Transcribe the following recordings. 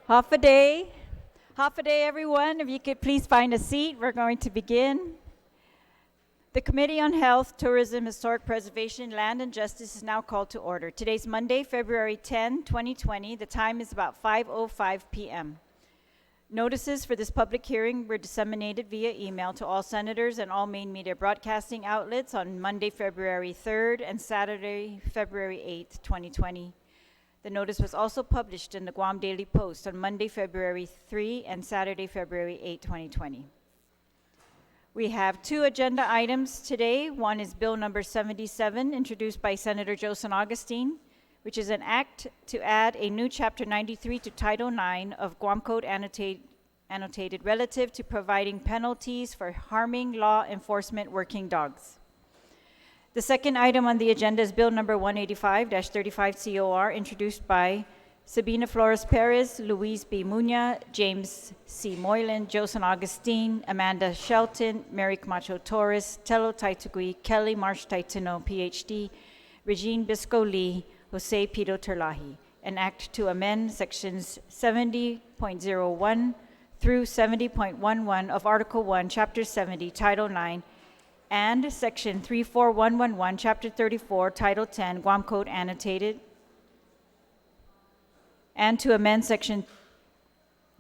Half a day. Half a day, everyone. If you could please find a seat, we're going to begin. The Committee on Health, Tourism, Historic Preservation, Land and Justice is now called to order. Today's Monday, February 10, 2020. The time is about 5:05 p.m. Notices for this public hearing were disseminated via email to all senators and all main media broadcasting outlets on Monday, February 3rd and Saturday, February 8th, 2020. The notice was also published in the Guam Daily Post on Monday, February 3 and Saturday, February 8, 2020. We have two agenda items today. One is Bill number 77, introduced by Senator Joseph Augustine, which is an act to add a new Chapter 93 to Title 9 of Guam Code annotated relative to providing penalties for harming law enforcement working dogs. The second item on the agenda is Bill number 185-35 COR, introduced by Sabina Flores Perez, Luis B. Muña, James C. Moylan, Joseph Augustine, Amanda Shelton, Mary Camacho Torres, Telo Taitugui, Kelly Marsh Taitino, PhD, Regine Bisco Lee, Jose Pito Terlaje, an act to amend sections 70.01 through 70.11 of Article 1, Chapter 70, Title 9, and Section 34111, Chapter 34, Title 10, Guam Code Annotated, and to amend Section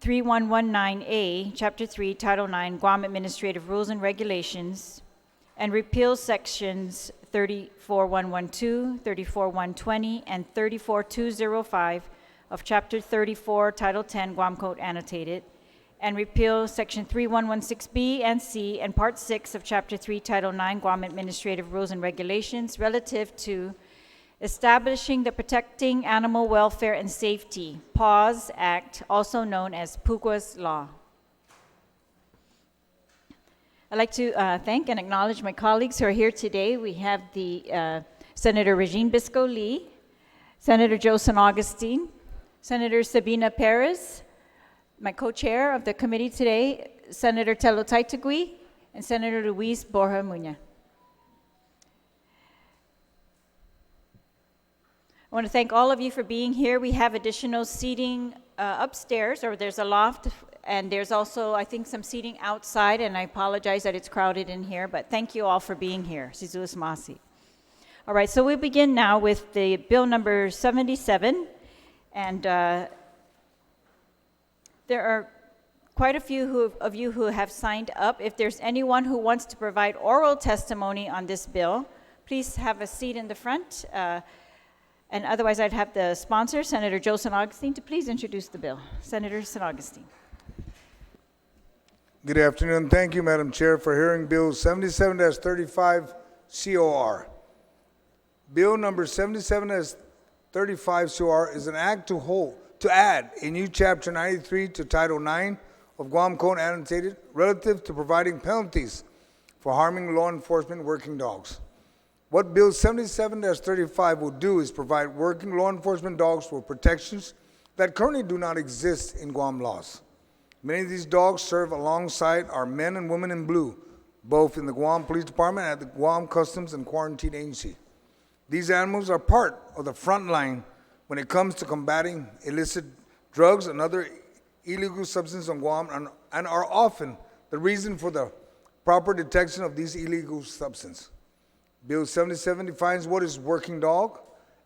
3119A, Chapter 3, Title 9, Guam Administrative Rules and Regulations, and repeal Sections 34112, 34120, and 34205 of Chapter 34, Title 10, Guam Code Annotated, and repeal Section 3116B and C and Part 6 of Chapter 3, Title 9, Guam Administrative Rules and Regulations relative to establishing the Protecting Animal Welfare and Safety, PAWS Act, also known as PUGWA's Law. I'd like to thank and acknowledge my colleagues who are here today. We have the Senator Regine Bisco Lee, Senator Joseph Augustine, Senator Sabina Perez, my co-chair of the committee today, Senator Telo Taitugui, and Senator Luis Borja Muña. I want to thank all of you for being here. We have additional seating upstairs, or there's a loft, and there's also, I think, some seating outside, and I apologize that it's crowded in here, but thank you all for being here. Sizus Masi. All right, so we begin now with the bill number 77, and there are quite a few of you who have signed up. If there's anyone who wants to provide oral testimony on this bill, please have a seat in the front. And otherwise, I'd have the sponsor, Senator Joseph Augustine, to please introduce the bill. Senator St. Augustine. Good afternoon. Thank you, Madam Chair, for hearing Bill 77-35 COR. Bill number 77-35 COR is an act to add a new Chapter 93 to Title 9 of Guam Code Annotated relative to providing penalties for harming law enforcement working dogs. What Bill 77-35 will do is provide working law enforcement dogs with protections that currently do not exist in Guam laws. Many of these dogs serve alongside our men and women in blue, both in the Guam Police Department and at the Guam Customs and Quarantine Agency. These animals are part of the front line when it comes to combating illicit drugs and other illegal substances on Guam, and are often the reason for the proper detection of these illegal substances. Bill 77 defines what is working dog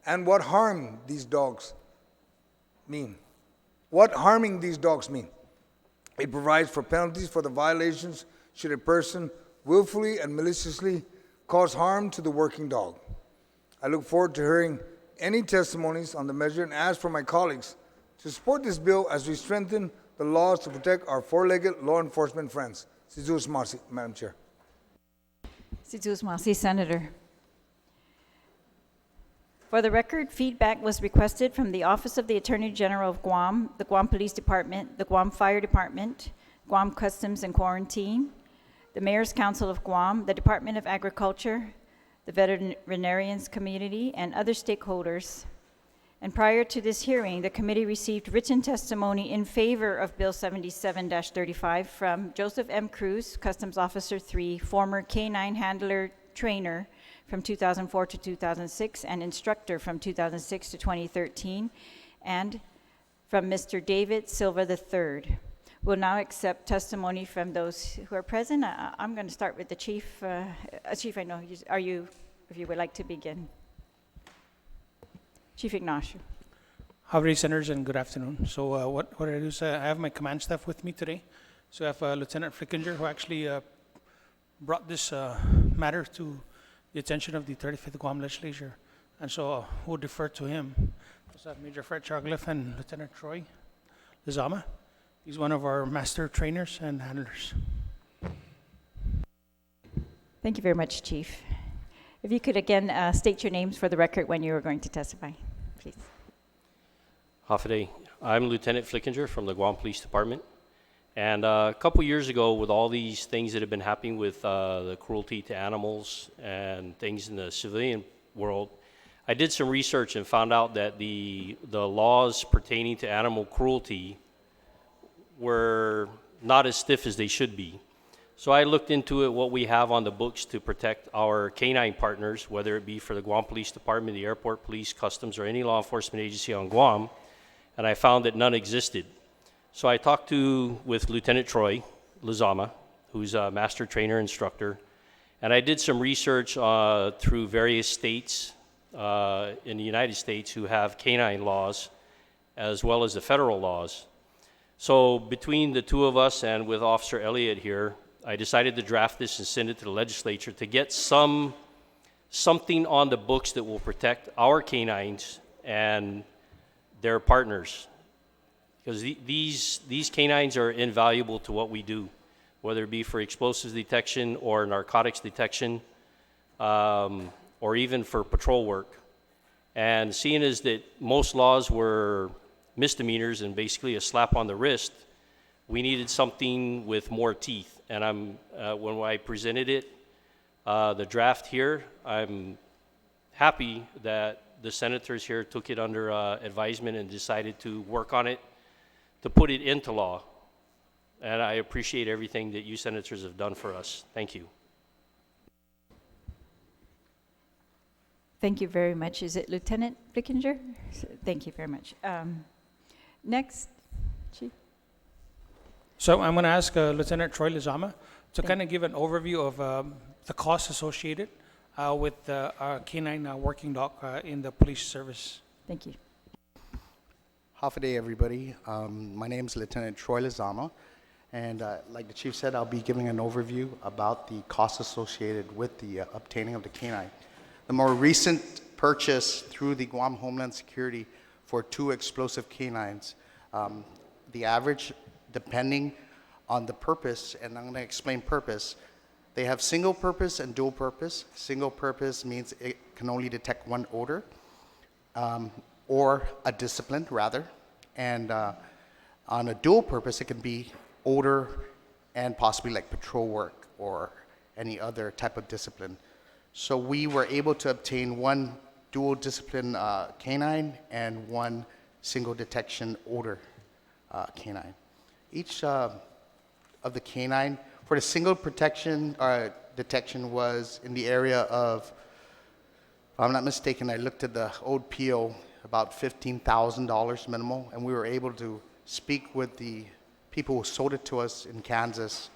and what harming these dogs mean. What harming these dogs mean. It provides for penalties for the violations should a person willfully and maliciously cause harm to the working dog. I look forward to hearing any testimonies on the measure and ask for my colleagues to support this bill as we strengthen the laws to protect our four-legged law enforcement friends. Sizus Marci, Madam Chair. Sizus Masi, Senator. For the record, feedback was requested from the Office of the Attorney General of Guam, the Guam Police Department, the Guam Fire Department, Guam Customs and Quarantine, the Mayor's Council of Guam, the Department of Agriculture, the veterinarians community, and other stakeholders. And prior to this hearing, the committee received written testimony in favor of Bill 77-35 from Joseph M. Cruz, Customs Officer 3, former K-9 handler trainer from 2004 to 2006, and instructor from 2006 to 2013, and from Mr. David Silva III. We'll now accept testimony from those who are present. I'm going to start with the chief. Chief, I know, if you would like to begin. Chief Ignacio. How are you, Senators, and good afternoon. So what I do is I have my command staff with me today. So I have Lieutenant Flickinger, who actually brought this matter to the attention of the 35th Guam Legislature. And so we'll defer to him. Also have Major Fred Chargliff and Lieutenant Troy Lizama. He's one of our master trainers and handlers. Thank you very much, Chief. If you could again state your names for the record when you are going to testify, please. Hafaday. I'm Lieutenant Flickinger from the Guam Police Department. And a couple years ago, with all these things that have been happening with the cruelty to animals and things in the civilian world, I did some research and found out that the laws pertaining to animal cruelty were not as stiff as they should be. So I looked into it, what we have on the books to protect our canine partners, whether it be for the Guam Police Department, the Airport Police, Customs, or any law enforcement agency on Guam, and I found that none existed. So I talked with Lieutenant Troy Lizama, who's a master trainer instructor, and I did some research through various states in the United States who have canine laws, as well as the federal laws. So between the two of us and with Officer Elliott here, I decided to draft this and send it to the legislature to get something on the books that will protect our canines and their partners. Because these canines are invaluable to what we do, whether it be for explosives detection or narcotics detection, or even for patrol work. And seeing as that most laws were misdemeanors and basically a slap on the wrist, we needed something with more teeth. And when I presented it, the draft here, I'm happy that the senators here took it under advisement and decided to work on it to put it into law. And I appreciate everything that you senators have done for us. Thank you. Thank you very much. Is it Lieutenant Flickinger? Thank you very much. Next, Chief. So I'm going to ask Lieutenant Troy Lizama to kind of give an overview of the costs associated with our canine working dog in the police service. Thank you. Half a day, everybody. My name is Lieutenant Troy Lizama, and like the chief said, I'll be giving an overview about the costs associated with the obtaining of the canine. The more recent purchase through the Guam Homeland Security for 2 explosive canines, the average, depending on the purpose, and I'm going to explain purpose, they have single purpose and dual purpose. Single purpose means it can only detect one odor, or a discipline rather, and on a dual purpose it can be odor and possibly like patrol work or any other type of discipline. So we were able to obtain 1 dual discipline canine and 1 single detection odor canine. Each of the canine for the single protection detection was in the area of, if I'm not mistaken, I looked at the old PO, about $15,000 minimal, and we were able to speak with the people who sold it to us in Kansas,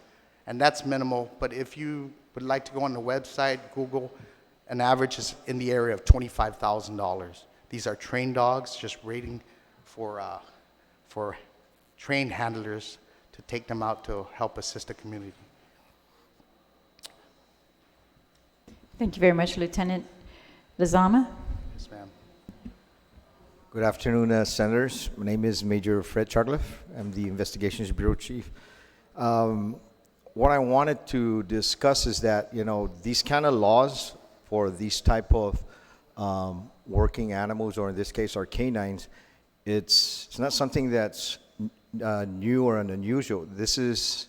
and that's minimal. But if you would like to go on the website, Google, an average is in the area of $25,000. These are trained dogs, just waiting for trained handlers to take them out to help assist the community. Thank you very much, Lieutenant Lizama. Yes, ma'am. Good afternoon, Senators. My name is Major Fred Chargliff. I'm the Investigations Bureau Chief. What I wanted to discuss is that, these kind of laws for these type of working animals, or in this case, our canines, it's not something that's new or unusual. This is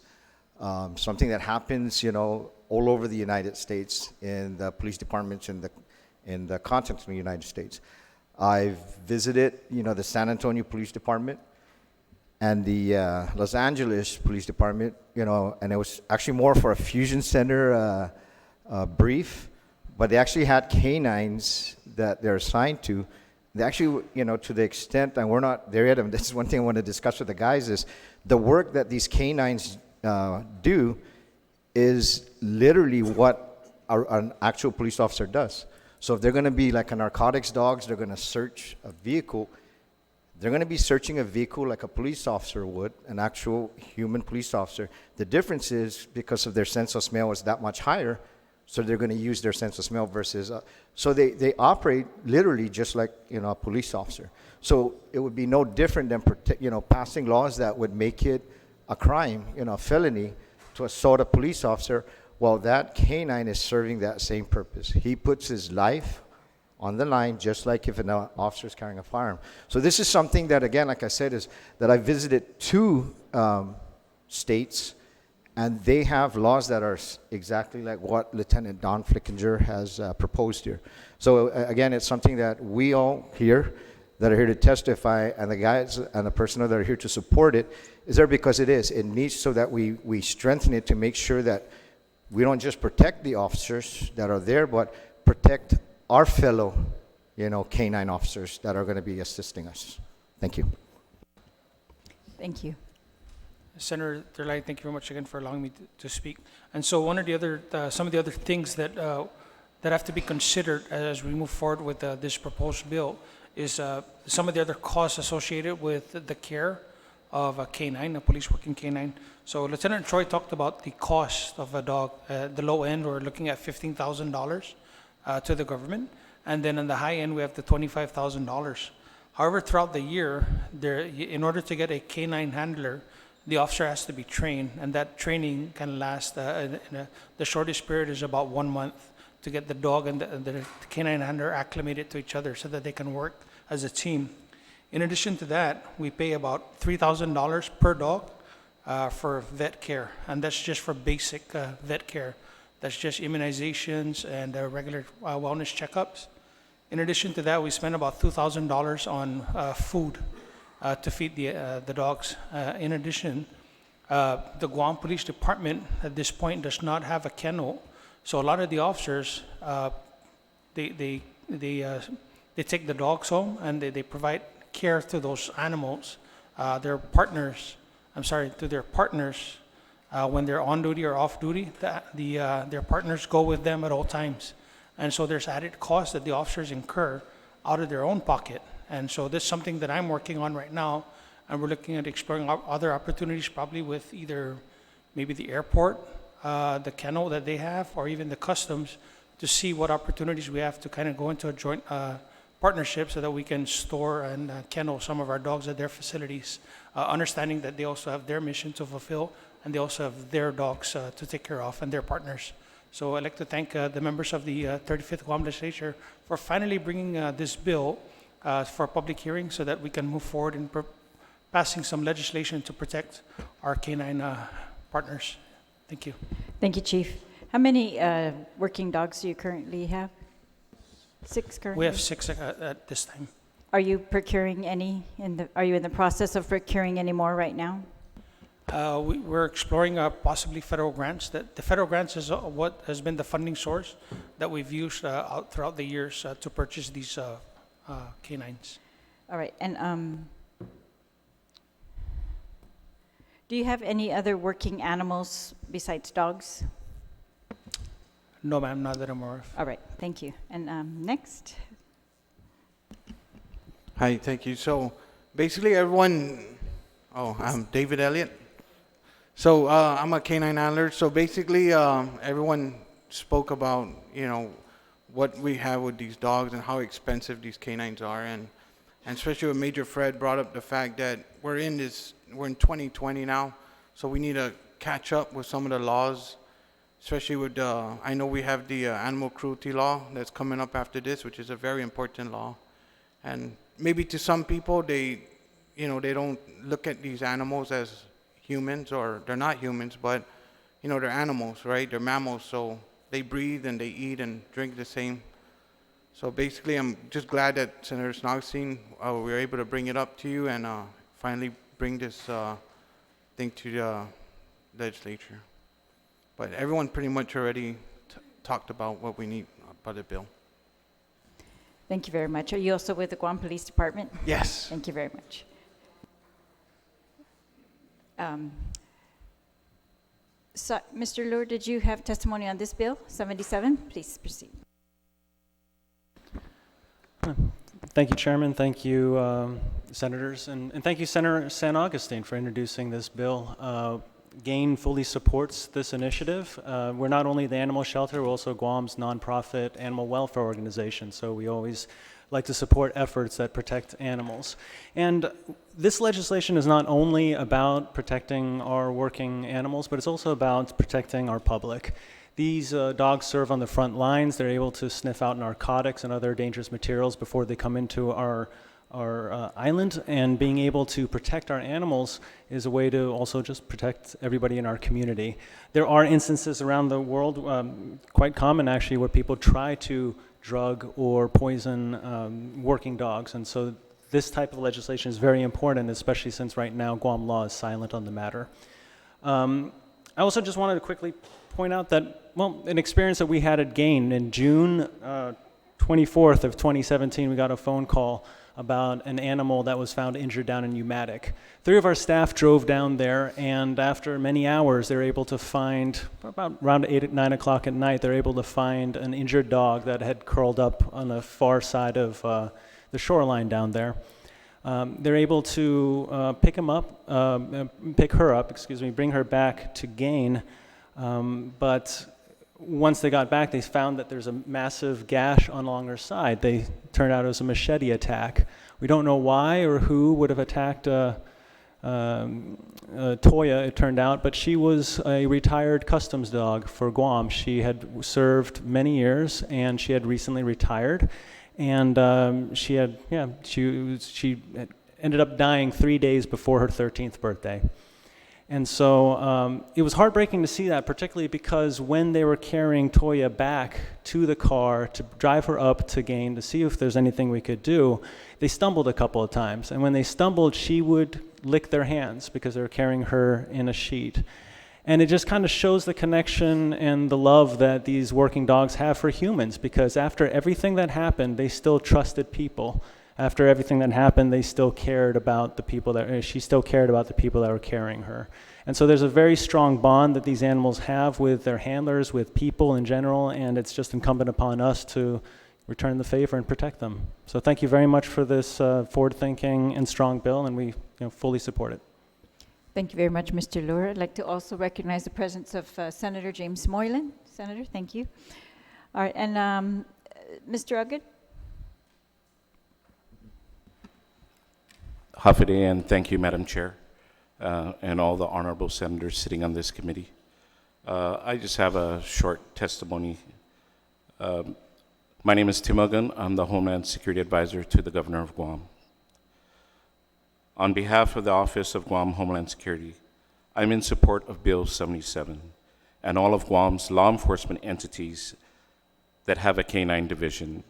something that happens, all over the United States in the police departments in the continental United States. I've visited, the San Antonio Police Department and the Los Angeles Police Department, and it was actually more for a fusion center brief, but they actually had canines that they're assigned to they actually, to the extent, and we're not there yet, and this is one thing I want to discuss with the guys, is the work that these canines do is literally what an actual police officer does. So if they're going to be like a narcotics dogs, they're going to search a vehicle. They're going to be searching a vehicle like a police officer would, an actual human police officer. The difference is because of their sense of smell is that much higher, so they're going to use their sense of smell versus, so they operate literally just like, a police officer. So it would be no different than, passing laws that would make it a crime, a felony to assault a police officer. Well, that canine is serving that same purpose. He puts his life on the line, just like if an officer is carrying a firearm. So this is something that, again, like I said, is that I visited 2 states, and they have laws that are exactly like what Lieutenant Don Flickinger has proposed here. So again, it's something that we all here that are here to testify, and the guys and the personnel that are here to support it, is there because it is. It needs so that we strengthen it to make sure that we don't just protect the officers that are there, but protect our fellow, canine officers that are going to be assisting us. Thank you. Thank you. Senator Terlaje, thank you very much again for allowing me to speak. And so one of the other, some of the other things that have to be considered as we move forward with this proposed bill is some of the other costs associated with the care of a canine, a police working canine. So Lieutenant Troy talked about the cost of a dog. The low end, we're looking at $15,000 to the government. And then on the high end, we have the $25,000. However, throughout the year, in order to get a canine handler, the officer has to be trained, and that training can last, the shortest period is about 1 month to get the dog and the canine handler acclimated to each other so that they can work as a team. In addition to that, we pay about $3,000 per dog for vet care, and that's just for basic vet care. That's just immunizations and regular wellness checkups. In addition to that, we spend about $2,000 on food to feed the dogs. In addition, the Guam Police Department at this point does not have a kennel, so a lot of the officers they take the dogs home and they provide care to those animals. Their partners when they're on duty or off duty. Their partners go with them at all times, and so there's added costs that the officers incur out of their own pocket. And so this is something that I'm working on right now, and we're looking at exploring other opportunities, probably with either maybe the airport, the kennel that they have, or even the customs, to see what opportunities we have to kind of go into a joint partnership so that we can store and kennel some of our dogs at their facilities, understanding that they also have their mission to fulfill, and they also have their dogs to take care of and their partners. So I'd like to thank the members of the 35th Guam Legislature for finally bringing this bill for a public hearing so that we can move forward in passing some legislation to protect our canine partners. Thank you. Thank you, Chief. How many working dogs do you currently have? 6 currently? We have 6 at this time. Are you procuring any? Are you in the process of procuring any more right now? We're exploring possibly federal grants. The federal grants is what has been the funding source that we've used out throughout the years to purchase these canines. All right. And do you have any other working animals besides dogs? No, ma'am, not that I'm aware of. All right. Thank you. And next. Hi, thank you. So basically I'm David Elliott. So I'm a canine handler. So basically everyone spoke about, what we have with these dogs and how expensive these canines are. And especially when Major Fred brought up the fact that we're in 2020 now, so we need to catch up with some of the laws, especially with, I know we have the animal cruelty law that's coming up after this, which is a very important law. And maybe to some people, they don't look at these animals as humans, or they're not humans, but, they're animals, right? They're mammals, so they breathe and they eat and drink the same. So basically, I'm just glad that Senator Snogstein, we were able to bring it up to you and finally bring this thing to the legislature. But everyone pretty much already talked about what we need about the bill. Thank you very much. Are you also with the Guam Police Department? Yes. Thank you very much. So, Mr. Lure, did you have testimony on this bill, 77? Please proceed. Thank you, Chairman. Thank you, Senators. And thank you, Senator San Augustine, for introducing this bill. GAIN fully supports this initiative. We're not only the animal shelter, we're also Guam's nonprofit animal welfare organization, so we always like to support efforts that protect animals. And this legislation is not only about protecting our working animals, but it's also about protecting our public. These dogs serve on the front lines. They're able to sniff out narcotics and other dangerous materials before they come into our island, and being able to protect our animals is a way to also just protect everybody in our community. There are instances around the world, quite common actually, where people try to drug or poison working dogs, and so this type of legislation is very important, especially since right now Guam law is silent on the matter. I also just wanted to quickly point out that, well, an experience that we had at GAIN in June 24th of 2017, we got a phone call about an animal that was found injured down in Umatic. 3 of our staff drove down there, and after many hours, they were able to find, about around 8, 9 o'clock at night, they're able to find an injured dog that had curled up on the far side of the shoreline down there. They're able to pick her up, bring her back to GAIN, but once they got back, they found that there's a massive gash along her side. They turned out it was a machete attack. We don't know why or who would have attacked Toya, it turned out, but she was a retired customs dog for Guam. She had served many years, and she had recently retired, and she ended up dying 3 days before her 13th birthday. And so it was heartbreaking to see that, particularly because when they were carrying Toya back to the car to drive her up to GAIN to see if there's anything we could do, they stumbled a couple of times. And when they stumbled, she would lick their hands because they were carrying her in a sheet. And it just kind of shows the connection and the love that these working dogs have for humans, because after everything that happened, they still trusted people. After everything that happened, they still cared about the people she still cared about the people that were carrying her. And so there's a very strong bond that these animals have with their handlers, with people in general, and it's just incumbent upon us to return the favor and protect them. So thank you very much for this forward-thinking and strong bill, and we fully support it. Thank you very much, Mr. Lure. I'd like to also recognize the presence of Senator James Moylan. Senator, thank you. All right, and Mr. Uggett? Hafide, and thank you, Madam Chair, and all the honorable senators sitting on this committee. I just have a short testimony. My name is Tim Uggan. I'm the Homeland Security Advisor to the Governor of Guam. On behalf of the Office of Guam Homeland Security, I'm in support of Bill 77 and all of Guam's law enforcement entities that have a canine division.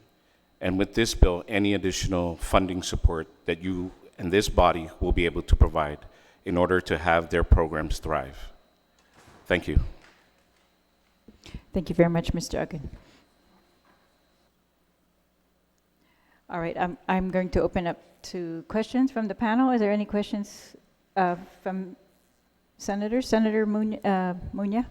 And with this bill, any additional funding support that you and this body will be able to provide in order to have their programs thrive. Thank you. Thank you very much, Mr. Uggan. All right, I'm going to open up to questions from the panel. Is there any questions from senators? Senator Muña?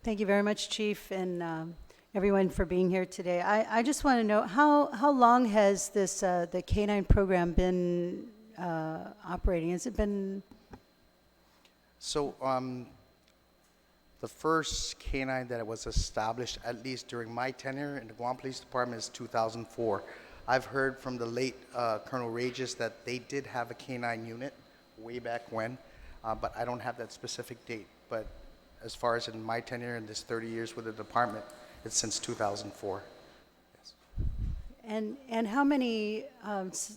Thank you very much, Chief, and everyone for being here today. I just want to know, how long has this the canine program been operating? Has it been? So the first canine that was established, at least during my tenure in the Guam Police Department, is 2004. I've heard from the late Colonel Regis that they did have a canine unit way back when, but I don't have that specific date. But as far as in my tenure in this 30 years with the department, it's since 2004. Yes. And how many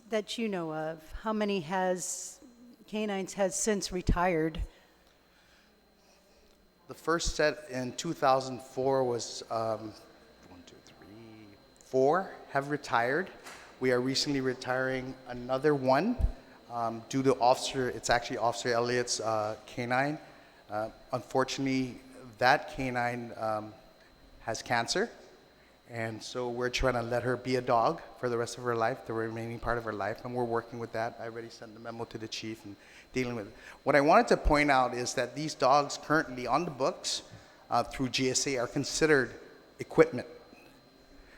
that you know of? How many canines has since retired? The first set in 2004 was 4 have retired. We are recently retiring another one due to it's actually Officer Elliott's canine. Unfortunately, that canine has cancer, And so we're trying to let her be a dog for the rest of her life, the remaining part of her life, and we're working with that. I already sent the memo to the chief and dealing with it. What I wanted to point out is that these dogs currently on the books through GSA are considered equipment.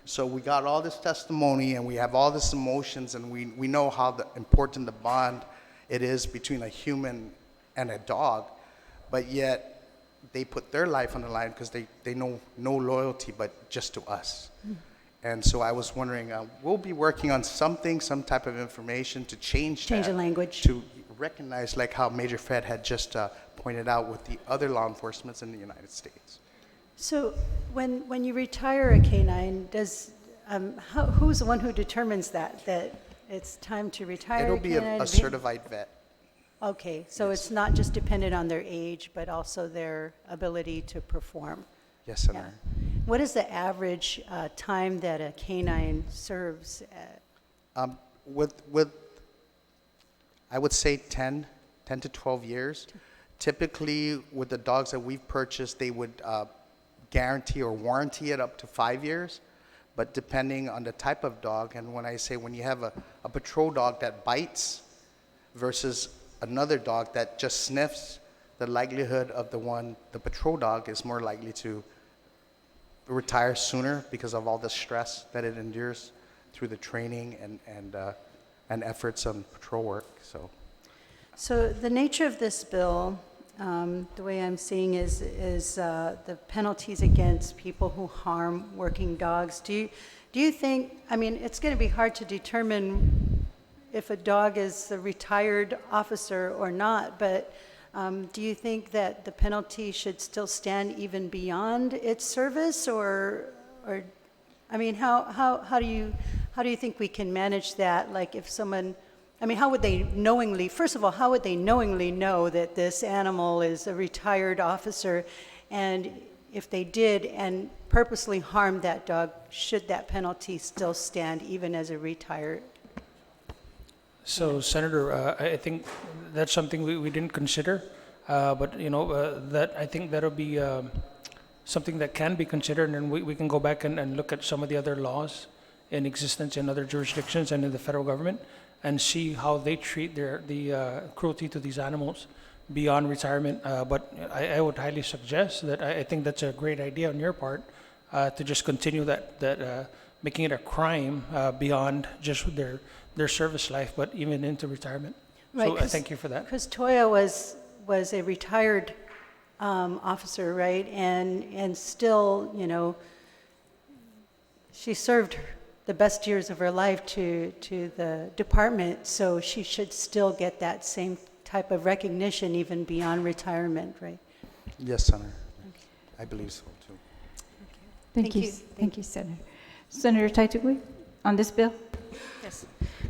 So we got all this testimony and we have all this emotions, and we know how important the bond it is between a human and a dog, but yet they put their life on the line because they know no loyalty but just to us. And so I was wondering, we'll be working on something, some type of information to change Change that, the language. to recognize, like how Major Fred had just pointed out with the other law enforcements in the United States. So when you retire a canine, who's the one who determines that it's time to retire It'll a be canine? a certified vet. Okay, so Yes. it's not just dependent on their age, but also their ability to perform. Yes, Senator. Yeah. What is the average time that a canine serves? With I would say 10 to 12 years. Typically, with the dogs that we've purchased, they would guarantee or warranty it up to 5 years. But depending on the type of dog, and when I say when you have a patrol dog that bites versus another dog that just sniffs, the likelihood of the patrol dog is more likely to retire sooner because of all the stress that it endures through the training and efforts on patrol work. So the nature of this bill, the way I'm seeing is the penalties against people who harm working dogs. Do you think, I mean, it's going to be hard to determine if a dog is a retired officer or not, but do you think that the penalty should still stand even beyond its service, or I mean, how do you think we can manage that? Like if someone, I mean, how would they knowingly, first of all, how would they knowingly know that this animal is a retired officer? And if they did and purposely harmed that dog, should that penalty still stand even as a retired? So, Senator, I think that's something we didn't consider, but that I think that'll be something that can be considered, and we can go back and look at some of the other laws in existence in other jurisdictions and in the federal government, and see how they treat the cruelty to these animals beyond retirement. But I would highly suggest that I think that's a great idea on your part to just continue that making it a crime beyond just their service life, but even into retirement. Right, So I thank you for that. Because Toya was a retired officer, right? And still, she served the best years of her life to the department, so she should still get that same type of recognition even beyond retirement, right? Yes, Senator. I believe so too. Thank you. Thank you, Senator. Senator Taitugui, on this bill? Yes.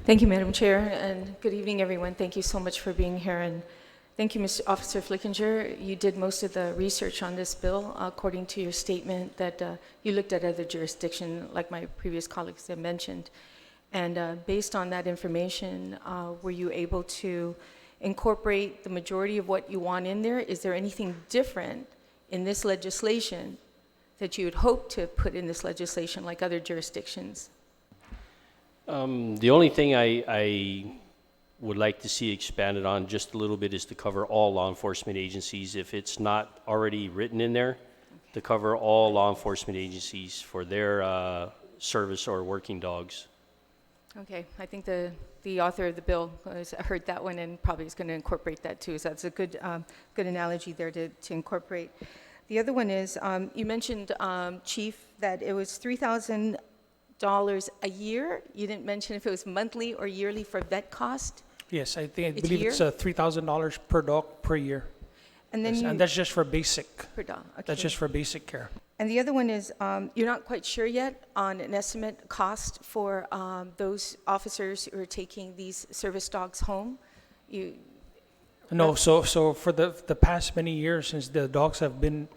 Thank you, Madam Chair, and good evening, everyone. Thank you so much for being here, and thank you, Mr. Officer Flickinger. You did most of the research on this bill, according to your statement that you looked at other jurisdictions, like my previous colleagues have mentioned. And based on that information, were you able to incorporate the majority of what you want in there? Is there anything different in this legislation that you would hope to put in this legislation like other jurisdictions? The only thing I would like to see expanded on just a little bit is to cover all law enforcement agencies, if it's not already written in there, to cover all law enforcement agencies for their service or working dogs. Okay, I think the author of the bill has heard that one and probably is going to incorporate that too. So that's a good analogy there to incorporate. The other one is, you mentioned, Chief, that it was $3,000 a year. You didn't mention if it was monthly or yearly for vet cost. Yes, I believe year? it's $3,000 per dog per year. And then Yes, and that's just for basic. per dog. Okay. That's just for basic care. And the other one is, you're not quite sure yet on an estimate cost for those officers who are taking these service dogs home? No, so for the past many years, since the dogs have been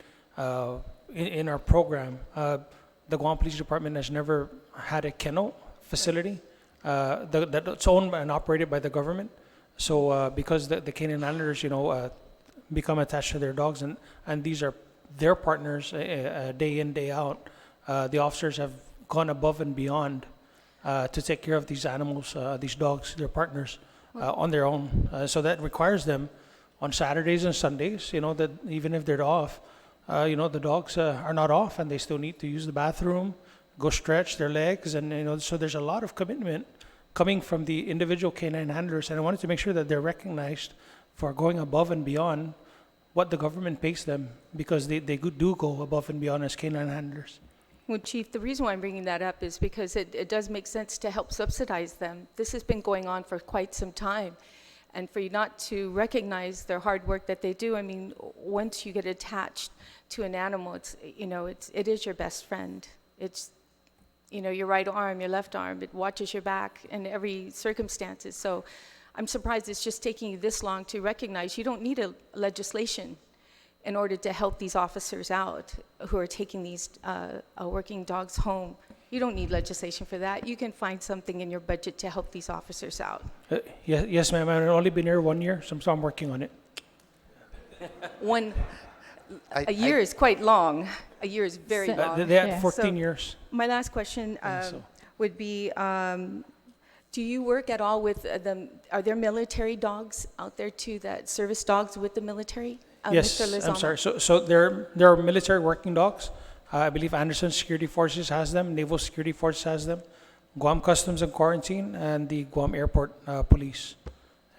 in our program, the Guam Police Department has never had a kennel facility that's owned and operated by the government. So because the canine handlers, become attached to their dogs, and these are their partners day in, day out, the officers have gone above and beyond to take care of these animals, these dogs, their partners, on their own. So that requires them on Saturdays and Sundays, that even if they're off, the dogs are not off and they still need to use the bathroom, go stretch their legs, and so there's a lot of commitment coming from the individual canine handlers, and I wanted to make sure that they're recognized for going above and beyond what the government pays them, because they do go above and beyond as canine handlers. Well, Chief, the reason why I'm bringing that up is because it does make sense to help subsidize them. This has been going on for quite some time. And for you not to recognize their hard work that they do, I mean, once you get attached to an animal, it is your best friend. It's, your right arm, your left arm, it watches your back in every circumstances. So I'm surprised it's just taking you this long to recognize you don't need a legislation in order to help these officers out who are taking these working dogs home. You don't need legislation for that. You can find something in your budget to help these officers out. Yes, ma'am. I've only been here 1 year, so I'm working on it. A year is quite long. A year is very long. They had 14 years. My last question would be, do you work at all with are there military dogs out there too, that service dogs with the military? Yes, Mr. I'm Lizama? sorry. So there are military working dogs. I believe Anderson Security Forces has them, Naval Security Force has them, Guam Customs and Quarantine, and the Guam Airport Police,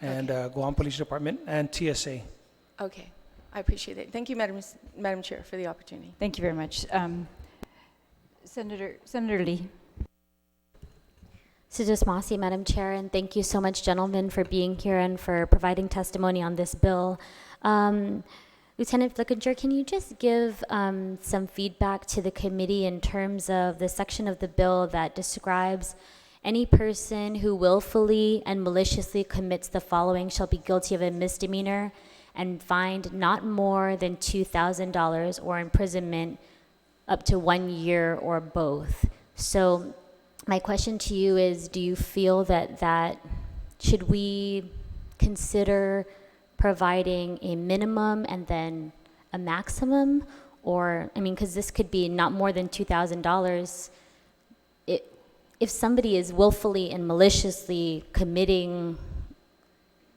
and Guam Police Department, and TSA. Okay, I appreciate it. Thank you, Madam Chair, for the opportunity. Thank you very much. Senator Lee. Sujasmasi, Madam Chair, and thank you so much, gentlemen, for being here and for providing testimony on this bill. Lieutenant Flickinger, can you just give some feedback to the committee in terms of the section of the bill that describes any person who willfully and maliciously commits the following shall be guilty of a misdemeanor and fined not more than $2,000 or imprisonment up to 1 year or both. So my question to you is, do you feel that should we consider providing a minimum and then a maximum? Or, I mean, because this could be not more than $2,000. If somebody is willfully and maliciously committing,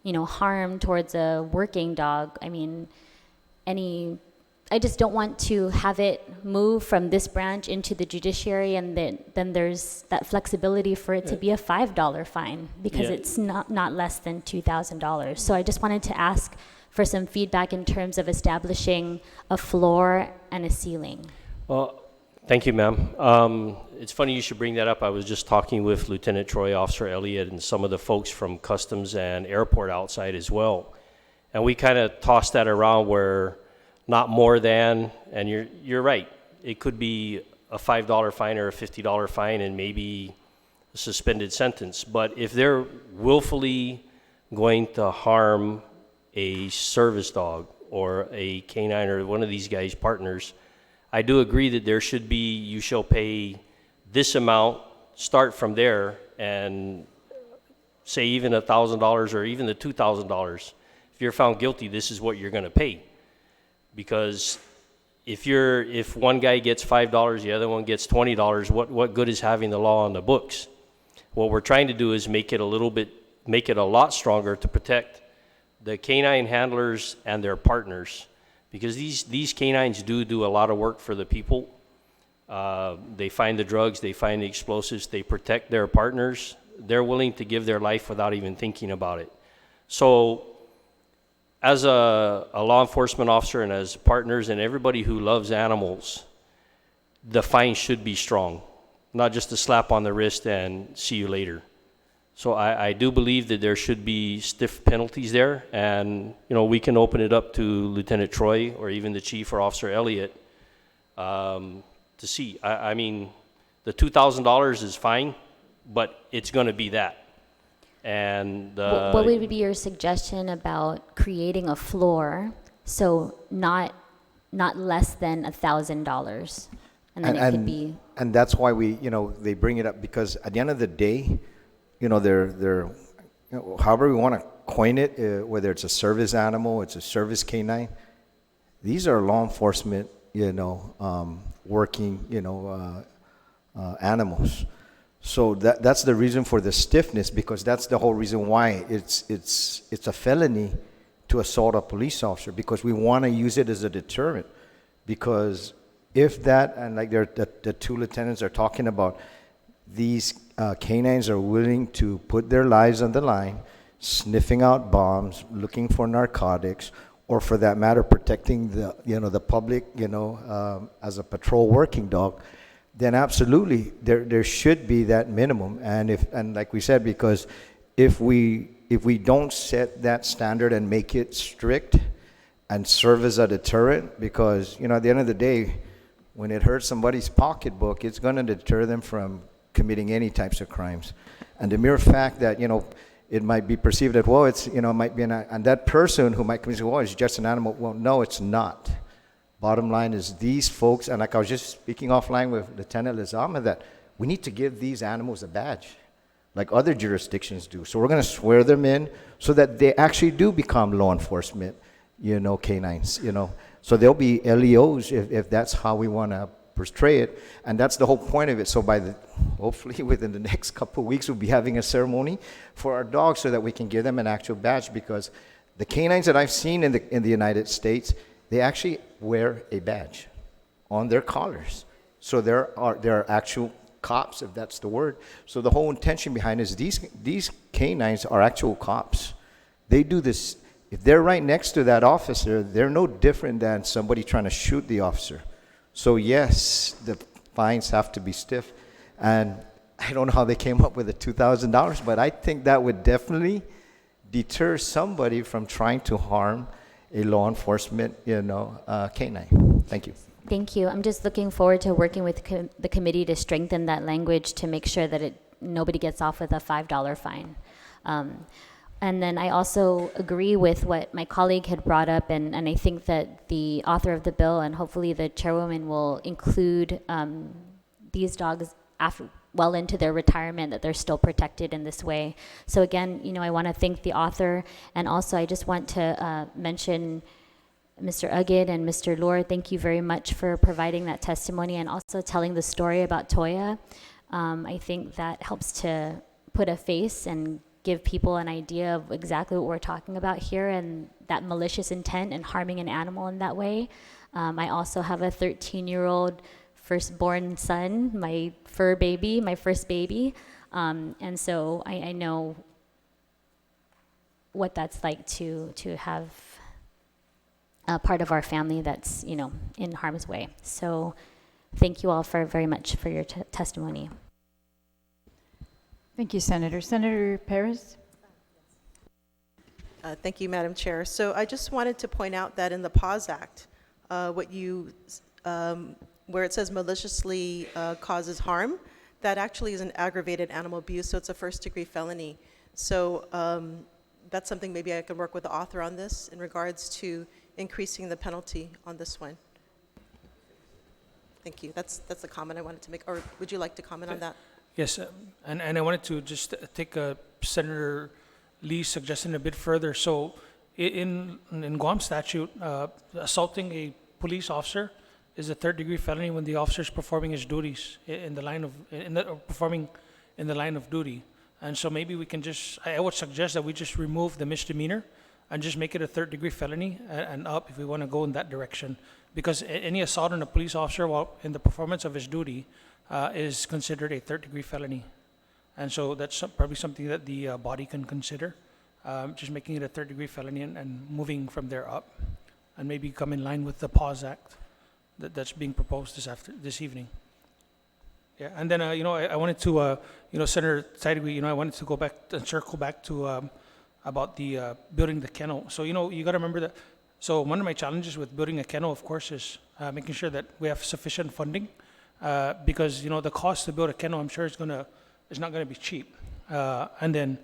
harm towards a working dog, I mean, I just don't want to have it move from this branch into the judiciary, and then there's that flexibility for it to be a $5 fine because it's not less than $2,000. So I just wanted to ask for some feedback in terms of establishing a floor and a ceiling. Well, thank you, ma'am. It's funny you should bring that up. I was just talking with Lieutenant Troy, Officer Elliott, and some of the folks from Customs and Airport outside as well. And we kind of tossed that around where not more than, and you're right, it could be a $5 fine or a $50 fine and maybe a suspended sentence. But if they're willfully going to harm a service dog or a canine or one of these guys' partners, I do agree that there should be, you shall pay this amount, start from there, and say even $1,000 or even the $2,000. If you're found guilty, this is what you're going to pay. Because if one guy gets $5, the other one gets $20, what good is having the law on the books? What we're trying to do is make it a lot stronger to protect the canine handlers and their partners, because these canines do a lot of work for the people. They find the drugs, they find the explosives, they protect their partners. They're willing to give their life without even thinking about it. So as a law enforcement officer and as partners and everybody who loves animals, the fine should be strong, not just a slap on the wrist and see you later. So I do believe that there should be stiff penalties there, and we can open it up to Lieutenant Troy or even the Chief or Officer Elliott to see. I mean, the $2,000 is fine, but it's going to be that. And what would be your suggestion about creating a floor, so not less than $1,000, and then it could be. And that's why they bring it up, because at the end of the day, they're however we want to coin it, whether it's a service animal, it's a service canine. These are law enforcement, working, animals. So that's the reason for the stiffness, because that's the whole reason why it's a felony to assault a police officer, because we want to use it as a deterrent. Because if that, and like the two lieutenants are talking about, these canines are willing to put their lives on the line, sniffing out bombs, looking for narcotics, or for that matter, protecting the public, as a patrol working dog, then absolutely there should be that minimum. And like we said, because if we don't set that standard and make it strict and serve as a deterrent, because at the end of the day, when it hurts somebody's pocketbook, it's going to deter them from committing any types of crimes. And the mere fact that it might be perceived that, well, it's it might be and that person who might come and say, well, it's just an animal. Well, no, it's not. Bottom line is these folks, and like I was just speaking offline with Lieutenant Lizama, that we need to give these animals a badge, like other jurisdictions do. So we're going to swear them in so that they actually do become law enforcement, canines, So they'll be LEOs if that's how we want to portray it, and that's the whole point of it. So hopefully within the next couple of weeks, we'll be having a ceremony for our dogs so that we can give them an actual badge, because the canines that I've seen in the United States, they actually wear a badge on their collars. So there are actual cops, if that's the word. So the whole intention behind it is these canines are actual cops. They do this. If they're right next to that officer, they're no different than somebody trying to shoot the officer. So yes, the fines have to be stiff. And I don't know how they came up with the $2,000, but I think that would definitely deter somebody from trying to harm a law enforcement, canine. Thank you. Thank you. I'm just looking forward to working with the committee to strengthen that language to make sure that nobody gets off with a $5 fine. And then I also agree with what my colleague had brought up, and I think that the author of the bill and hopefully the chairwoman will include these dogs well into their retirement, that they're still protected in this way. So again, I want to thank the author, and also I just want to mention Mr. Ugid and Mr. Lohr. Thank you very much for providing that testimony and also telling the story about Toya. I think that helps to put a face and give people an idea of exactly what we're talking about here, and that malicious intent and harming an animal in that way. I also have a 13-year-old firstborn son, my fur baby, my first baby. And so I know what that's like to have a part of our family that's, in harm's way. So thank you all very much for your testimony. Thank you, Senator. Senator Perez? Thank you, Madam Chair. So I just wanted to point out that in the PAWS Act, where it says maliciously causes harm, that actually is an aggravated animal abuse, so it's a first-degree felony. So that's something maybe I can work with the author on this in regards to increasing the penalty on this one. Thank you. That's the comment I wanted to make. Or would you like to comment on that? Yes, and I wanted to just take Senator Lee's suggestion a bit further. So in Guam statute, assaulting a police officer is a third-degree felony when the officer is performing his duties performing in the line of duty. And so maybe we can I would suggest that we just remove the misdemeanor and just make it a third-degree felony and up if we want to go in that direction. Because any assault on a police officer while in the performance of his duty is considered a third-degree felony. And so that's probably something that the body can consider, just making it a third-degree felony and moving from there up, and maybe come in line with the PAWS Act that's being proposed this evening. Yeah, and then I wanted to Senator Tidegui, I wanted to go back and circle back to about the building the kennel. So you got to remember that. So one of my challenges with building a kennel, of course, is making sure that we have sufficient funding, because the cost to build a kennel, I'm sure is not going to be cheap. And then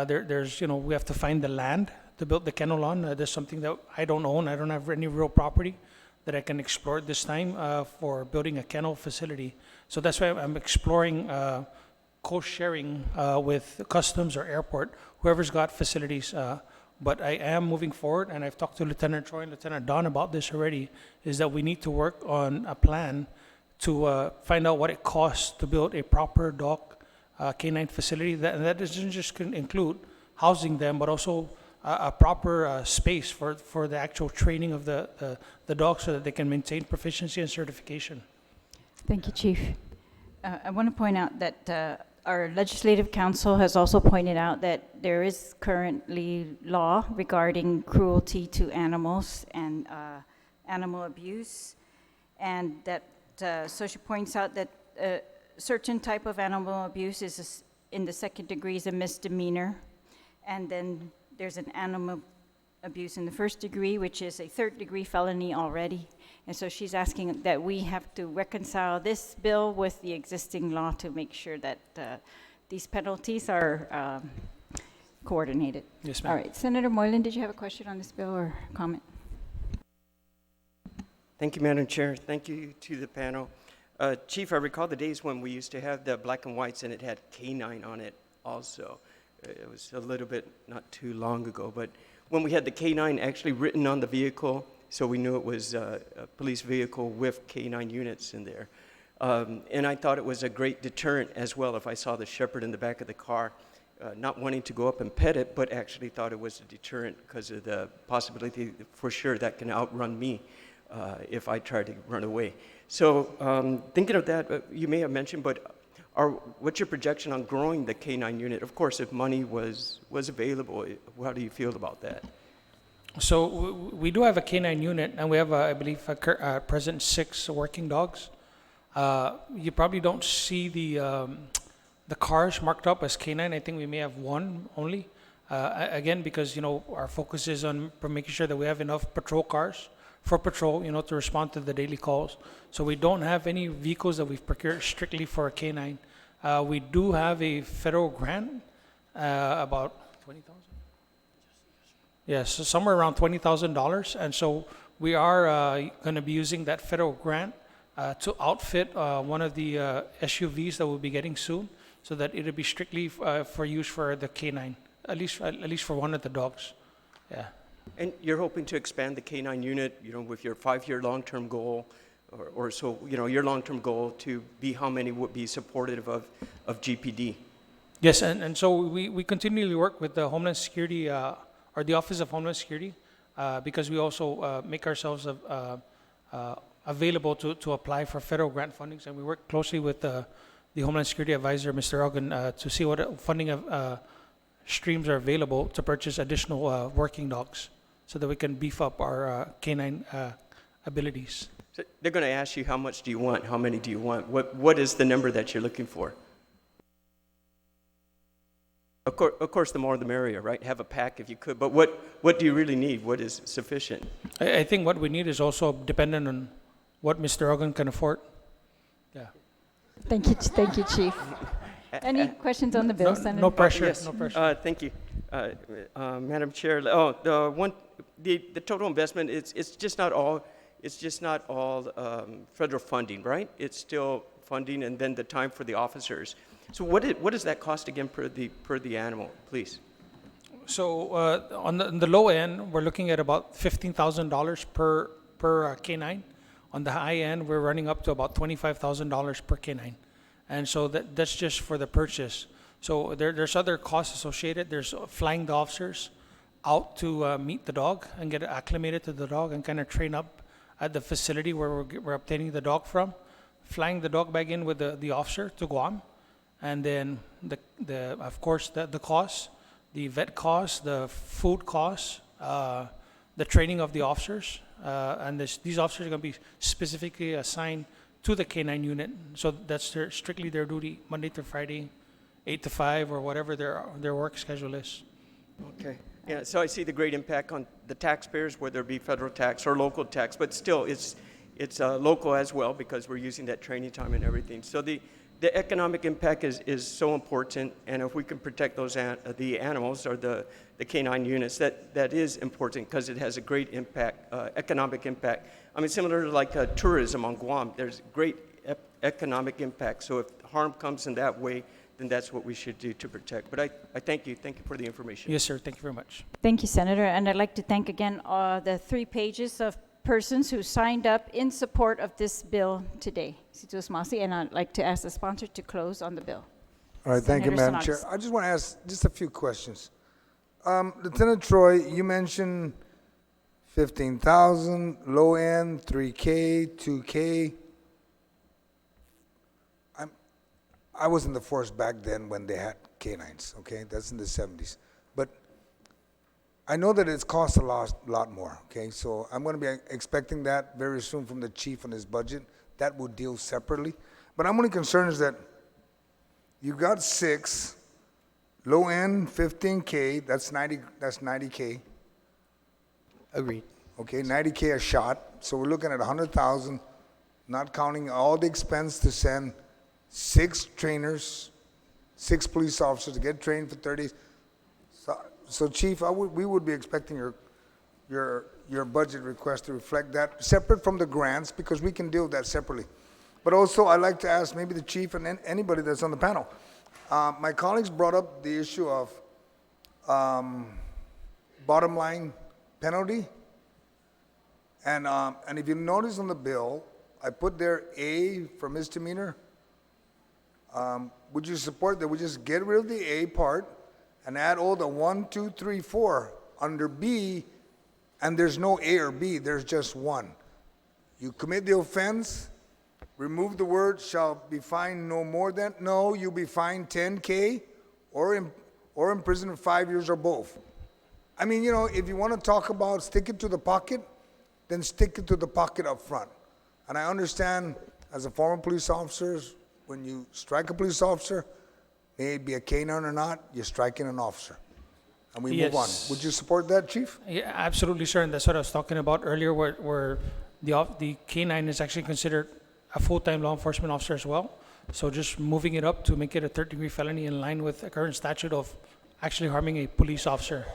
there's we have to find the land to build the kennel on. There's something that I don't own. I don't have any real property that I can explore at this time for building a kennel facility. So that's why I'm exploring co-sharing with customs or airport, whoever's got facilities. But I am moving forward, and I've talked to Lieutenant Troy and Lieutenant Don about this already, is that we need to work on a plan to find out what it costs to build a proper dog canine facility. That doesn't just include housing them, but also a proper space for the actual training of the dogs so that they can maintain proficiency and certification. Thank you, Chief. I want to point out that our Legislative Council has also pointed out that there is currently law regarding cruelty to animals and animal abuse, and that so she points out that certain type of animal abuse is in the second degree is a misdemeanor, and then there's an animal abuse in the first degree, which is a third degree felony already. And so she's asking that we have to reconcile this bill with the existing law to make sure that these penalties are coordinated. Yes, ma'am. All right, Senator Moylan, did you have a question on this bill or comment? Thank you, Madam Chair. Thank you to the panel. Chief, I recall the days when we used to have the black and whites and it had canine on it also. It was a little bit not too long ago, but when we had the canine actually written on the vehicle, so we knew it was a police vehicle with canine units in there. And I thought it was a great deterrent as well if I saw the shepherd in the back of the car, not wanting to go up and pet it, but actually thought it was a deterrent because of the possibility for sure that can outrun me if I try to run away. So thinking of that, you may have mentioned, but what's your projection on growing the canine unit? Of course, if money was available, how do you feel about that? So we do have a canine unit, and we have, I believe, present 6 working dogs. You probably don't see the cars marked up as canine. I think we may have 1 only. Again, because our focus is on making sure that we have enough patrol cars for patrol, to respond to the daily calls. So we don't have any vehicles that we've procured strictly for a canine. We do have a federal grant, about $20,000. Yes, so somewhere around $20,000, and so we are going to be using that federal grant to outfit one of the SUVs that we'll be getting soon, so that it'll be strictly for use for the canine, at least for one of the dogs. Yeah. And you're hoping to expand the canine unit, with your 5-year long-term goal, or so, your long-term goal to be how many would be supportive of GPD? Yes, and so we continually work with the Homeland Security, or the Office of Homeland Security, because we also make ourselves available to apply for federal grant fundings, and we work closely with the Homeland Security Advisor, Mr. Elgin, to see what funding streams are available to purchase additional working dogs, so that we can beef up our canine abilities. So they're going to ask you, how much do you want? How many do you want? What is the number that you're looking for? Of course, the more the merrier, right? Have a pack if you could. But what do you really need? What is sufficient? I think what we need is also dependent on what Mr. Elgin can afford. Yeah. Thank you, Chief. Any questions on the bill, Senator? No pressure. Yes. No pressure. Thank you, Madam Chair. The total investment, it's just not all federal funding, right? It's still funding, and then the time for the officers. So what does that cost again per the animal, please? So on the low end, we're looking at about $15,000 per canine. On the high end, we're running up to about $25,000 per canine. And so that's just for the purchase. So there's other costs associated. There's flying the officers out to meet the dog and get acclimated to the dog and kind of train up at the facility where we're obtaining the dog from, flying the dog back in with the officer to Guam, and then of course the costs, the vet costs, the food costs, the training of the officers, and these officers are going to be specifically assigned to the canine unit. So that's strictly their duty, Monday through Friday, 8 to 5, or whatever their work schedule is. Okay. Yeah, so I see the great impact on the taxpayers, whether it be federal tax or local tax, but still it's local as well, because we're using that training time and everything. So the economic impact is so important, and if we can protect the animals or the canine units, that is important, because it has a great impact, economic impact. I mean, similar to like tourism on Guam, there's great economic impact. So if harm comes in that way, then that's what we should do to protect. But I thank you. Thank you for the information. Yes, sir. Thank you very much. Thank you, Senator. And I'd like to thank again the 3 pages of persons who signed up in support of this bill today. And I'd like to ask the sponsor to close on the bill. All right, thank you, Senator Madam Chair. Sinagus. I just want to ask just a few questions. Lieutenant Troy, you mentioned 15,000, low end, 3K, 2K. I was in the force back then when they had canines, okay? That's in the 70s. But I know that it's cost a lot more, okay? So I'm going to be expecting that very soon from the chief on his budget. That will deal separately. But I'm only concerned is that you got 6, low end, 15K, that's 90K. Agreed. Okay, 90K a shot. So we're looking at 100,000, not counting all the expense to send 6 trainers, 6 police officers to get trained for 30 days. So Chief, we would be expecting your budget request to reflect that, separate from the grants, because we can deal with that separately. But also, I'd like to ask maybe the chief and anybody that's on the panel. My colleagues brought up the issue of bottom line penalty. And if you notice on the bill, I put there A for misdemeanor. Would you support that we just get rid of the A part and add all the 1, 2, 3, 4 under B, and there's no A or B, there's just 1. You commit the offense, remove the word shall be fined no more than, no, you'll be fined 10K or in prison for 5 years or both. I mean, you know, if you want to talk about stick it to the pocket, then stick it to the pocket up front. And I understand as a former police officer, when you strike a police officer, may it be a canine or not, you're striking an officer. And we move on. Yes. Would you support that, Chief? Yeah, absolutely, sir. And that's what I was talking about earlier, where the K9 is actually considered a full-time law enforcement officer as well. So just moving it up to make it a third-degree felony in line with the current statute of actually harming a police officer.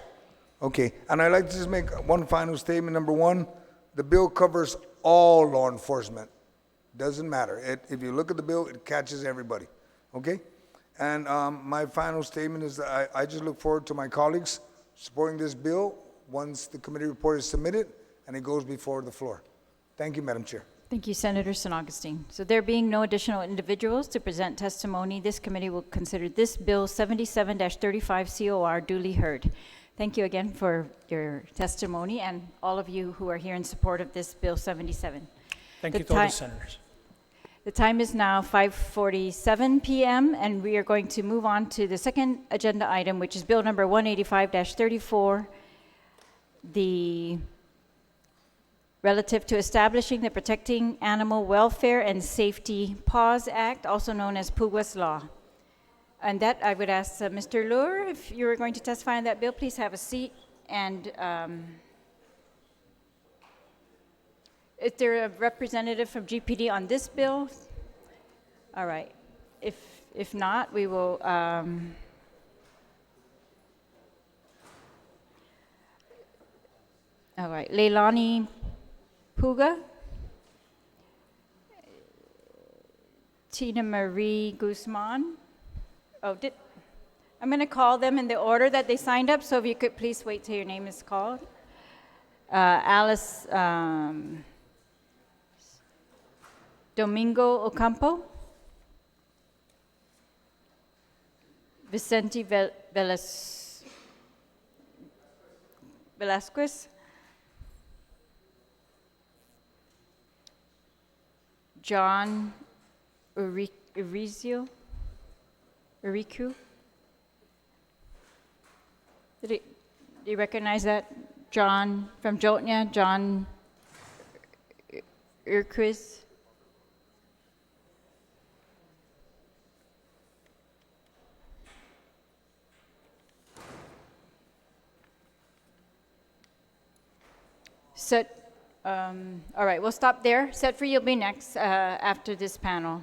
Okay, and I'd like to just make one final statement. Number one, the bill covers all law enforcement. Doesn't matter. If you look at the bill, it catches everybody. Okay? And my final statement is that I just look forward to my colleagues supporting this bill once the committee report is submitted and it goes before the floor. Thank you, Madam Chair. Thank you, Senator San Augustine. So there being no additional individuals to present testimony, this committee will consider this bill 77-35 COR duly heard. Thank you again for your testimony and all of you who are here in support of this bill 77. Thank you to all the senators. The time is now 5:47 p.m. and we are going to move on to the second agenda item, which is bill number 185-34, the relative to establishing the Protecting Animal Welfare and Safety PAWS Act, also known as PUWA's Law. And that I would ask Mr. Luer, if you were going to testify on that bill, please have a seat. And is there a representative from GPD on this bill? All right. If not, we will. All right. Leilani Puga, Tina Marie Guzman. Oh, I'm going to call them in the order that they signed up, so if you could please wait till your name is called. Alice Domingo Ocampo, Vicente Velasquez, John Uricu. Do you recognize that? John from Jotnia, John Urquiz. All right, we'll stop there. Setfree, you'll be next after this panel.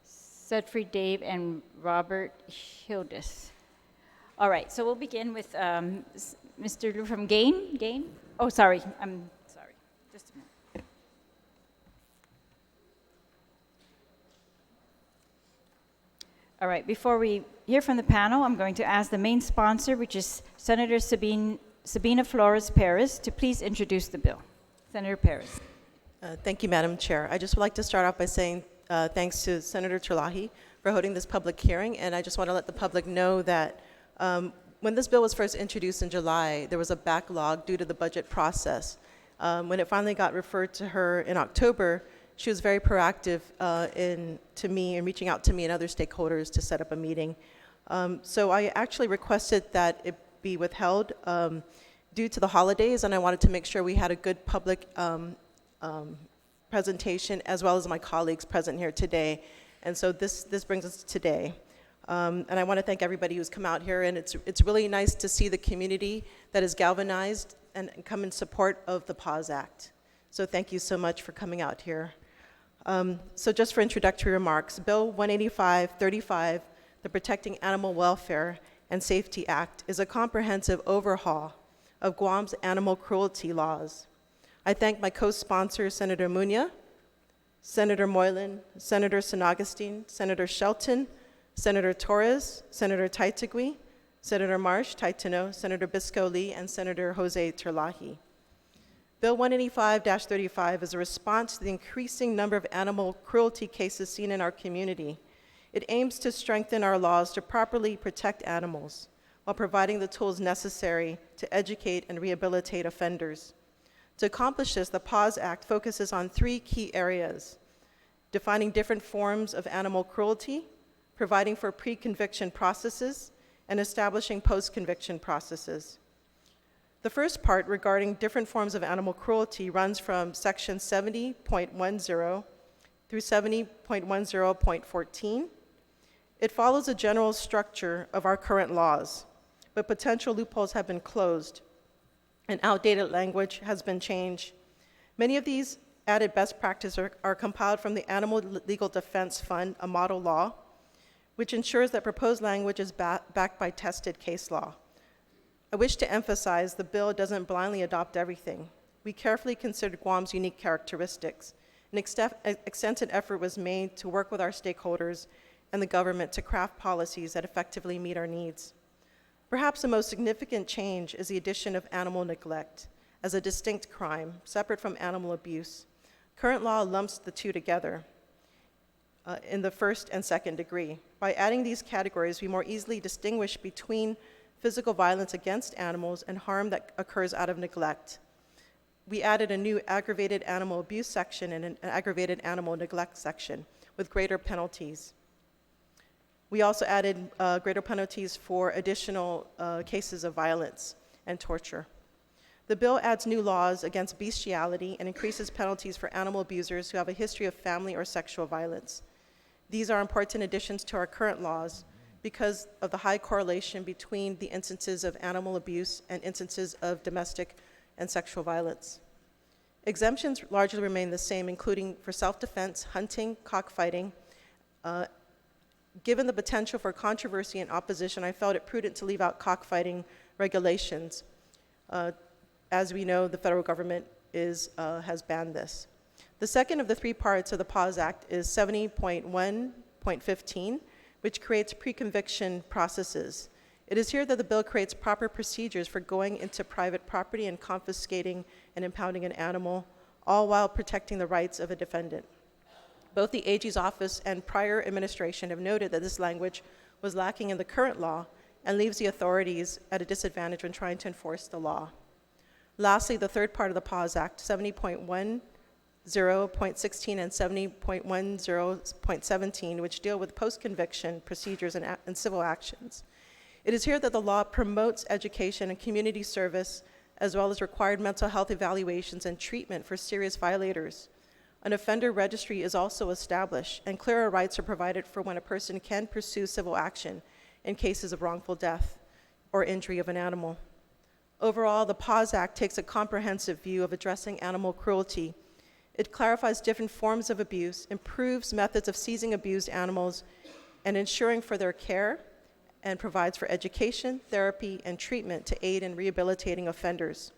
Setfree, Dave, and Robert Hildes. All right, so we'll begin with Mr. Lu from Gain. Oh, sorry, I'm sorry. Just a minute. All right, before we hear from the panel, I'm going to ask the main sponsor, which is Senator Sabine Sabina Flores Perez to please introduce the bill. Senator Perez. Thank you, Madam Chair. I just would like to start off by saying thanks to Senator Terlaje for holding this public hearing, and I just want to let the public know that when this bill was first introduced in July, there was a backlog due to the budget process. When it finally got referred to her in October, she was very proactive to me and reaching out to me and other stakeholders to set up a meeting. So I actually requested that it be withheld due to the holidays, and I wanted to make sure we had a good public presentation, as well as my colleagues present here today. And so this brings us to today. And I want to thank everybody who's come out here, and it's really nice to see the community that is galvanized and come in support of the PAWS Act. So thank you so much for coming out here. So just for introductory remarks, Bill 185-35, the Protecting Animal Welfare and Safety Act, is a comprehensive overhaul of Guam's animal cruelty laws. I thank my co-sponsors, Senator Muña, Senator Moylan, Senator San Agustin, Senator Shelton, Senator Torres, Senator Taitigui, Senator Marsh, Taitano, Senator Bisco Lee, and Senator Jose Terlaje. Bill 185-35 is a response to the increasing number of animal cruelty cases seen in our community. It aims to strengthen our laws to properly protect animals while providing the tools necessary to educate and rehabilitate offenders. To accomplish this, the PAWS Act focuses on 3 key areas: defining different forms of animal cruelty, providing for pre-conviction processes, and establishing post-conviction processes. The first part, regarding different forms of animal cruelty, runs from section 70.10 through 70.10.14. It follows a general structure of our current laws, but potential loopholes have been closed, and outdated language has been changed. Many of these added best practices are compiled from the Animal Legal Defense Fund, a model law, which ensures that proposed language is backed by tested case law. I wish to emphasize the bill doesn't blindly adopt everything. We carefully considered Guam's unique characteristics. An extensive effort was made to work with our stakeholders and the government to craft policies that effectively meet our needs. Perhaps the most significant change is the addition of animal neglect as a distinct crime, separate from animal abuse. Current law lumps the two together in the first and second degree. By adding these categories, we more easily distinguish between physical violence against animals and harm that occurs out of neglect. We added a new aggravated animal abuse section and an aggravated animal neglect section with greater penalties. We also added greater penalties for additional cases of violence and torture. The bill adds new laws against bestiality and increases penalties for animal abusers who have a history of family or sexual violence. These are important additions to our current laws because of the high correlation between the instances of animal abuse and instances of domestic and sexual violence. Exemptions largely remain the same, including for self-defense, hunting, cockfighting. Given the potential for controversy and opposition, I felt it prudent to leave out cockfighting regulations. As we know, the federal government has banned this. The second of the 3 parts of the PAWS Act is 70.1.15, which creates pre-conviction processes. It is here that the bill creates proper procedures for going into private property and confiscating and impounding an animal, all while protecting the rights of a defendant. Both the AG's office and prior administration have noted that this language was lacking in the current law and leaves the authorities at a disadvantage when trying to enforce the law. Lastly, the third part of the PAWS Act, 70.10.16 and 70.10.17, which deal with post-conviction procedures and civil actions. It is here that the law promotes education and community service, as well as required mental health evaluations and treatment for serious violators. An offender registry is also established, and clearer rights are provided for when a person can pursue civil action in cases of wrongful death or injury of an animal. Overall, the PAWS Act takes a comprehensive view of addressing animal cruelty. It clarifies different forms of abuse, improves methods of seizing abused animals, and ensuring for their care, and provides for education, therapy, and treatment to aid in rehabilitating offenders.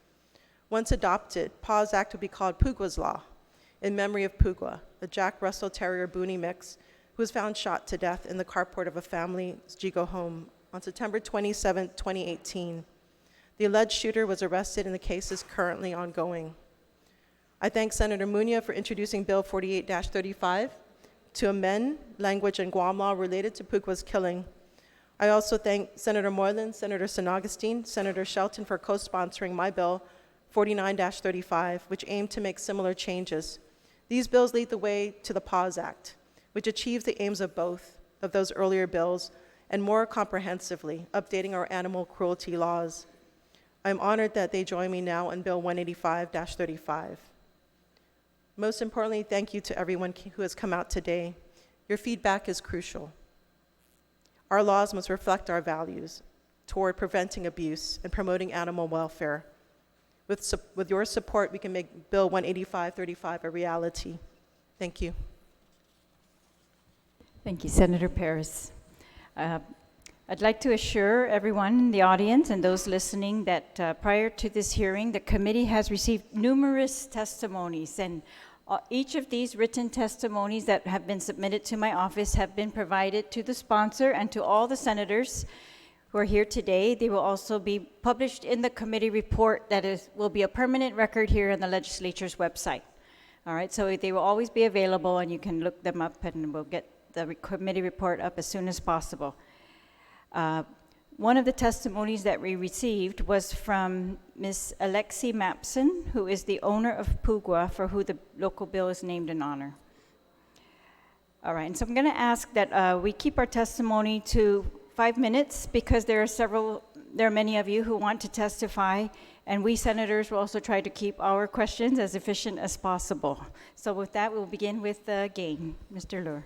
Once adopted, PAWS Act would be called Pugua's Law, in memory of Pugua, a Jack Russell Terrier Boonie mix who was found shot to death in the carport of a family's Jigo home on September 27, 2018. The alleged shooter was arrested and the case is currently ongoing. I thank Senator Muñoz for introducing Bill 48-35 to amend language in Guam law related to Pugua's killing. I also thank Senator Moreland, Senator San Augustine, Senator Shelton for co-sponsoring my bill 49-35, which aimed to make similar changes. These bills lead the way to the PAWS Act, which achieves the aims of both of those earlier bills and more comprehensively, updating our animal cruelty laws. I'm honored that they join me now on Bill 185-35. Most importantly, thank you to everyone who has come out today. Your feedback is crucial. Our laws must reflect our values toward preventing abuse and promoting animal welfare. With your support, we can make Bill 185-35 a reality. Thank you. Thank you, Senator Perez. I'd like to assure everyone in the audience and those listening that prior to this hearing, the committee has received numerous testimonies, and each of these written testimonies that have been submitted to my office have been provided to the sponsor and to all the senators who are here today. They will also be published in the committee report that will be a permanent record here on the legislature's website. All right, so they will always be available and you can look them up and we'll get the committee report up as soon as possible. One of the testimonies that we received was from Ms. Alexi Mapson, who is the owner of Pugua, for who the local bill is named in honor. All right, and so I'm going to ask that we keep our testimony to 5 minutes because there are many of you who want to testify, and we senators will also try to keep our questions as efficient as possible. So with that, we'll begin with Gain. Mr. Lure.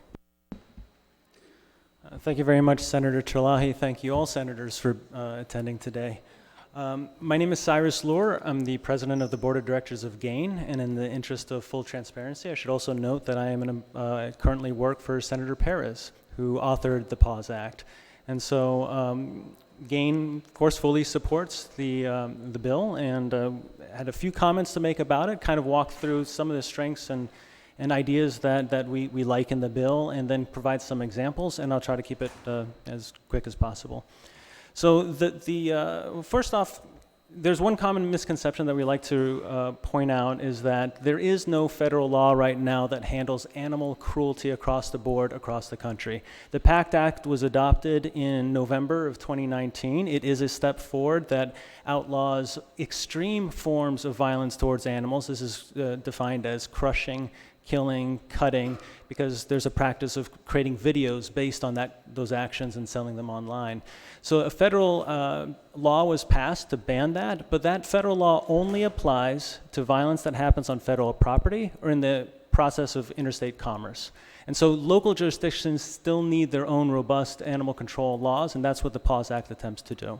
Thank you very much, Senator Terlaje. Thank you all senators for attending today. My name is Cyrus Lure. I'm the president of the board of directors of GAIN, and in the interest of full transparency, I should also note that I currently work for Senator Perez, who authored the PAWS Act. And so GAIN, of course, fully supports the bill, and had a few comments to make about it, kind of walk through some of the strengths and ideas that we like in the bill, and then provide some examples, and I'll try to keep it as quick as possible. So first off, there's one common misconception that we like to point out is that there is no federal law right now that handles animal cruelty across the board across the country. The PACT Act was adopted in November of 2019. It is a step forward that outlaws extreme forms of violence towards animals. This is defined as crushing, killing, cutting, because there's a practice of creating videos based on those actions and selling them online. So a federal law was passed to ban that, but that federal law only applies to violence that happens on federal property or in the process of interstate commerce. And so local jurisdictions still need their own robust animal control laws, and that's what the PAWS Act attempts to do.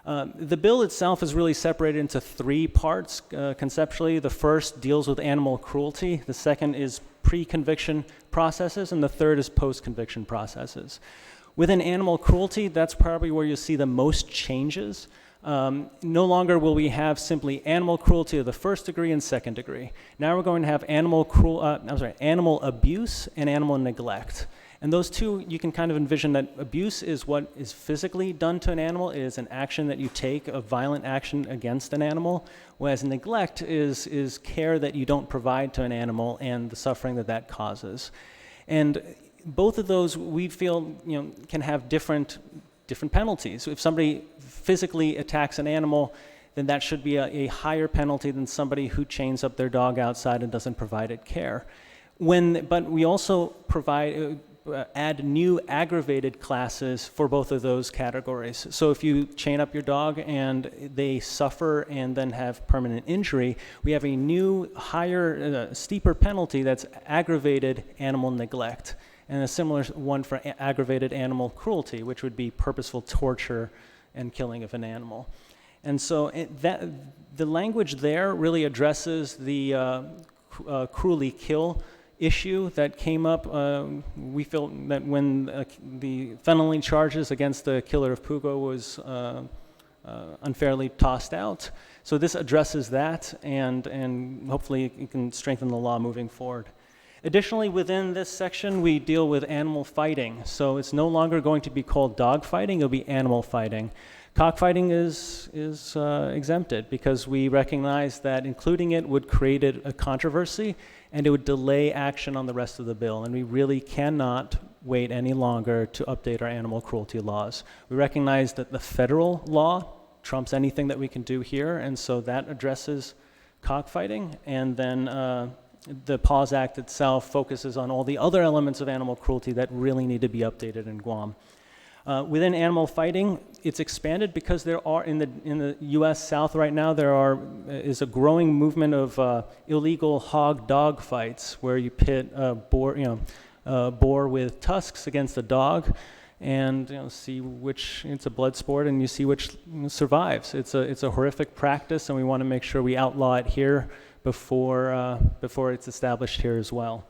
The bill itself is really separated into 3 parts conceptually. The first deals with animal cruelty, the second is pre-conviction processes, and the third is post-conviction processes. Within animal cruelty, that's probably where you'll see the most changes. No longer will we have simply animal cruelty of the first degree and second degree. Now we're going to have animal abuse and animal neglect. And those two, you can kind of envision that abuse is what is physically done to an animal. It is an action that you take, a violent action against an animal, whereas neglect is care that you don't provide to an animal and the suffering that causes. And both of those, we feel, can have different penalties. So if somebody physically attacks an animal, then that should be a higher penalty than somebody who chains up their dog outside and doesn't provide it care. But we also add new aggravated classes for both of those categories. So if you chain up your dog and they suffer and then have permanent injury, we have a new, higher, steeper penalty that's aggravated animal neglect, and a similar one for aggravated animal cruelty, which would be purposeful torture and killing of an animal. And so the language there really addresses the cruelly kill issue that came up. We feel that when the felony charges against the killer of Pugua was unfairly tossed out. So this addresses that, and hopefully it can strengthen the law moving forward. Additionally, within this section, we deal with animal fighting. So it's no longer going to be called dog fighting, it'll be animal fighting. Cockfighting is exempted because we recognize that including it would create a controversy and it would delay action on the rest of the bill, and we really cannot wait any longer to update our animal cruelty laws. We recognize that the federal law trumps anything that we can do here, and so that addresses cockfighting, and then the PAWS Act itself focuses on all the other elements of animal cruelty that really need to be updated in Guam. Within animal fighting, it's expanded because there are, in the U.S. South right now, is a growing movement of illegal hog-dog fights where you pit a boar with tusks against a dog, and see which, it's a blood sport, and you see which survives. It's a horrific practice, and we want to make sure we outlaw it here before it's established here as well.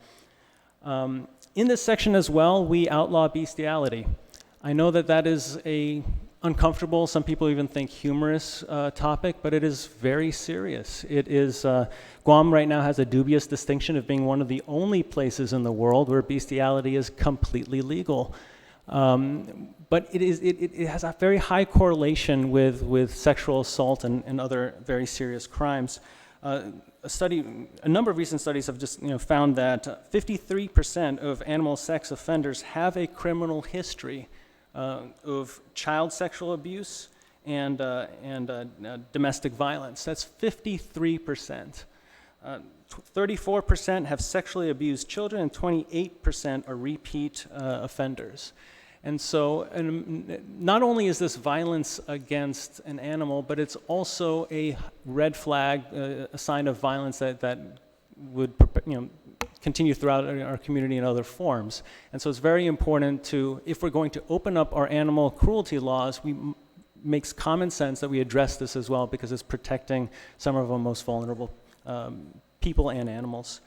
In this section as well, we outlaw bestiality. I know that is a uncomfortable, some people even think humorous topic, but it is very serious. It is, Guam right now has a dubious distinction of being one of the only places in the world where bestiality is completely legal. But it has a very high correlation with sexual assault and other very serious crimes. A number of recent studies have just found that 53% of animal sex offenders have a criminal history of child sexual abuse and domestic violence. That's 53%. 34% have sexually abused children, and 28% are repeat offenders. And so, not only is this violence against an animal, but it's also a red flag, a sign of violence that would continue throughout our community in other forms. And so it's very important if we're going to open up our animal cruelty laws, makes common sense that we address this as well, because it's protecting some of our most vulnerable people and animals.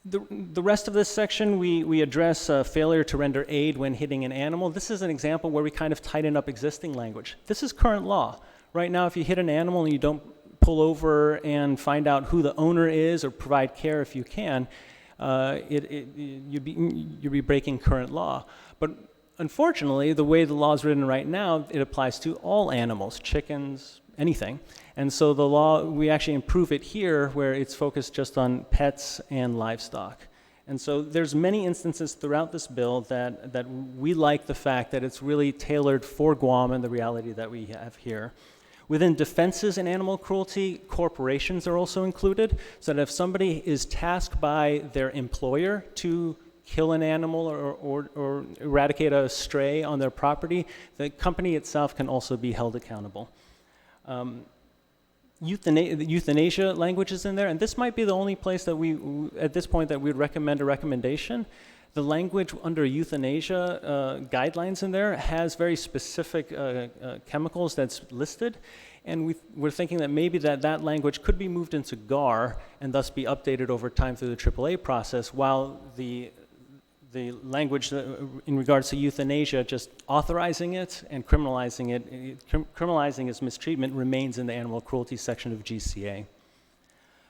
The rest of this section, we address failure to render aid when hitting an animal. This is an example where we kind of tighten up existing language. This is current law. Right now, if you hit an animal and you don't pull over and find out who the owner is or provide care if you can, you'd be breaking current law. But unfortunately, the way the law is written right now, it applies to all animals, chickens, anything. And so the law, we actually improve it here where it's focused just on pets and livestock. And so there's many instances throughout this bill that we like the fact that it's really tailored for Guam and the reality that we have here. Within defenses in animal cruelty, corporations are also included, so that if somebody is tasked by their employer to kill an animal or eradicate a stray on their property, the company itself can also be held accountable. Euthanasia language is in there, and this might be the only place that at this point, that we'd recommend a recommendation. The language under euthanasia guidelines in there has very specific chemicals that's listed, and we're thinking that maybe that language could be moved into GAR and thus be updated over time through the AAA process, while the language in regards to euthanasia, just authorizing it and criminalizing it, criminalizing its mistreatment, remains in the animal cruelty section of GCA.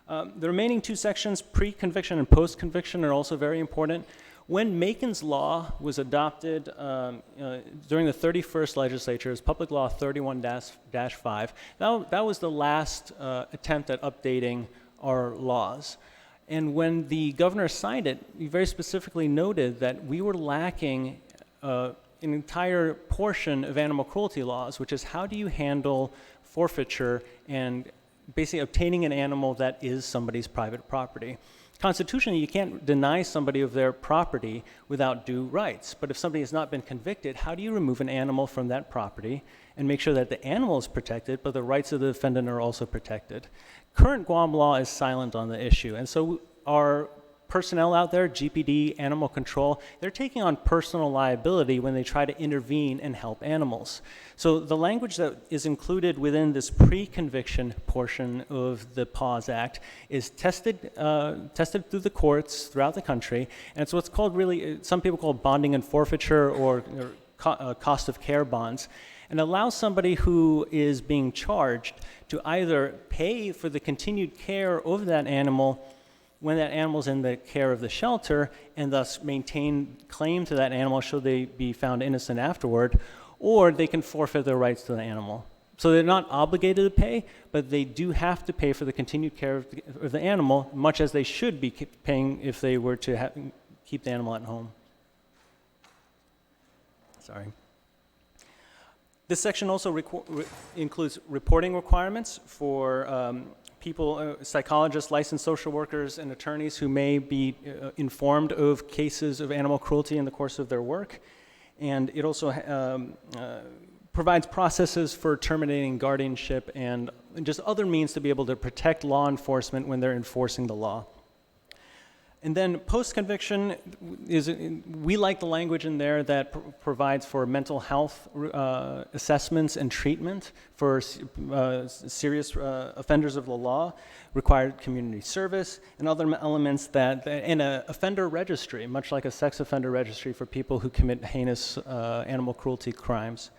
The remaining two sections, pre-conviction and post-conviction, are also very important. When Macon's Law was adopted during the 31st legislature, as Public Law 31-5, that was the last attempt at updating our laws. And when the governor signed it, he very specifically noted that we were lacking an entire portion of animal cruelty laws, which is how do you handle forfeiture and basically obtaining an animal that is somebody's private property. Constitutionally, you can't deny somebody of their property without due rights. But if somebody has not been convicted, how do you remove an animal from that property and make sure that the animal is protected, but the rights of the defendant are also protected? Current Guam law is silent on the issue. And so our personnel out there, GPD, animal control, they're taking on personal liability when they try to intervene and help animals. So the language that is included within this pre-conviction portion of the PAWS Act is tested through the courts throughout the country, and it's what's called really, some people call bonding and forfeiture or cost of care bonds, and allows somebody who is being charged to either pay for the continued care of that animal when that animal's in the care of the shelter, and thus maintain claim to that animal should they be found innocent afterward, or they can forfeit their rights to the animal. So they're not obligated to pay, but they do have to pay for the continued care of the animal, much as they should be paying if they were to keep the animal at home. Sorry. This section also includes reporting requirements for people, psychologists, licensed social workers, and attorneys who may be informed of cases of animal cruelty in the course of their work. And it also provides processes for terminating guardianship and just other means to be able to protect law enforcement when they're enforcing the law. And then post-conviction, we like the language in there that provides for mental health assessments and treatment for serious offenders of the law, required community service, and other elements and an offender registry, much like a sex offender registry for people who commit heinous animal cruelty crimes.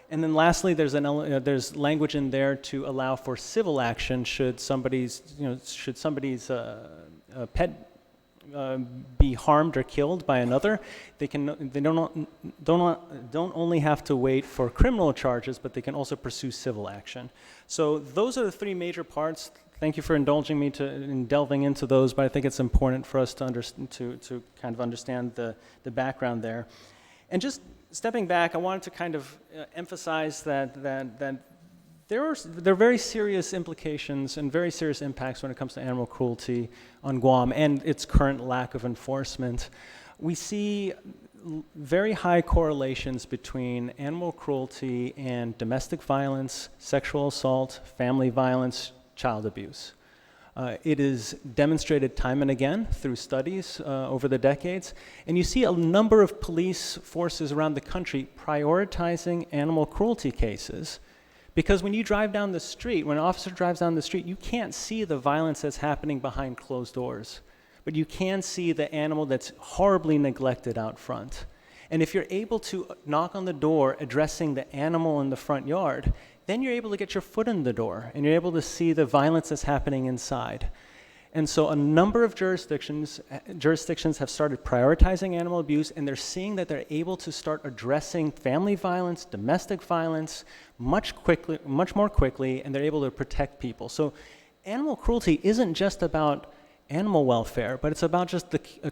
And then lastly, there's language in there to allow for civil action should somebody's pet be harmed or killed by another. They don't only have to wait for criminal charges, but they can also pursue civil action. So those are the three major parts. Thank you for indulging me in delving into those, but I think it's important for us to kind of understand the background there. And just stepping back, I wanted to kind of emphasize that there are very serious implications and very serious impacts when it comes to animal cruelty on Guam and its current lack of enforcement. We see very high correlations between animal cruelty and domestic violence, sexual assault, family violence, child abuse. It is demonstrated time and again through studies over the decades, and you see a number of police forces around the country prioritizing animal cruelty cases. Because when you drive down the street, when an officer drives down the street, you can't see the violence that's happening behind closed doors, but you can see the animal that's horribly neglected out front. And if you're able to knock on the door addressing the animal in the front yard, then you're able to get your foot in the door and you're able to see the violence that's happening inside. And so a number of jurisdictions have started prioritizing animal abuse, and they're seeing that they're able to start addressing family violence, domestic violence much more quickly, and they're able to protect people. So animal cruelty isn't just about animal welfare, but it's about just a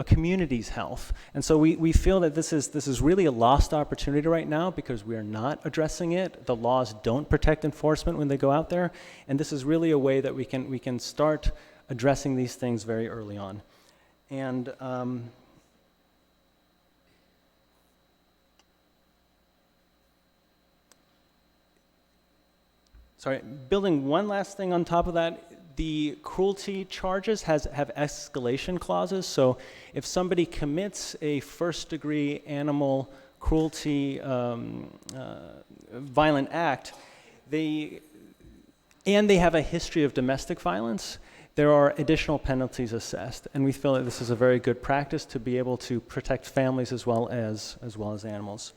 community's health. And so we feel that this is really a lost opportunity right now because we are not addressing it. The laws don't protect enforcement when they go out there, and this is really a way that we can start addressing these things very early on. And building one last thing on top of that, the cruelty charges have escalation clauses. So if somebody commits a first-degree animal cruelty violent act, they have a history of domestic violence, there are additional penalties assessed. And we feel that this is a very good practice to be able to protect families as well as animals.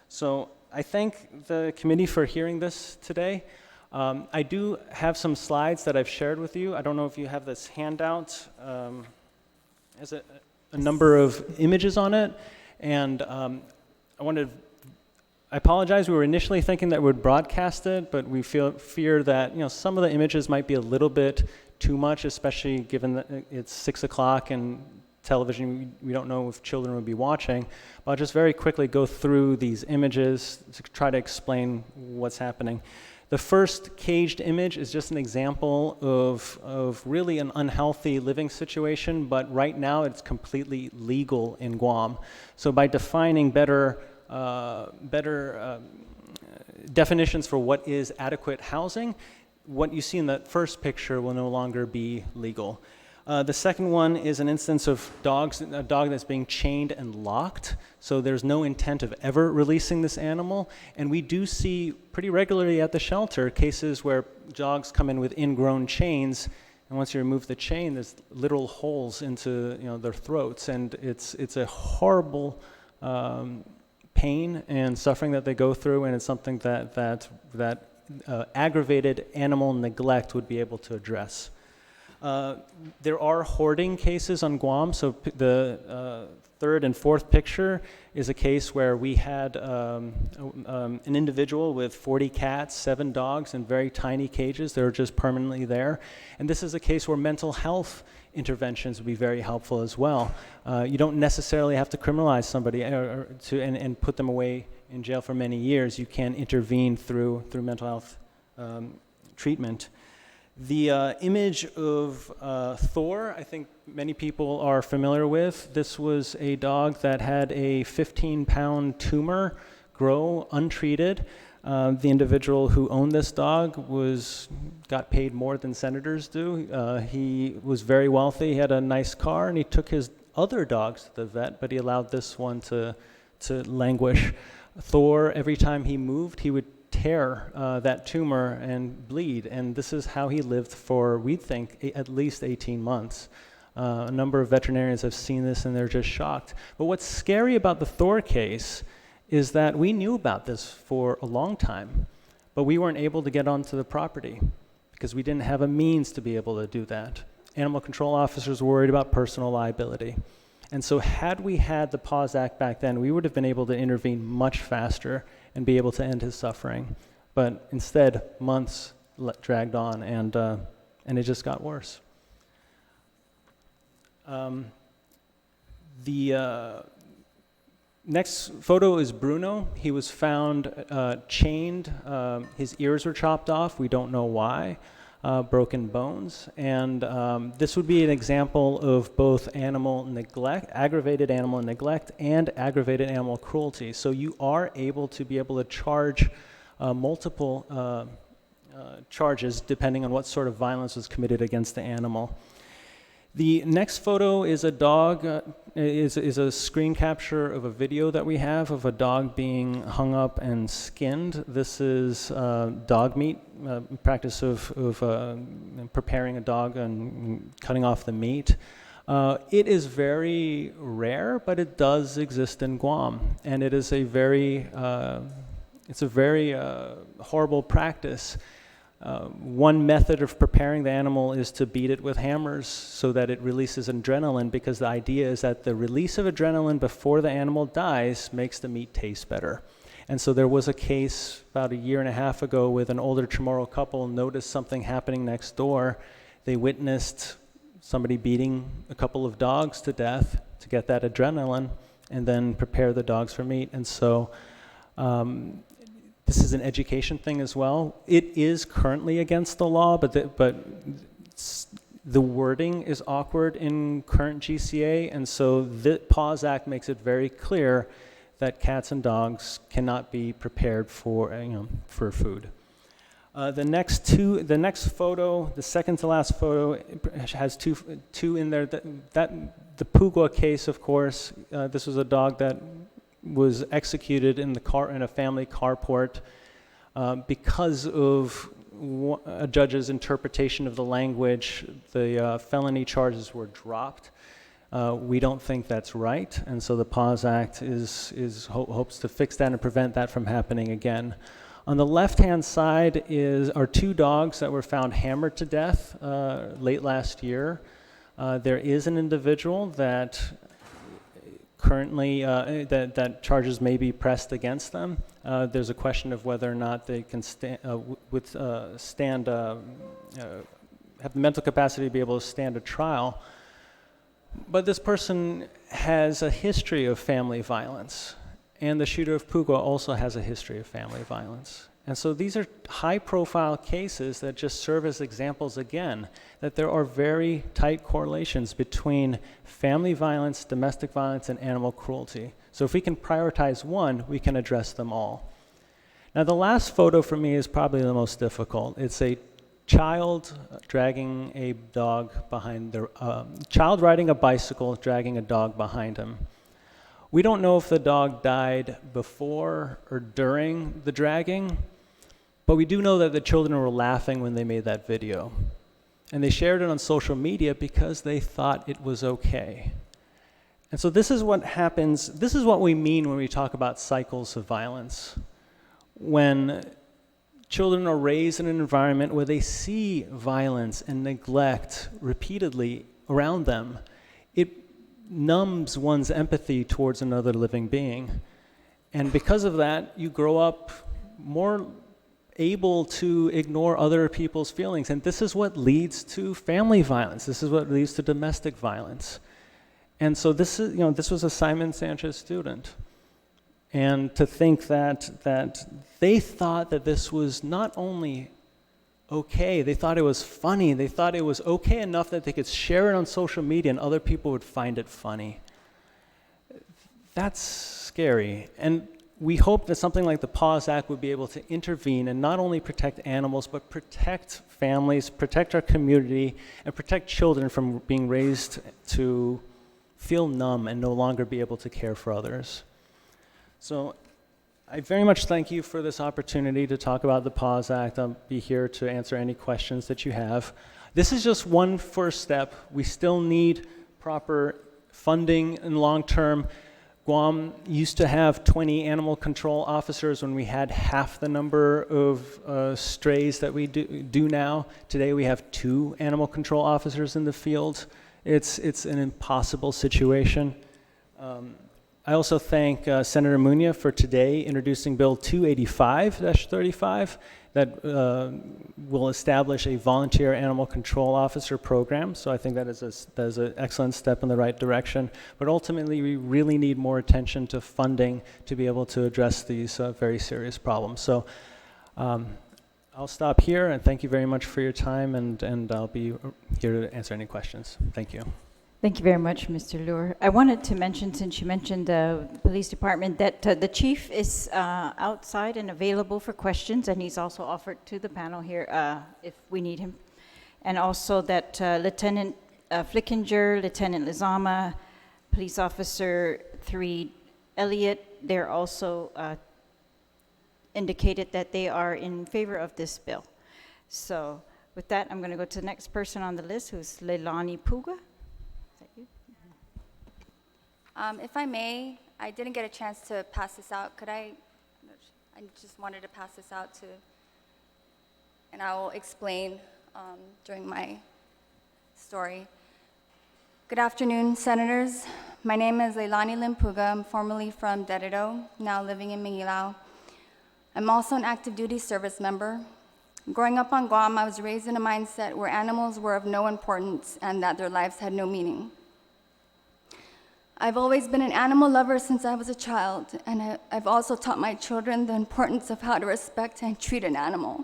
So I thank the committee for hearing this today. I do have some slides that I've shared with you. I don't know if you have this handout. Has a number of images on it. And I apologize, we were initially thinking that we would broadcast it, but we fear that some of the images might be a little bit too much, especially given that it's 6 o'clock and television, we don't know if children would be watching. But I'll just very quickly go through these images to try to explain what's happening. The first caged image is just an example of really an unhealthy living situation, but right now it's completely legal in Guam. So by defining better definitions for what is adequate housing, what you see in that first picture will no longer be legal. The second one is an instance of a dog that's being chained and locked, so there's no intent of ever releasing this animal. And we do see pretty regularly at the shelter cases where dogs come in with ingrown chains, and once you remove the chain, there's literal holes into their throats, and it's a horrible pain and suffering that they go through, and it's something that aggravated animal neglect would be able to address. There are hoarding cases on Guam, so the third and fourth picture is a case where we had an individual with 40 cats, 7 dogs, in very tiny cages. They were just permanently there. And this is a case where mental health interventions would be very helpful as well. You don't necessarily have to criminalize somebody and put them away in jail for many years. You can intervene through mental health treatment. The image of Thor, I think many people are familiar with. This was a dog that had a 15-pound tumor grow untreated. The individual who owned this dog got paid more than senators do. He was very wealthy, he had a nice car, and he took his other dogs to the vet, but he allowed this one to languish. Thor, every time he moved, he would tear that tumor and bleed, and this is how he lived for, we think, at least 18 months. A number of veterinarians have seen this and they're just shocked. But what's scary about the Thor case is that we knew about this for a long time, but we weren't able to get onto the property because we didn't have a means to be able to do that. Animal control officers were worried about personal liability. And so had we had the PAWS Act back then, we would have been able to intervene much faster and be able to end his suffering. But instead, months dragged on, and it just got worse. The next photo is Bruno. He was found chained. His ears were chopped off. We don't know why. Broken bones. And this would be an example of both animal neglect, aggravated animal neglect, and aggravated animal cruelty. So you are able to charge multiple charges depending on what sort of violence was committed against the animal. The next photo is a dog, is a screen capture of a video that we have of a dog being hung up and skinned. This is dog meat, practice of preparing a dog and cutting off the meat. It is very rare, but it does exist in Guam, and it is a very horrible practice. One method of preparing the animal is to beat it with hammers so that it releases adrenaline, because the idea is that the release of adrenaline before the animal dies makes the meat taste better. And so there was a case about 1.5 years ago with an older Chamorro couple noticed something happening next door. They witnessed somebody beating a couple of dogs to death to get that adrenaline and then prepare the dogs for meat. And so this is an education thing as well. It is currently against the law, but the wording is awkward in current GCA, and so the PAWS Act makes it very clear that cats and dogs cannot be prepared for food. The next photo, the second to last photo, has two in there. The Pugwa case, of course, this was a dog that was executed in a family carport because of a judge's interpretation of the language. The felony charges were dropped. We don't think that's right, and so the PAWS Act hopes to fix that and prevent that from happening again. On the left-hand side are 2 dogs that were found hammered to death late last year. There is an individual that currently that charges may be pressed against them. There's a question of whether or not they can have the mental capacity to be able to stand a trial. But this person has a history of family violence, and the shooter of Pugwa also has a history of family violence. And so these are high-profile cases that just serve as examples again that there are very tight correlations between family violence, domestic violence, and animal cruelty. So if we can prioritize one, we can address them all. Now the last photo for me is probably the most difficult. It's a child dragging a dog behind their child riding a bicycle, dragging a dog behind him. We don't know if the dog died before or during the dragging, but we do know that the children were laughing when they made that video. And they shared it on social media because they thought it was okay. And so this is what happens, this is what we mean when we talk about cycles of violence. When children are raised in an environment where they see violence and neglect repeatedly around them, it numbs one's empathy towards another living being. And because of that, you grow up more able to ignore other people's feelings. And this is what leads to family violence. This is what leads to domestic violence. And so this was a Simon Sanchez student. And to think that they thought that this was not only okay, they thought it was funny, they thought it was okay enough that they could share it on social media and other people would find it funny. That's scary. And we hope that something like the PAWS Act would be able to intervene and not only protect animals, but protect families, protect our community, and protect children from being raised to feel numb and no longer be able to care for others. So I very much thank you for this opportunity to talk about the PAWS Act. I'll be here to answer any questions that you have. This is just one first step. We still need proper funding in long term. Guam used to have 20 animal control officers when we had half the number of strays that we do now. Today we have 2 animal control officers in the field. It's an impossible situation. I also thank Senator Muñoz for today introducing Bill 285-35 that will establish a volunteer animal control officer program. So I think that is an excellent step in the right direction. But ultimately, we really need more attention to funding to be able to address these very serious problems. So I'll stop here, and thank you very much for your time, and I'll be here to answer any questions. Thank you. Thank you very much, Mr. Luer. I wanted to mention, since you mentioned the police department, that the chief is outside and available for questions, and he's also offered to the panel here if we need him. And also that Lieutenant Flickinger, Lieutenant Lizama, Police Officer 3 Elliott, they're also indicated that they are in favor of this bill. So with that, I'm going to go to the next person on the list, who's Leilani Puga. If I may, I didn't get a chance to pass this out. Could I just wanted to pass this out and I will explain during my story. Good afternoon, Senators. My name is Leilani Limpuga. I'm formerly from Deredo, now living in Mangilao. I'm also an active duty service member. Growing up on Guam, I was raised in a mindset where animals were of no importance and that their lives had no meaning. I've always been an animal lover since I was a child, and I've also taught my children the importance of how to respect and treat an animal.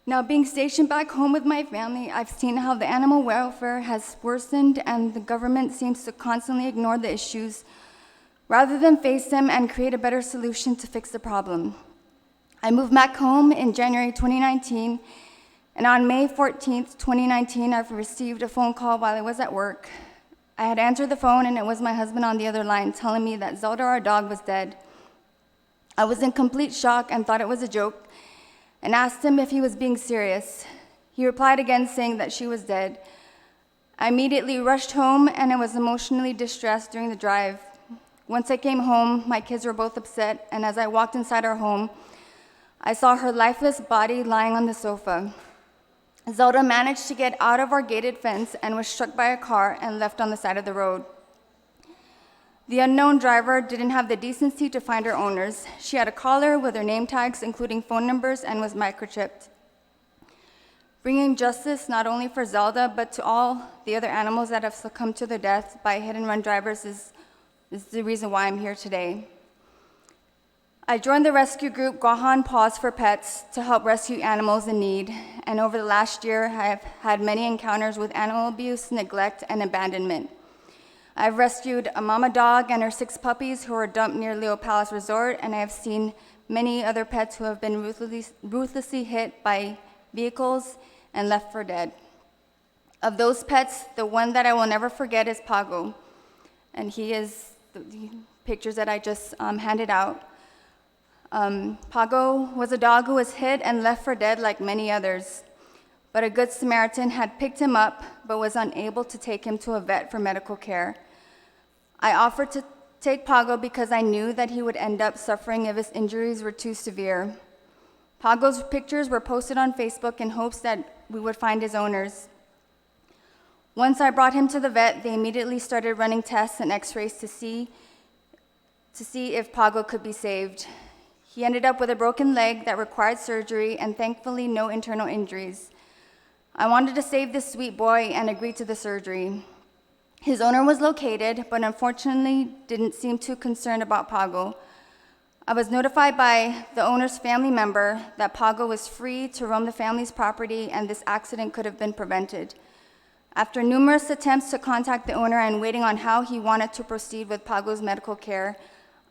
Now, being stationed back home with my family, I've seen how the animal welfare has worsened, and the government seems to constantly ignore the issues rather than face them and create a better solution to fix the problem. I moved back home in January 2019, and on May 14th, 2019, I've received a phone call while I was at work. I had answered the phone, and it was my husband on the other line telling me that Zelda, our dog, was dead. I was in complete shock and thought it was a joke and asked him if he was being serious. He replied again saying that she was dead. I immediately rushed home, and I was emotionally distressed during the drive. Once I came home, my kids were both upset, and as I walked inside our home, I saw her lifeless body lying on the sofa. Zelda managed to get out of our gated fence and was struck by a car and left on the side of the road. The unknown driver didn't have the decency to find her owners. She had a collar with her name tags, including phone numbers, and was microchipped. Bringing justice not only for Zelda, but to all the other animals that have succumbed to their death by hit-and-run drivers is the reason why I'm here today. I joined the rescue group Guahan Paws for Pets to help rescue animals in need, and over the last year, I have had many encounters with animal abuse, neglect, and abandonment. I've rescued a mama dog and her 6 puppies who were dumped near Leo Palace Resort, and I have seen many other pets who have been ruthlessly hit by vehicles and left for dead. Of those pets, the one that I will never forget is Pago, and he is the pictures that I just handed out. Pago was a dog who was hit and left for dead like many others, but a good Samaritan had picked him up but was unable to take him to a vet for medical care. I offered to take Pago because I knew that he would end up suffering if his injuries were too severe. Pago's pictures were posted on Facebook in hopes that we would find his owners. Once I brought him to the vet, they immediately started running tests and x-rays to see if Pago could be saved. He ended up with a broken leg that required surgery and thankfully no internal injuries. I wanted to save this sweet boy and agreed to the surgery. His owner was located, but unfortunately didn't seem too concerned about Pago. I was notified by the owner's family member that Pago was free to roam the family's property and this accident could have been prevented. After numerous attempts to contact the owner and waiting on how he wanted to proceed with Pago's medical care,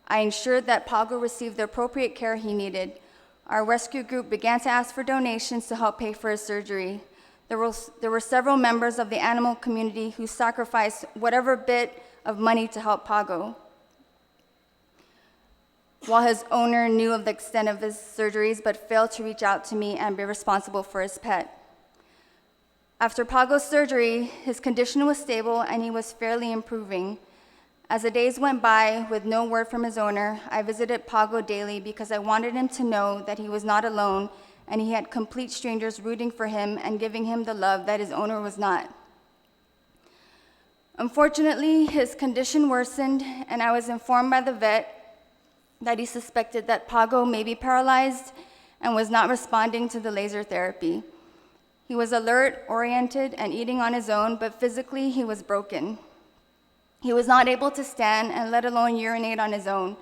I ensured that Pago received the appropriate care he needed. Our rescue group began to ask for donations to help pay for his surgery. There were several members of the animal community who sacrificed whatever bit of money to help Pago, while his owner knew of the extent of his surgeries but failed to reach out to me and be responsible for his pet. After Pago's surgery, his condition was stable and he was fairly improving. As the days went by with no word from his owner, I visited Pago daily because I wanted him to know that he was not alone and he had complete strangers rooting for him and giving him the love that his owner was not. Unfortunately, his condition worsened and I was informed by the vet that he suspected that Pago may be paralyzed and was not responding to the laser therapy. He was alert, oriented, and eating on his own, but physically he was broken. He was not able to stand and let alone urinate on his own.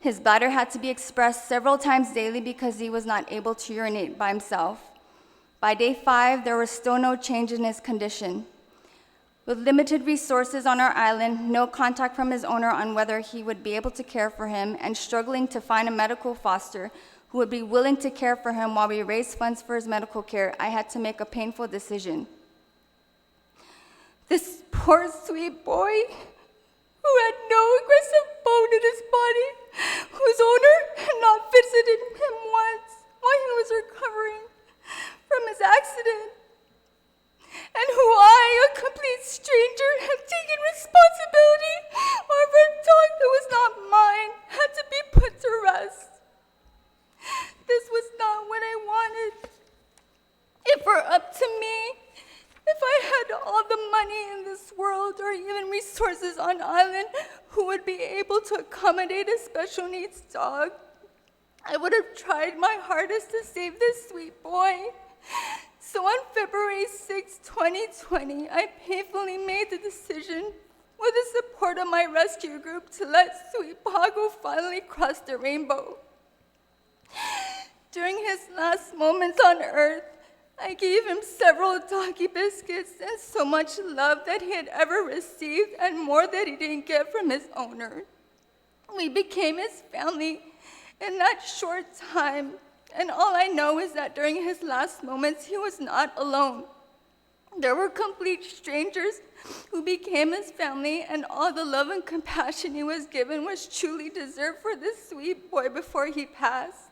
His bladder had to be expressed several times daily because he was not able to urinate by himself. By day 5, there was still no change in his condition. With limited resources on our island, no contact from his owner on whether he would be able to care for him, and struggling to find a medical foster who would be willing to care for him while we raised funds for his medical care, I had to make a painful decision. This poor sweet boy, who had no aggressive bone in his body, whose owner had not visited him once while he was recovering from his accident, and who I, a complete stranger, had taken responsibility over a dog that was not mine, had to be put to rest. This was not what I wanted. If it were up to me, if I had all the money in this world or even resources on island who would be able to accommodate a special needs dog, I would have tried my hardest to save this sweet boy. So on February 6, 2020, I painfully made the decision, with the support of my rescue group, to let sweet Pago finally cross the rainbow. During his last moments on earth, I gave him several doggy biscuits and so much love that he had ever received and more that he didn't get from his owner. We became his family in that short time, and all I know is that during his last moments, he was not alone. There were complete strangers who became his family, and all the love and compassion he was given was truly deserved for this sweet boy before he passed.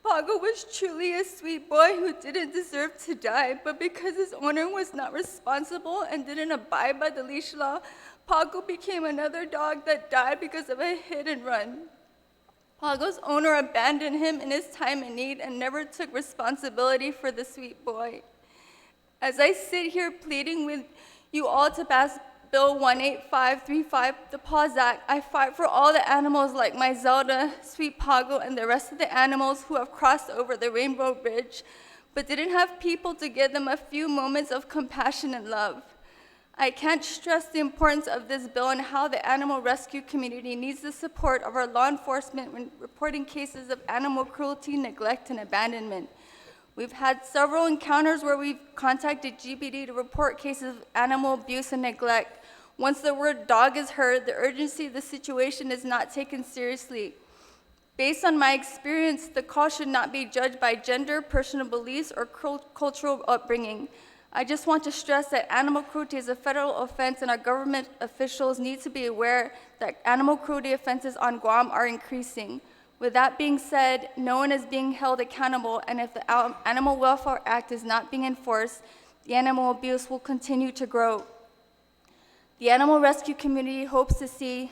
Pago was truly a sweet boy who didn't deserve to die, but because his owner was not responsible and didn't abide by the leash law, Pago became another dog that died because of a hit and run. Pago's owner abandoned him in his time of need and never took responsibility for the sweet boy. As I sit here pleading with you all to pass Bill 18535, the PAWS Act, I fight for all the animals like my Zelda, Sweet Pago, and the rest of the animals who have crossed over the Rainbow Bridge, but didn't have people to give them a few moments of compassion and love. I can't stress the importance of this bill and how the animal rescue community needs the support of our law enforcement when reporting cases of animal cruelty, neglect, and abandonment. We've had several encounters where we've contacted GBD to report cases of animal abuse and neglect. Once the word dog is heard, the urgency of the situation is not taken seriously. Based on my experience, the call should not be judged by gender, personal beliefs, or cultural upbringing. I just want to stress that animal cruelty is a federal offense, and our government officials need to be aware that animal cruelty offenses on Guam are increasing. With that being said, no one is being held accountable, and if the Animal Welfare Act is not being enforced, the animal abuse will continue to grow. The animal rescue community hopes to see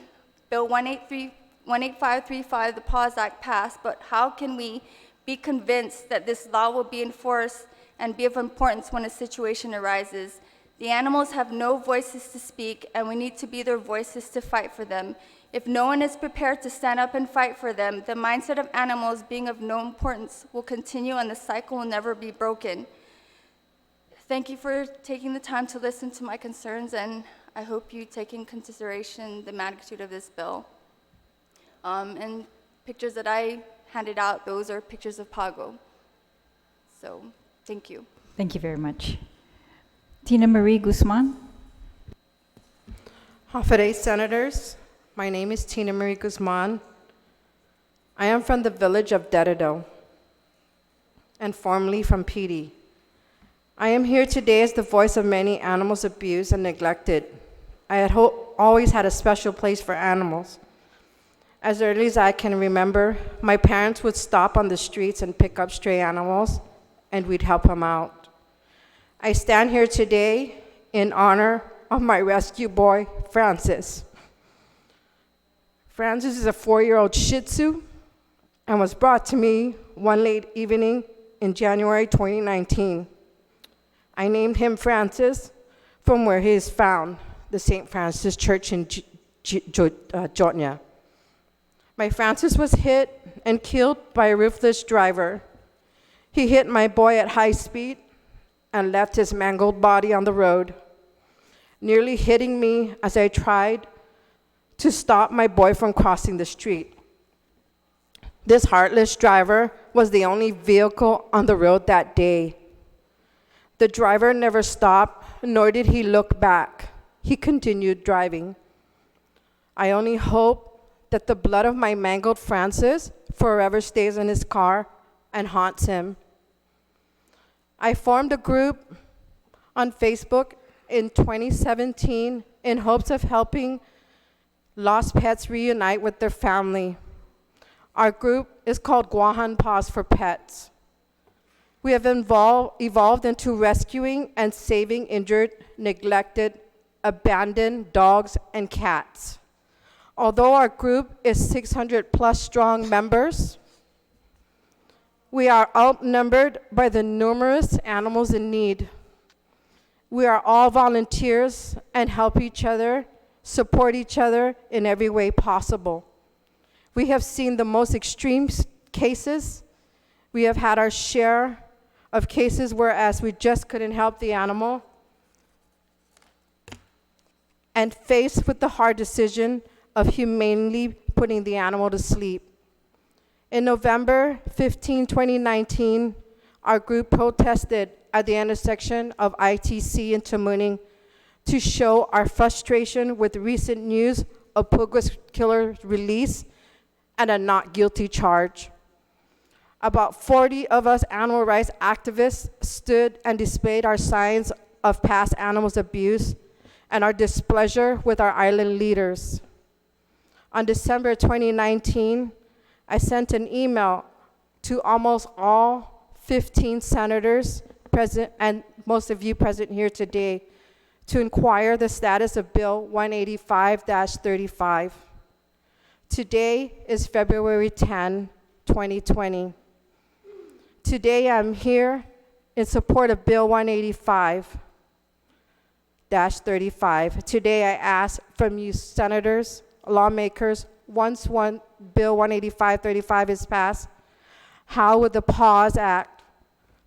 Bill 18535, the PAWS Act, passed, but how can we be convinced that this law will be enforced and be of importance when a situation arises. The animals have no voices to speak, and we need to be their voices to fight for them. If no one is prepared to stand up and fight for them, the mindset of animals being of no importance will continue and the cycle will never be broken. Thank you for taking the time to listen to my concerns, and I hope you take in consideration the magnitude of this bill. And pictures that I handed out, those are pictures of Pago. So, thank you. Thank you very much. Tina Marie Guzman. Hafaday Senators, my name is Tina Marie Guzman. I am from the village of Dededo and formerly from PD. I am here today as the voice of many animals abused and neglected. I had always had a special place for animals. As early as I can remember, my parents would stop on the streets and pick up stray animals, and we'd help them out. I stand here today in honor of my rescue boy, Francis. Francis is a 4-year-old Shih Tzu and was brought to me one late evening in January 2019. I named him Francis from where he is found, the St. Francis Church in Jotnya. My Francis was hit and killed by a ruthless driver. He hit my boy at high speed and left his mangled body on the road, nearly hitting me as I tried to stop my boy from crossing the street. This heartless driver was the only vehicle on the road that day. The driver never stopped, nor did he look back. He continued driving. I only hope that the blood of my mangled Francis forever stays in his car and haunts him. I formed a group on Facebook in 2017 in hopes of helping lost pets reunite with their family. Our group is called Guahan Paws for Pets. We have evolved into rescuing and saving injured, neglected, abandoned dogs and cats. Although our group is 600 plus strong members, we are outnumbered by the numerous animals in need. We are all volunteers and help each other, support each other in every way possible. We have seen the most extreme cases. We have had our share of cases whereas we just couldn't help the animal, and faced with the hard decision of humanely putting the animal to sleep. In November 15, 2019, our group protested at the intersection of ITC and Tamuning to show our frustration with recent news of Puga's killer's release and a not guilty charge. About 40 of us animal rights activists stood and displayed our signs of past animals abuse and our displeasure with our island leaders. On December 2019, I sent an email to almost all 15 senators present, and most of you present here today, to inquire the status of Bill 185-35. Today is February 10, 2020. Today I'm here in support of Bill 185-35. Today I ask from you senators, lawmakers, once Bill 185-35 is passed, how would the PAWS Act,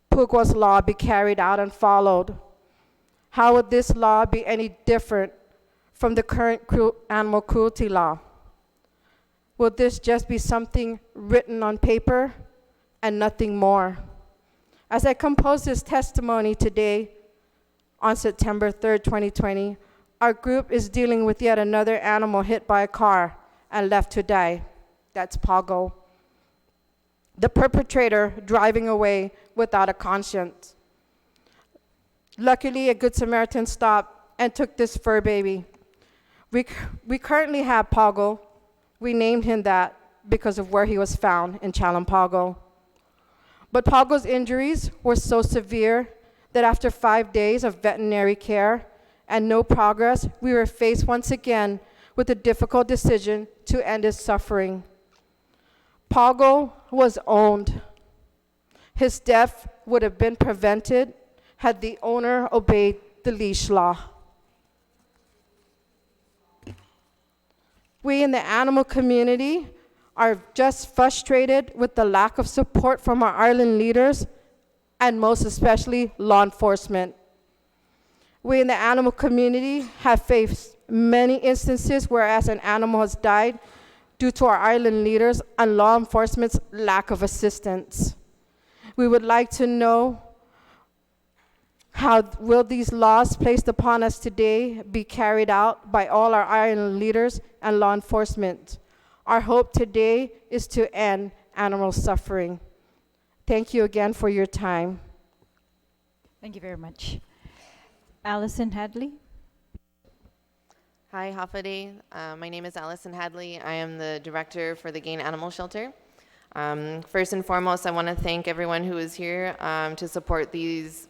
Puga's law, be carried out and followed? How would this law be any different from the current animal cruelty law? Will this just be something written on paper and nothing more? As I compose this testimony today on September 3rd, 2020, our group is dealing with yet another animal hit by a car and left to die. That's Pago, the perpetrator driving away without a conscience. Luckily, a Good Samaritan stopped and took this fur baby. We currently have Pago. We named him that because of where he was found in Chalampago. But Pago's injuries were so severe that after 5 days of veterinary care and no progress, we were faced once again with the difficult decision to end his suffering. Pago was owned His death would have been prevented had the owner obeyed the leash law. We in the animal community are just frustrated with the lack of support from our island leaders and most especially law enforcement. We in the animal community have faced many instances whereas an animal has died due to our island leaders and law enforcement's lack of assistance. We would like to know, how will these laws placed upon us today be carried out by all our island leaders and law enforcement? Our hope today is to end animal suffering. Thank you again for your time. Thank you very much. Allison Hadley. Hi, Hafade. My name is Allison Hadley. I am the director for the Gain Animal Shelter. First and foremost, I want to thank everyone who is here to support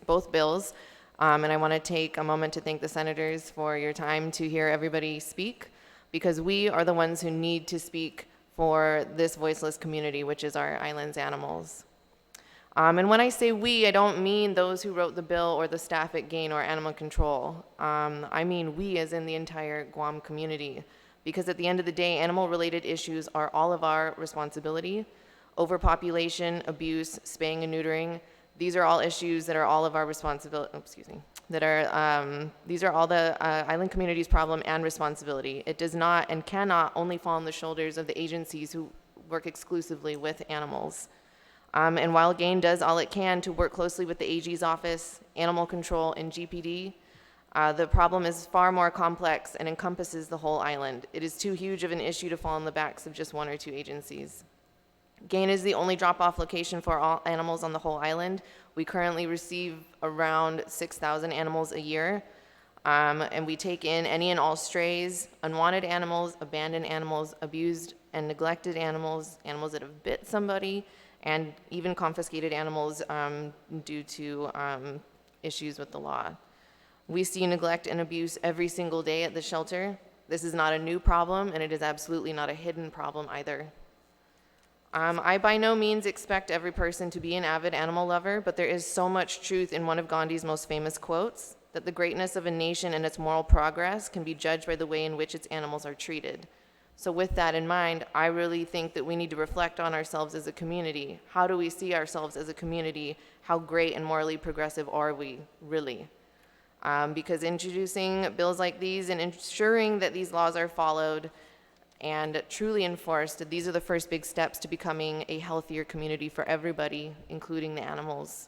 both bills. And I want to take a moment to thank the senators for your time to hear everybody speak, because we are the ones who need to speak for this voiceless community, which is our island's animals. And when I say we, I don't mean those who wrote the bill or the staff at Gain or Animal Control. I mean we as in the entire Guam community, because at the end of the day, animal-related issues are all of our responsibility. Overpopulation, abuse, spaying and neutering, these are all issues that are all of our responsibility, these are all the island community's problem and responsibility. It does not and cannot only fall on the shoulders of the agencies who work exclusively with animals. And while GAIN does all it can to work closely with the AG's office, Animal Control, and GPD, the problem is far more complex and encompasses the whole island. It is too huge of an issue to fall on the backs of just one or two agencies. GAIN is the only drop-off location for all animals on the whole island. We currently receive around 6,000 animals a year, and we take in any and all strays, unwanted animals, abandoned animals, abused and neglected animals, animals that have bit somebody, and even confiscated animals due to issues with the law. We see neglect and abuse every single day at the shelter. This is not a new problem, and it is absolutely not a hidden problem either. I by no means expect every person to be an avid animal lover, but there is so much truth in one of Gandhi's most famous quotes, that the greatness of a nation and its moral progress can be judged by the way in which its animals are treated. So with that in mind, I really think that we need to reflect on ourselves as a community. How do we see ourselves as a community? How great and morally progressive are we, really? Because introducing bills like these and ensuring that these laws are followed and truly enforced, these are the first big steps to becoming a healthier community for everybody, including the animals.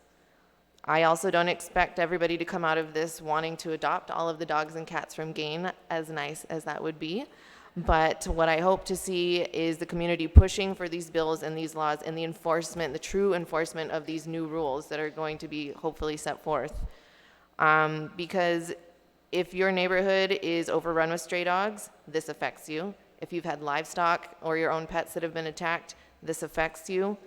I also don't expect everybody to come out of this wanting to adopt all of the dogs and cats from GAIN, as nice as that would be. But what I hope to see is the community pushing for these bills and these laws and the enforcement, the true enforcement of these new rules that are going to be hopefully set forth. Because if your neighborhood is overrun with stray dogs, this affects you. If you've had livestock or your own pets that have been attacked, this affects you.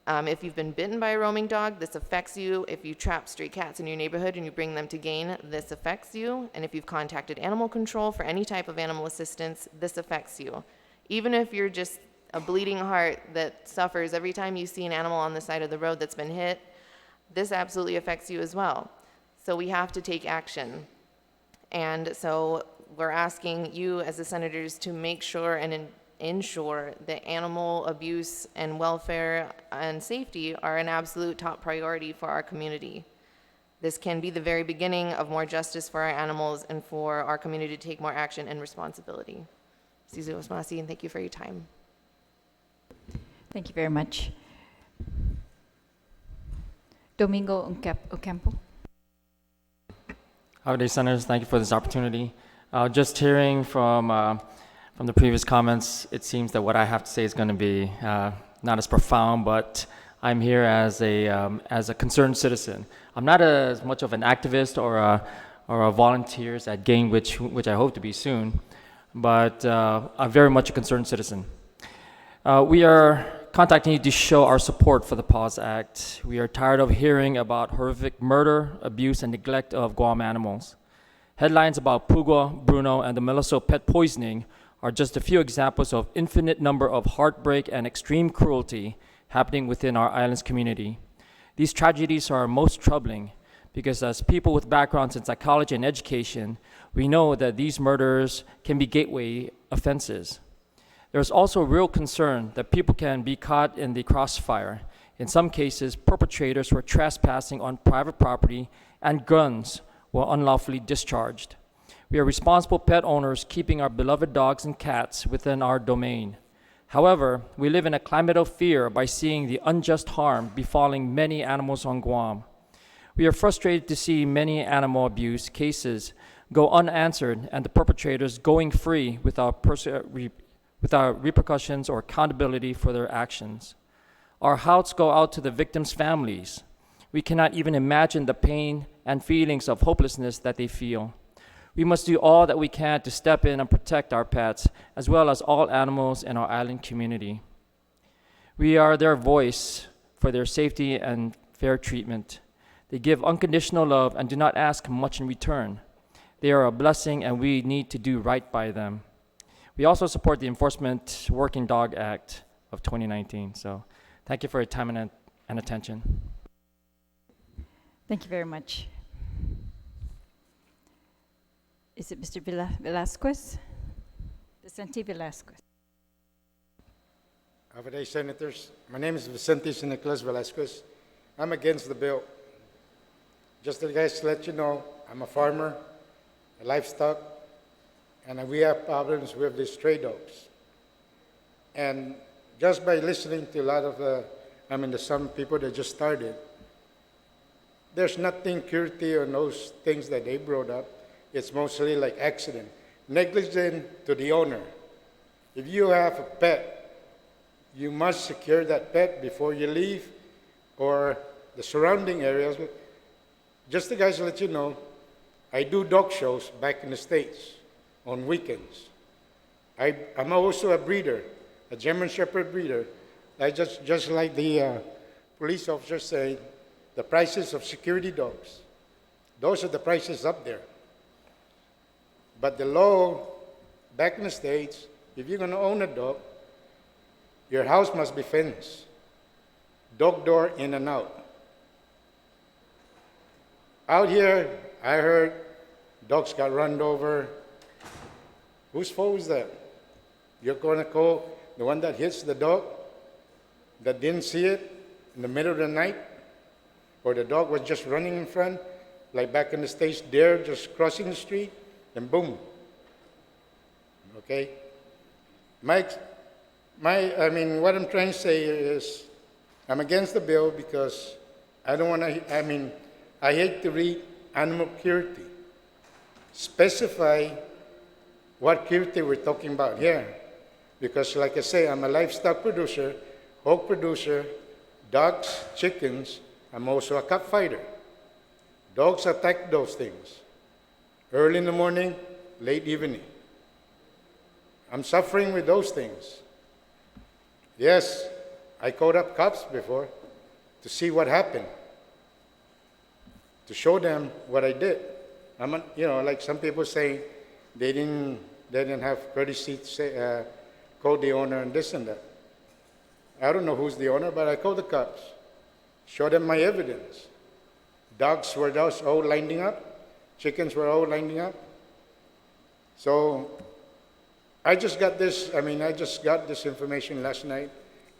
If you've been bitten by a roaming dog, this affects you. If you trap stray cats in your neighborhood and you bring them to GAIN, this affects you. And if you've contacted Animal Control for any type of animal assistance, this affects you. Even if you're just a bleeding heart that suffers every time you see an animal on the side of the road that's been hit, this absolutely affects you as well. So we have to take action. And so we're asking you as the senators to make sure and ensure that animal abuse and welfare and safety are an absolute top priority for our community. This can be the very beginning of more justice for our animals and for our community to take more action and responsibility. Sizu Osmasi, and thank you for your time. Thank you very much. Domingo Ocampo. Good day, Senators. Thank you for this opportunity. Just hearing from the previous comments, it seems that what I have to say is going to be not as profound, but I'm here as a concerned citizen. I'm not as much of an activist or a volunteer at GAIN, which I hope to be soon, but I'm very much a concerned citizen. We are contacting you to show our support for the PAWS Act. We are tired of hearing about horrific murder, abuse, and neglect of Guam animals. Headlines about Pugo, Bruno, and the Melaso pet poisoning are just a few examples of infinite number of heartbreak and extreme cruelty happening within our island's community. These tragedies are most troubling because as people with backgrounds in psychology and education, we know that these murders can be gateway offenses. There's also real concern that people can be caught in the crossfire. In some cases, perpetrators were trespassing on private property and guns were unlawfully discharged. We are responsible pet owners keeping our beloved dogs and cats within our domain. However, we live in a climate of fear by seeing the unjust harm befalling many animals on Guam. We are frustrated to see many animal abuse cases go unanswered and the perpetrators going free without repercussions or accountability for their actions. Our hearts go out to the victims' families. We cannot even imagine the pain and feelings of hopelessness that they feel. We must do all that we can to step in and protect our pets, as well as all animals in our island community. We are their voice for their safety and fair treatment. They give unconditional love and do not ask much in return. They are a blessing and we need to do right by them. We also support the Enforcement Working Dog Act of 2019. So thank you for your time and attention. Thank you very much. Is it Mr. Velasquez? Vicente Velasquez. Good day, Senators. My name is Vicente Nicolas Velasquez. I'm against the bill. Just to guys let you know, I'm a farmer, a livestock, and we have problems with the stray dogs. And just by listening to a lot of the some people that just started, there's nothing curative on those things that they brought up. It's mostly like accident. Negligent to the owner. If you have a pet, you must secure that pet before you leave or the surrounding areas. Just to guys let you know, I do dog shows back in the States on weekends. I'm also a breeder, a German Shepherd breeder. I just like the police officer saying, the prices of security dogs. Those are the prices up there. But the law back in the States, if you're going to own a dog, your house must be fenced. Dog door in and out. Out here, I heard dogs got run over. Whose fault is that? You're going to call the one that hits the dog that didn't see it in the middle of the night? Or the dog was just running in front, like back in the States, there, just crossing the street, and boom. Okay? What I'm trying to say is, I'm against the bill because I don't want to, I hate to read animal cruelty. Specify what cruelty we're talking about here. Because like I say, I'm a livestock producer, hog producer, dogs, chickens. I'm also a cockfighter. Dogs attack those things. Early in the morning, late evening. I'm suffering with those things. Yes, I called up cops before to see what happened, to show them what I did. Like some people say, they didn't have courtesy to say, call the owner and this and that. I don't know who's the owner, but I called the cops, show them my evidence. Dogs were all lining up, chickens were all lining up. So I just got this information last night.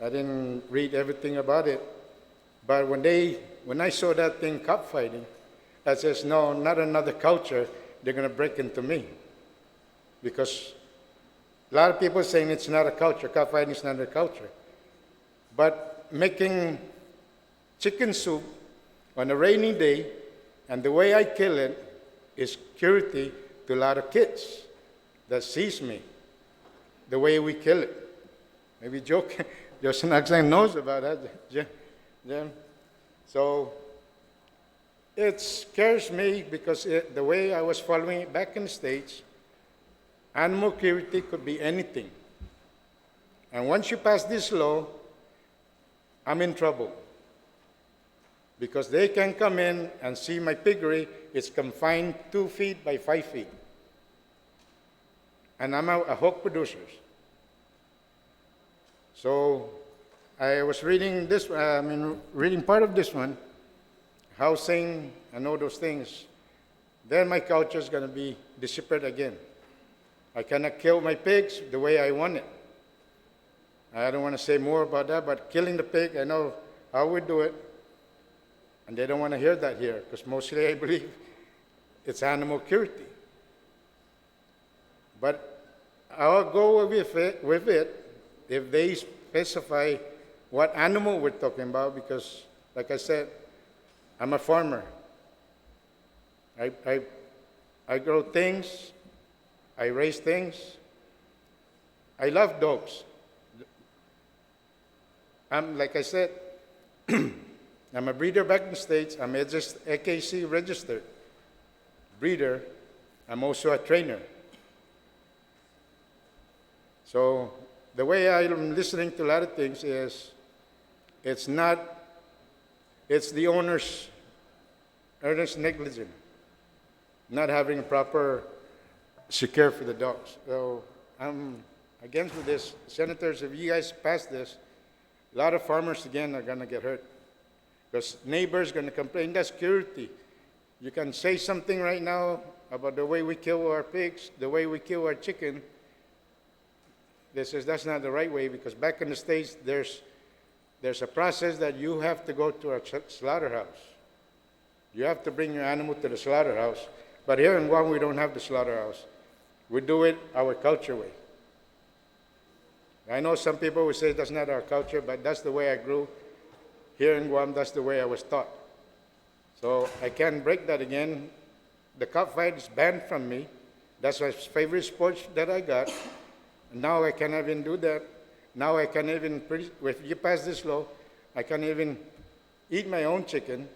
I didn't read everything about it. But when I saw that thing cockfighting, I says, no, not another culture. They're going to break into me. Because a lot of people saying it's not a culture. Cockfighting is not a culture. But making chicken soup on a rainy day, and the way I kill it is cruelty to a lot of kids that sees me, the way we kill it. Maybe Joseph Naxine knows about that, Jim. So it scares me because the way I was following it back in the States, animal cruelty could be anything. And once you pass this law, I'm in trouble. Because they can come in and see my piggery, it's confined 2 feet by 5 feet. And I'm a hog producer. So I was reading reading part of this one, housing, and all those things, then my culture is going to be disappeared again. I cannot kill my pigs the way I want it. I don't want to say more about that, but killing the pig, I know how we do it. And they don't want to hear that here, because mostly I believe it's animal cruelty. But I'll go with it if they specify what animal we're talking about, because, like I said, I'm a farmer. I grow things. I raise things. I love dogs. Like I said, I'm a breeder back in the States. I'm AKC registered breeder. I'm also a trainer. So the way I'm listening to a lot of things is it's the owner's negligence, not having a proper secure for the dogs. So I'm against with this. Senators, if you guys pass this, a lot of farmers, again, are going to get hurt. Because neighbors are going to complain. That's cruelty. You can say something right now about the way we kill our pigs, the way we kill our chicken. That's not the right way, because back in the States, there's a process that you have to go to a slaughterhouse. You have to bring your animal to the slaughterhouse. But here in Guam, we don't have the slaughterhouse. We do it our culture way. I know some people will say that's not our culture, but that's the way I grew. Here in Guam, that's the way I was taught. So I can't break that again. The cockfight is banned from me. That's my favorite sport that I got. And now I can't even do that. Now I can't even, if you pass this law, I can't even eat my own chicken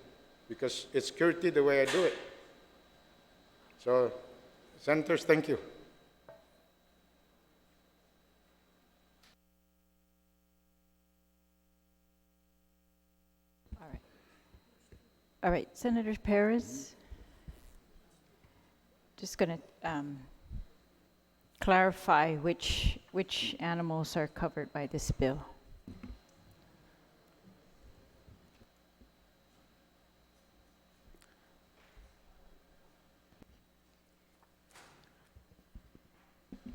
because it's cruelty the way I do it. So, Senators, thank you. All right, Senator Perez. Just going to clarify which animals are covered by this bill.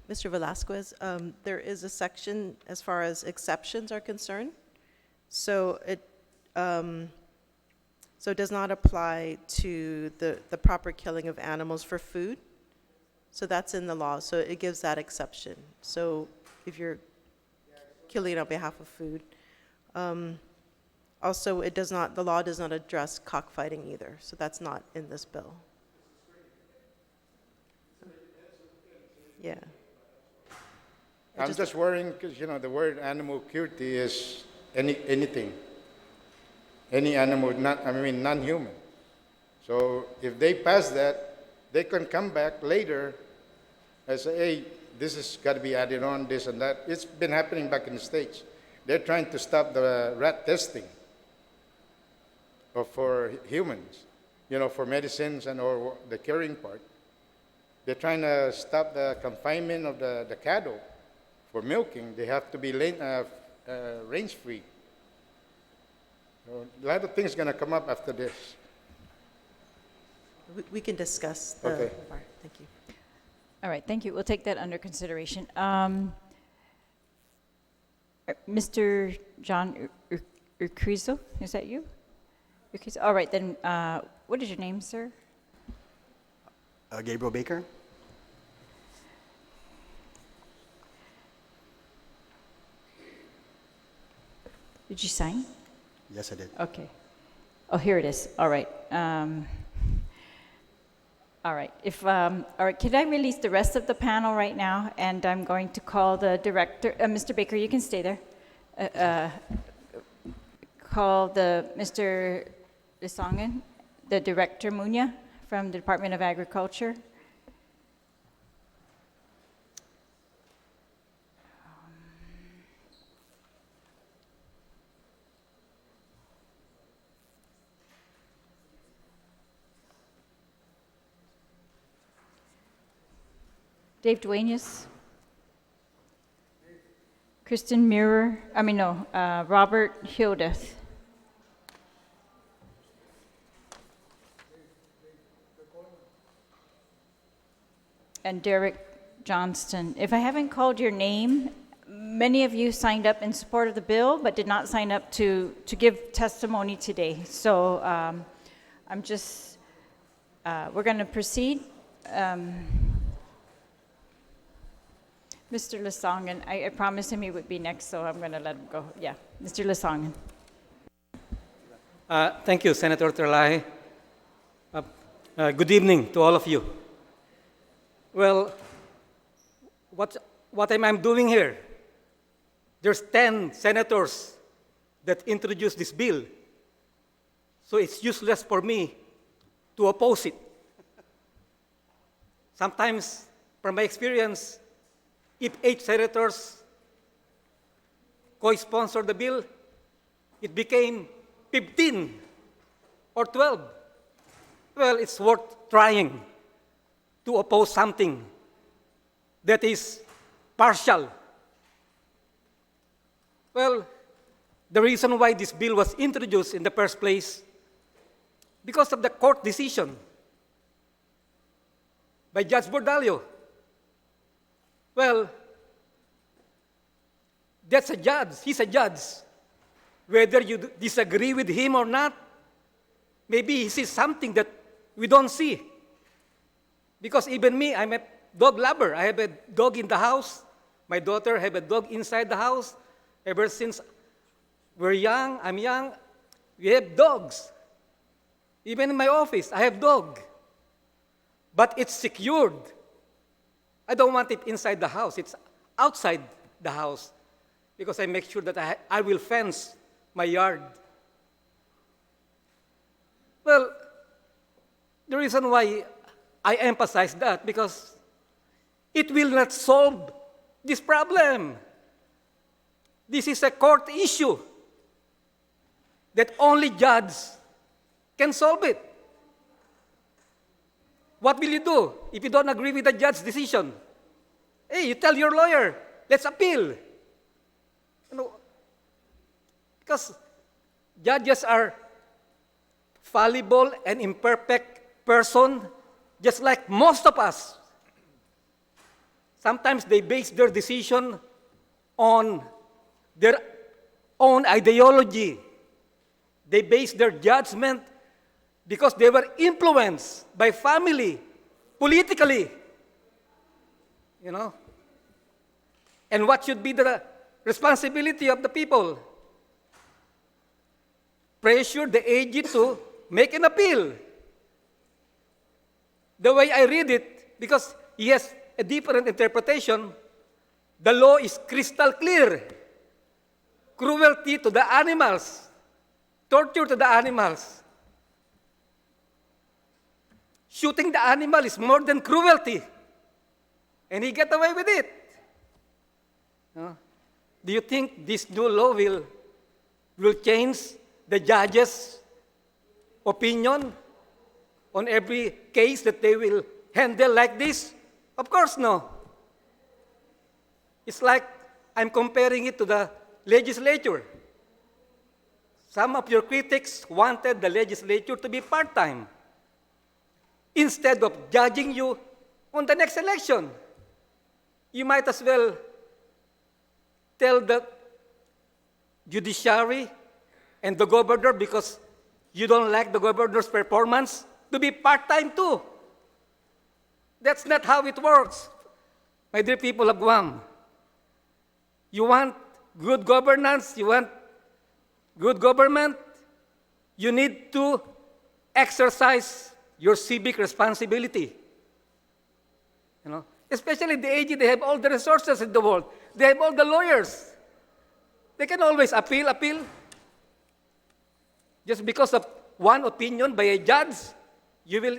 Mr. Velasquez, there is a section as far as exceptions are concerned. So it does not apply to the proper killing of animals for food. So that's in the law. So it gives that exception. So if you're killing on behalf of food. Also, the law does not address cockfighting either. So that's not in this bill. Yeah. I'm just worrying because, the word animal cruelty is anything. Any animal, non-human. So if they pass that, they can come back later and say, hey, this has got to be added on, this and that. It's been happening back in the States. They're trying to stop the rat testing for humans, for medicines or the curing part. They're trying to stop the confinement of the cattle for milking. They have to be range-free. So a lot of things are going to come up after this. We can discuss the Okay. part. Thank you. All right, thank you. We'll take that under consideration. Mr. John Urquizo, is that you? Urquizo? All right, then what is your name, sir? Gabriel Baker. Did you sign? Yes, I did. Okay. Oh, here it is. All right. All right. All right. Can I release the rest of the panel right now? And I'm going to call the director. Mr. Baker, you can stay there. Call Mr. Lisongan, the Director Munya from the Department of Agriculture. Dave Duenas. Kristen Muir, Robert Hildeth. and Derek Johnston. If I haven't called your name, many of you signed up in support of the bill, but did not sign up to give testimony today. So I'm just, we're going to proceed. Mr. Lasongan, I promised him he would be next, so I'm going to let him go. Yeah, Mr. Lasongan. Thank you, Senator Terlaje. Good evening to all of you. Well, what am I doing here? There's 10 senators that introduced this bill, so it's useless for me to oppose it. Sometimes, from my experience, if 8 senators co-sponsored the bill, it became 15 or 12. Well, it's worth trying to oppose something that is partial. Well, the reason why this bill was introduced in the first place, because of the court decision by Judge Bordallo. Well, that's a judge. He's a judge. Whether you disagree with him or not, maybe he sees something that we don't see. Because even me, I'm a dog lover. I have a dog in the house. My daughter have a dog inside the house. Ever since we're young, I'm young, we have dogs. Even in my office, I have dog. But it's secured. I don't want it inside the house. It's outside the house because I make sure that I will fence my yard. Well, the reason why I emphasize that because it will not solve this problem. This is a court issue that only judge can solve it. What will you do if you don't agree with the judge's decision? Hey, you tell your lawyer, let's appeal. You know, because judges are fallible and imperfect person, just like most of us. Sometimes they base their decision on their own ideology. They base their judgment because they were influenced by family, politically, you know. And what should be the responsibility of the people? Pressure the AG to make an appeal. The way I read it, because he has a different interpretation, the law is crystal clear. Cruelty to the animals, torture to the animals. Shooting the animal is more than cruelty. And he get away with it. Do you think this new law will change the judge's opinion on every case that they will handle like this? Of course no. It's like I'm comparing it to the legislature. Some of your critics wanted the legislature to be part-time instead of judging you on the next election. You might as well tell the judiciary and the governor, because you don't like the governor's performance, to be part-time too. That's not how it works, my dear people of Guam. You want good governance, you want good government, you need to exercise your civic responsibility. You know, especially the AG, they have all the resources in the world. They have all the lawyers. They can always appeal. Just because of one opinion by a judge, you will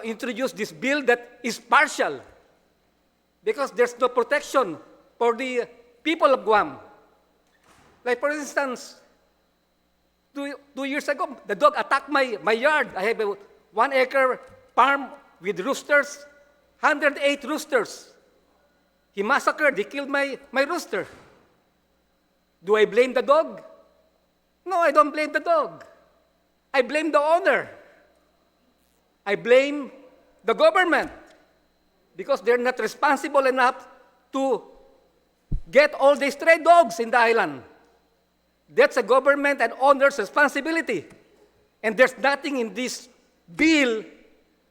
introduce this bill that is partial because there's no protection for the people of Guam. Like, for instance, two years ago, the dog attacked my yard. I have a 1 acre farm with roosters, 108 roosters. He massacred, he killed my rooster. Do I blame the dog? No, I don't blame the dog. I blame the owner. I blame the government because they're not responsible enough to get all these stray dogs in the island. That's a government and owner's responsibility. And there's nothing in this bill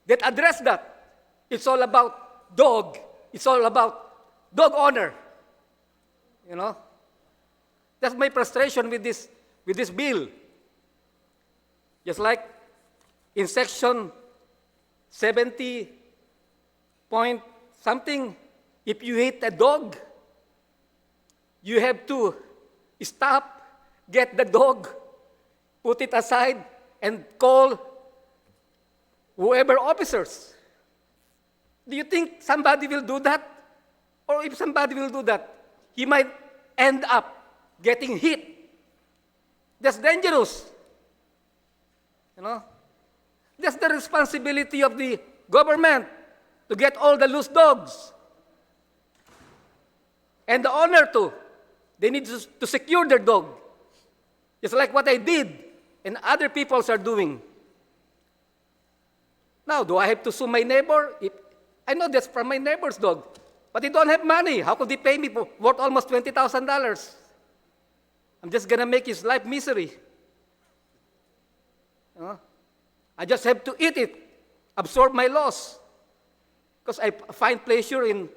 that address that. It's all about dog. It's all about dog owner. You know? That's my frustration with this bill. Just like in section 70 point something, if you hit a dog, you have to stop, get the dog, put it aside, and call whoever officers. Do you think somebody will do that? Or if somebody will do that, he might end up getting hit. That's dangerous. You know? That's the responsibility of the government to get all the loose dogs. And the owner too. They need to secure their dog. Just like what I did and other people are doing. Now, do I have to sue my neighbor? I know that's from my neighbor's dog, but they don't have money. How could they pay me for worth almost $20,000? I'm just going to make his life misery. I just have to eat it, absorb my loss. Because I find pleasure in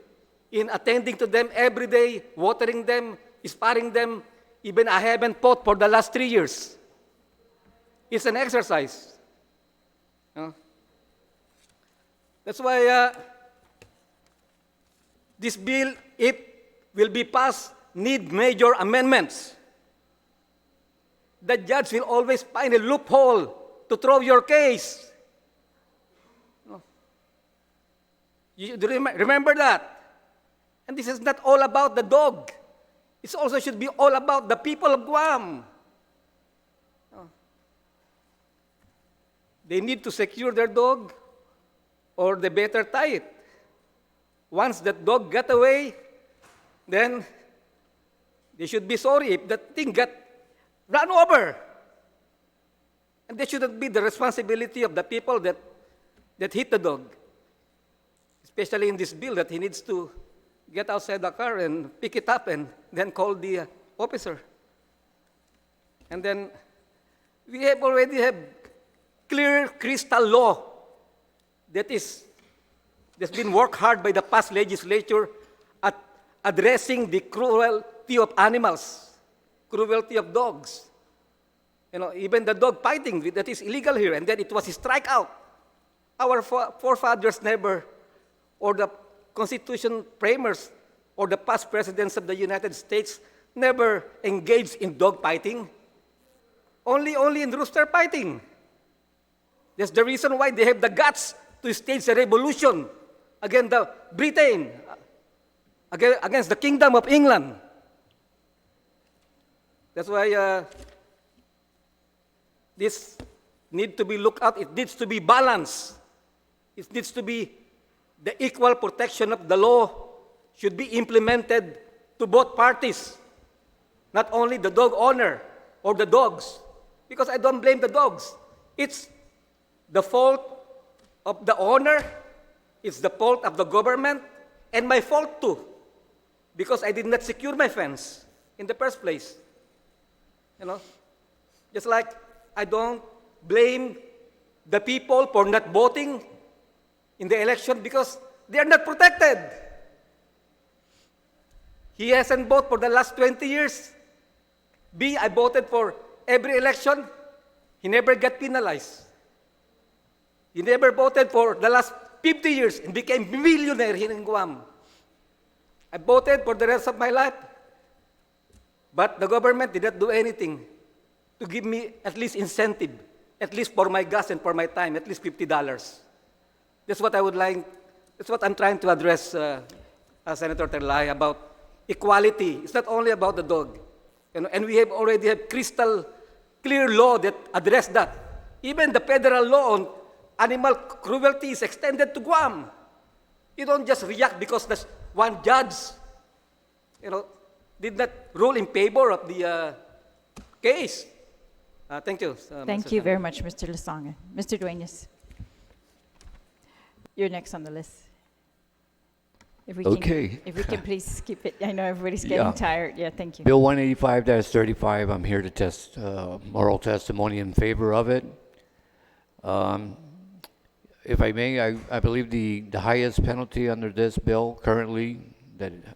attending to them every day, watering them, sparring them. Even I haven't fought for the last 3 years. It's an exercise. That's why this bill, if will be passed, need major amendments. The judge will always find a loophole to throw your case. You remember that. And this is not all about the dog. It also should be all about the people of Guam. They need to secure their dog, or they better tie it. Once that dog got away, then they should be sorry if that thing got run over. And that shouldn't be the responsibility of the people that hit the dog. Especially in this bill that he needs to get outside the car and pick it up and then call the officer. And then we already have clear crystal law that's been worked hard by the past legislature at addressing the cruelty of animals, cruelty of dogs. Even the dog fighting, that is illegal here, and then it was strike out. Our forefathers never, or the Constitution framers, or the past presidents of the United States never engaged in dog fighting. Only in rooster fighting. That's the reason why they have the guts to stage a revolution against Britain, against the Kingdom of England. That's why this needs to be looked at. It needs to be balanced. It needs to be the equal protection of the law should be implemented to both parties, not only the dog owner or the dogs, because I don't blame the dogs. It's the fault of the owner, it's the fault of the government, and my fault too, because I did not secure my fence in the first place. Just like I don't blame the people for not voting in the election because they are not protected. He hasn't voted for the last 20 years. I voted for every election. He never got penalized. He never voted for the last 50 years and became millionaire here in Guam. I voted for the rest of my life. But the government did not do anything to give me at least incentive, at least for my gas and for my time, at least $50. That's what I would like, that's what I'm trying to address, Senator Terlaje, about equality. It's not only about the dog. And we already have crystal clear law that address that. Even the federal law on animal cruelty is extended to Guam. You don't just react because there's one judge, did not rule in favor of the case. Thank you. Thank you very much, Mr. Lasanga. Mr. Duenas. You're next on the list. If we Okay. Can, if we can please keep it. I know everybody's getting Yeah. tired. Yeah, thank you. Bill 185-35, I'm here to test oral testimony in favor of it. If I may, I believe the highest penalty under this bill currently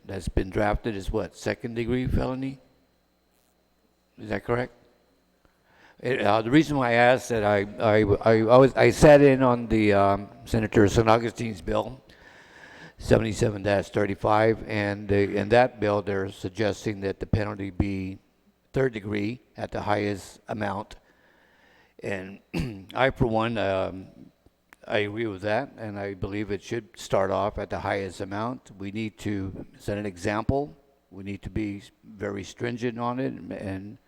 that's been drafted is what, second-degree felony? Is that correct? The reason why I asked that I sat in on the Senator San Augustine's bill, 77-35, and in that bill they're suggesting that the penalty be third degree at the highest amount. And I, for one, I agree with that, and I believe it should start off at the highest amount. We need to set an example. We need to be very stringent on it and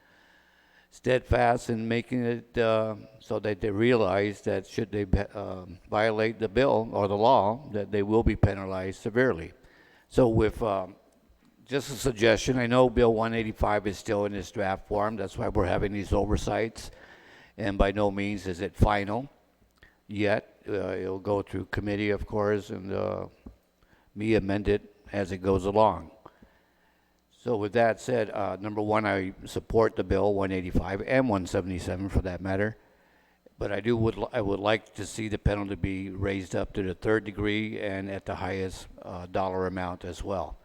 steadfast in making it so that they realize that should they violate the bill or the law, that they will be penalized severely. So with just a suggestion, I know Bill 185 is still in its draft form. That's why we're having these oversights. And by no means is it final yet. It'll go through committee, of course, and be amended as it goes along. So with that said, number one, I support the bill 185 and 177 for that matter. But I would like to see the penalty be raised up to the third degree and at the highest dollar amount as well.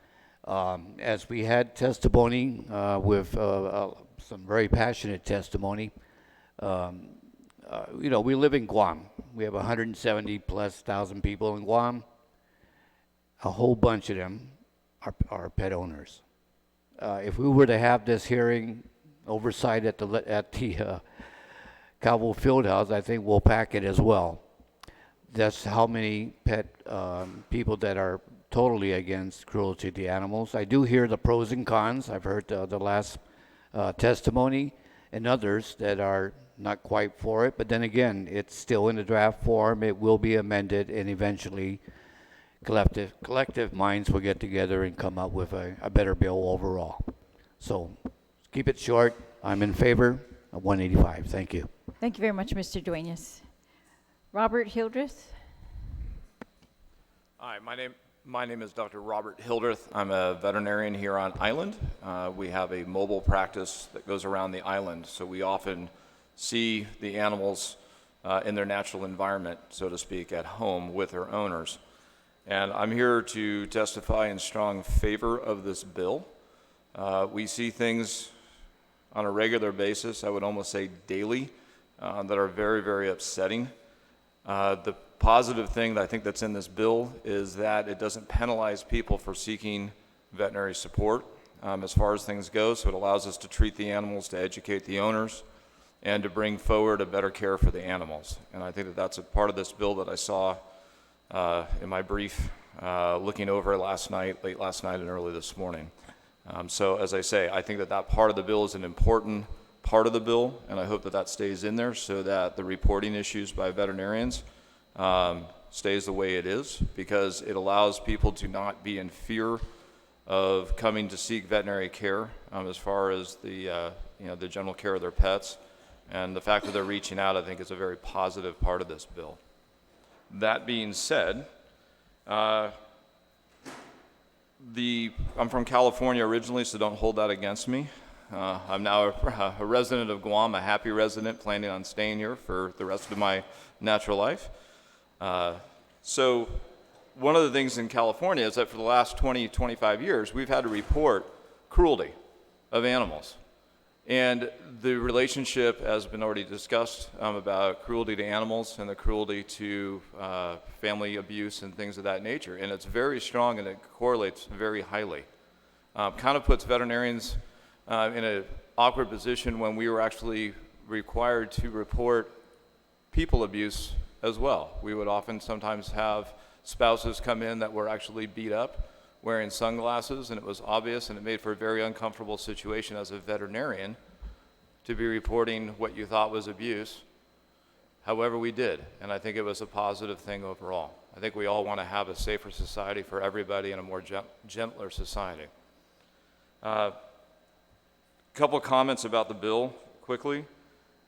As we had testimony with some very passionate testimony, you know, we live in Guam. We have 170,000+ people in Guam. A whole bunch of them are pet owners. If we were to have this hearing oversight at the Cabo Fieldhouse, I think we'll pack it as well. That's how many pet people that are totally against cruelty to animals. I do hear the pros and cons. I've heard the last testimony and others that are not quite for it. But then again, it's still in the draft form. It will be amended, and eventually collective minds will get together and come up with a better bill overall. So keep it short. I'm in favor of 185. Thank you. Thank you very much, Mr. Duenas. Robert Hildreth. Hi, my name is Dr. Robert Hildreth. I'm a veterinarian here on island. We have a mobile practice that goes around the island, so we often see the animals in their natural environment, so to speak, at home with their owners. And I'm here to testify in strong favor of this bill. We see things on a regular basis, I would almost say daily, that are very, very upsetting. The positive thing that I think that's in this bill is that it doesn't penalize people for seeking veterinary support as far as things go, so it allows us to treat the animals, to educate the owners, and to bring forward a better care for the animals. And I think that that's a part of this bill that I saw in my brief looking over late last night and early this morning. So as I say, I think that that part of the bill is an important part of the bill, and I hope that that stays in there so that the reporting issues by veterinarians stays the way it is, because it allows people to not be in fear of coming to seek veterinary care as far as the the general care of their pets. And the fact that they're reaching out, I think, is a very positive part of this bill. That being said, I'm from California originally, so don't hold that against me. I'm now a resident of Guam, a happy resident, planning on staying here for the rest of my natural life. So one of the things in California is that for the last 20, 25 years, we've had to report cruelty of animals. And the relationship has been already discussed about cruelty to animals and the cruelty to family abuse and things of that nature. And it's very strong, and it correlates very highly. Kind of puts veterinarians in an awkward position when we were actually required to report people abuse as well. We would often sometimes have spouses come in that were actually beat up wearing sunglasses, and it was obvious, and it made for a very uncomfortable situation as a veterinarian to be reporting what you thought was abuse. However, we did, and I think it was a positive thing overall. I think we all want to have a safer society for everybody and a more gentler society. Couple comments about the bill quickly.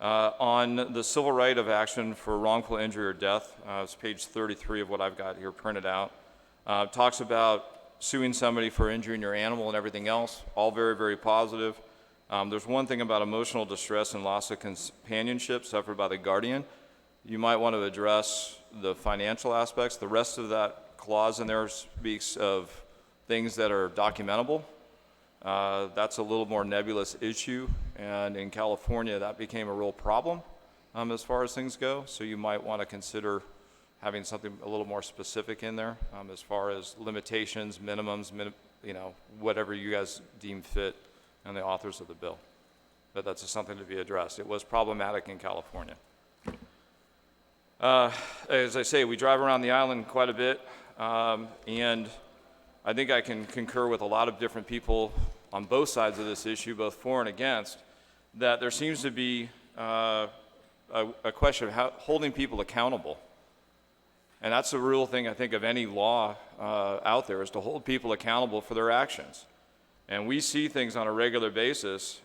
On the civil right of action for wrongful injury or death, it's page 33 of what I've got here printed out, talks about suing somebody for injuring your animal and everything else, all very, very positive. There's one thing about emotional distress and loss of companionship suffered by the guardian. You might want to address the financial aspects. The rest of that clause in there speaks of things that are documentable. That's a little more nebulous issue, and in California that became a real problem as far as things go, so you might want to consider having something a little more specific in there as far as limitations, minimums, whatever you guys deem fit, and the authors of the bill. But that's just something to be addressed. It was problematic in California. As I say, we drive around the island quite a bit, and I think I can concur with a lot of different people on both sides of this issue, both for and against, that there seems to be a question of holding people accountable. And that's the real thing, I think, of any law out there, is to hold people accountable for their actions. And we see things on a regular basis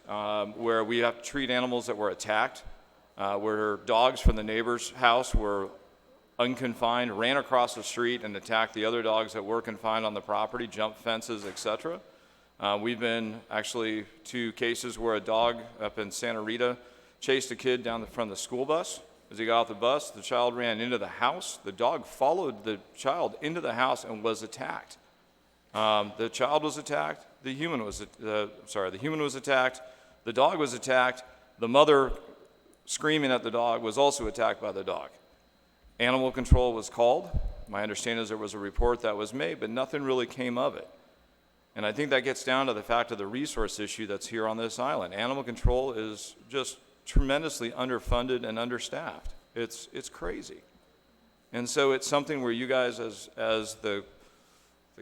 where we have to treat animals that were attacked, where dogs from the neighbor's house were unconfined, ran across the street and attacked the other dogs that were confined on the property, jumped fences, etc. We've been actually to cases where a dog up in Santa Rita chased a kid down from the school bus. As he got off the bus, the child ran into the house. The dog followed the child into the house and was attacked. The child was attacked. The human was attacked. The dog was attacked. The mother, screaming at the dog, was also attacked by the dog. Animal control was called. My understanding is there was a report that was made, but nothing really came of it. And I think that gets down to the fact of the resource issue that's here on this island. Animal control is just tremendously underfunded and understaffed. It's crazy. And so it's something where you guys, as the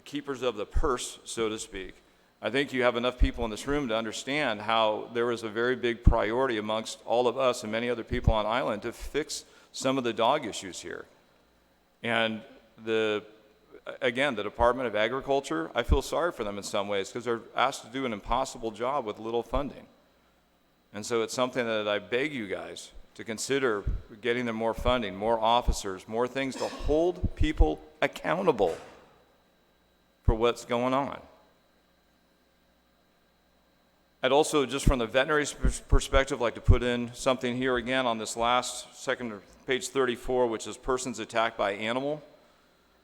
keepers of the purse, so to speak, I think you have enough people in this room to understand how there was a very big priority amongst all of us and many other people on island to fix some of the dog issues here. And again, the Department of Agriculture, I feel sorry for them in some ways because they're asked to do an impossible job with little funding. And so it's something that I beg you guys to consider getting them more funding, more officers, more things to hold people accountable for what's going on. I'd also, just from the veterinary perspective, like to put in something here again on this last second, page 34, which is persons attacked by animal.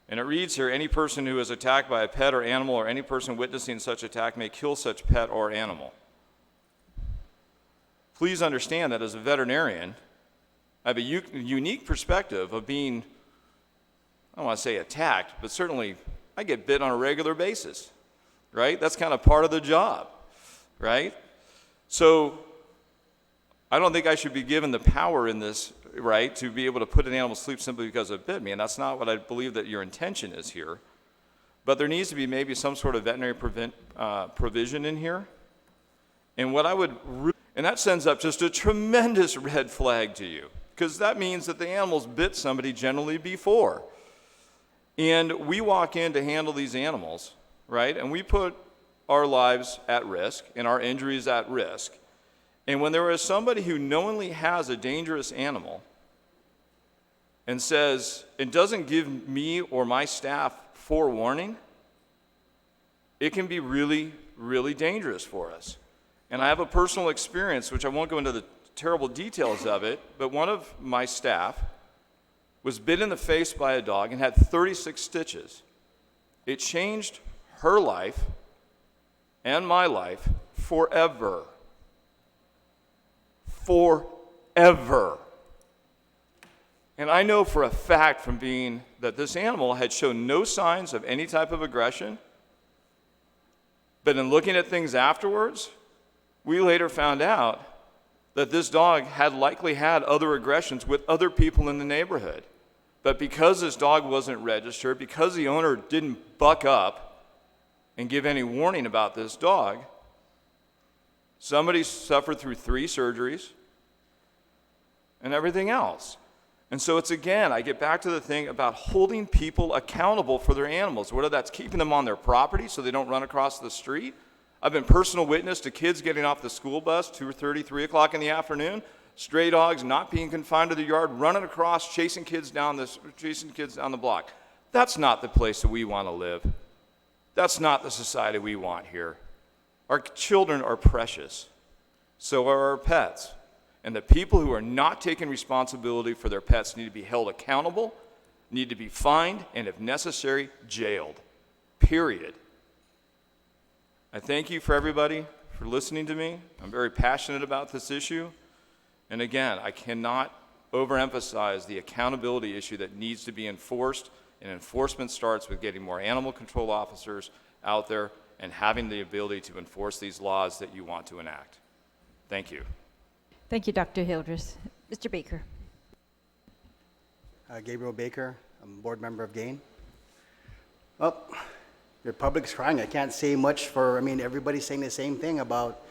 And it reads here, any person who is attacked by a pet or animal or any person witnessing such attack may kill such pet or animal. Please understand that as a veterinarian, I have a unique perspective of being, I don't want to say attacked, but certainly I get bit on a regular basis, right? That's kind of part of the job, right? So I don't think I should be given the power in this, right, to be able to put an animal to sleep simply because it bit me, and that's not what I believe that your intention is here. But there needs to be maybe some sort of veterinary provision in here. And what I would and that sends up just a tremendous red flag to you, because that means that the animals bit somebody generally before. And we walk in to handle these animals, right? And we put our lives at risk and our injuries at risk. And when there is somebody who knowingly has a dangerous animal and says, and doesn't give me or my staff forewarning, it can be really, really dangerous for us. And I have a personal experience, which I won't go into the terrible details of it, but one of my staff was bit in the face by a dog and had 36 stitches. It changed her life and my life forever. Forever. And I know for a fact from being that this animal had shown no signs of any type of aggression, but in looking at things afterwards, we later found out that this dog had likely had other aggressions with other people in the neighborhood. But because this dog wasn't registered, because the owner didn't buck up and give any warning about this dog, somebody suffered through 3 surgeries and everything else. And so it's, again, I get back to the thing about holding people accountable for their animals, whether that's keeping them on their property so they don't run across the street. I've been personal witness to kids getting off the school bus 2:30, 3 o'clock in the afternoon, Stray dogs not being confined to the yard, running across, chasing kids down the block. That's not the place that we want to live. That's not the society we want here. Our children are precious. So are our pets. And the people who are not taking responsibility for their pets need to be held accountable, need to be fined, and if necessary, jailed. Period. I thank you for everybody for listening to me. I'm very passionate about this issue. And again, I cannot overemphasize the accountability issue that needs to be enforced, and enforcement starts with getting more animal control officers out there and having the ability to enforce these laws that you want to enact. Thank you. Thank you, Dr. Hildreth. Mr. Baker. Gabriel Baker, I'm a board member of GAIN. Oh, the public's crying. I can't say much everybody's saying the same thing about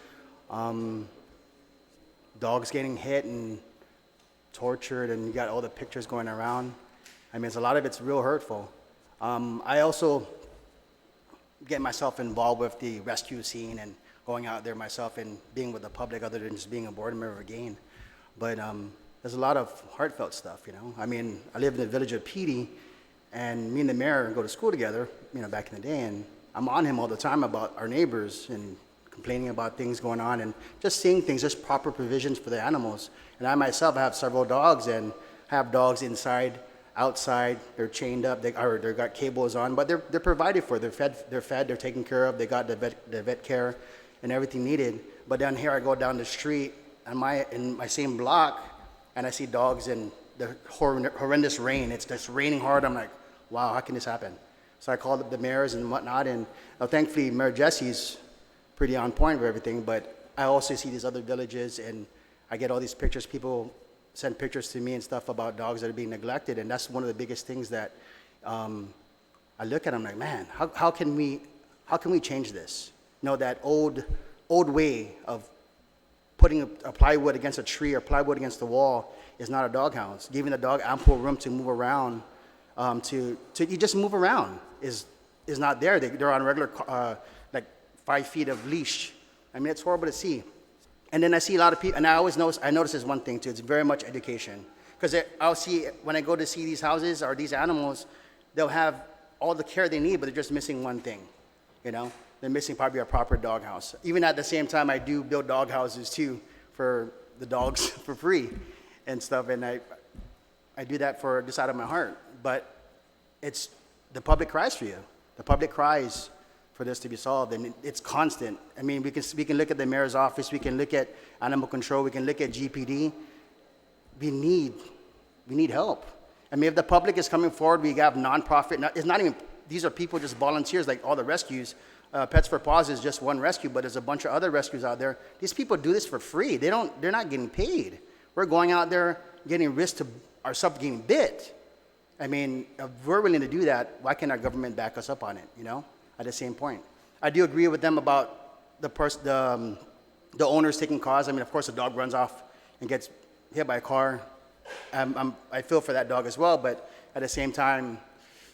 dogs getting hit and tortured, and you got all the pictures going around. A lot of it's real hurtful. I also get myself involved with the rescue scene and going out there myself and being with the public other than just being a board member of GAIN. But there's a lot of heartfelt stuff, I live in the village of Petey, and me and the mayor go to school together, back in the day, and I'm on him all the time about our neighbors and complaining about things going on and just seeing things, just proper provisions for the animals. And I myself have several dogs and have dogs inside, outside, they're chained up, they've got cables on, but they're provided for, they're fed, they're taken care of, they got the vet care and everything needed. But down here I go down the street in my same block and I see dogs in the horrendous rain. It's just raining hard. I'm like, wow, how can this happen? So I called up the mayors and whatnot, and thankfully Mayor Jesse's pretty on point with everything, but I also see these other villages and I get all these pictures. People send pictures to me and stuff about dogs that are being neglected, and that's one of the biggest things that I look at. I'm like, man, how can we change this? That old way of putting a plywood against a tree or plywood against the wall is not a doghouse. Giving the dog ample room to move around, to you just move around is not there. They're on regular 5 feet of leash. It's horrible to see. And then I see a lot of people, and I notice this one thing too, it's very much education. Because I'll see, when I go to see these houses or these animals, they'll have all the care they need, but they're just missing one thing, They're missing probably a proper dog house. Even at the same time, I do build dog houses too for the dogs for free and stuff, and I do that for just out of my heart. But it's, the public cries for you. The public cries for this to be solved, and it's constant. We can look at the mayor's office, we can look at animal control, we can look at GPD. We need help. If the public is coming forward, we have nonprofit. It's not even, these are people, just volunteers, like all the rescues. Pets for Paws is just one rescue, but there's a bunch of other rescues out there. These people do this for free. They're not getting paid. We're going out there getting risk to ourselves getting bit. If we're willing to do that, why can't our government back us up on it, at the same point? I do agree with them about the owners taking cause. Of course, the dog runs off and gets hit by a car. I feel for that dog as well, but at the same time,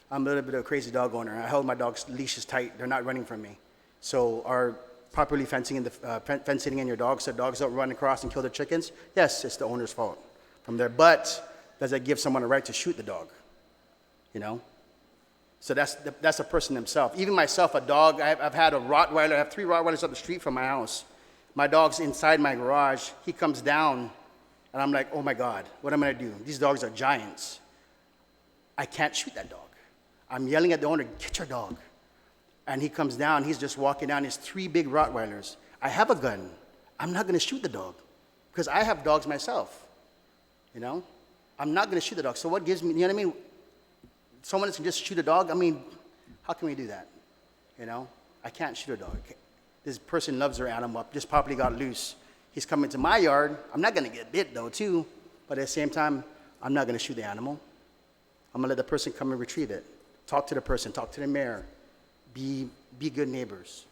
I'm a little bit of a crazy dog owner. I hold my dog's leashes tight. They're not running from me. So are properly fencing in your dogs so dogs don't run across and kill the chickens? Yes, it's the owner's fault from there. But does that give someone a right to shoot the dog? So that's a person himself. Even myself, a dog, I've had a Rottweiler. I have 3 Rottweilers up the street from my house. My dog's inside my garage. He comes down, and I'm like, oh my God, what am I going to do? These dogs are giants. I can't shoot that dog. I'm yelling at the owner, get your dog. And he comes down, he's just walking down, his 3 big Rottweilers. I have a gun. I'm not going to shoot the dog because I have dogs myself, I'm not going to shoot the dog. So what gives me, Someone can just shoot a dog? How can we do that? I can't shoot a dog. This person loves their animal, just properly got loose. He's coming to my yard. I'm not going to get bit though too, but at the same time, I'm not going to shoot the animal. I'm going to let the person come and retrieve it. Talk to the person, talk to the mayor. Be good neighbors,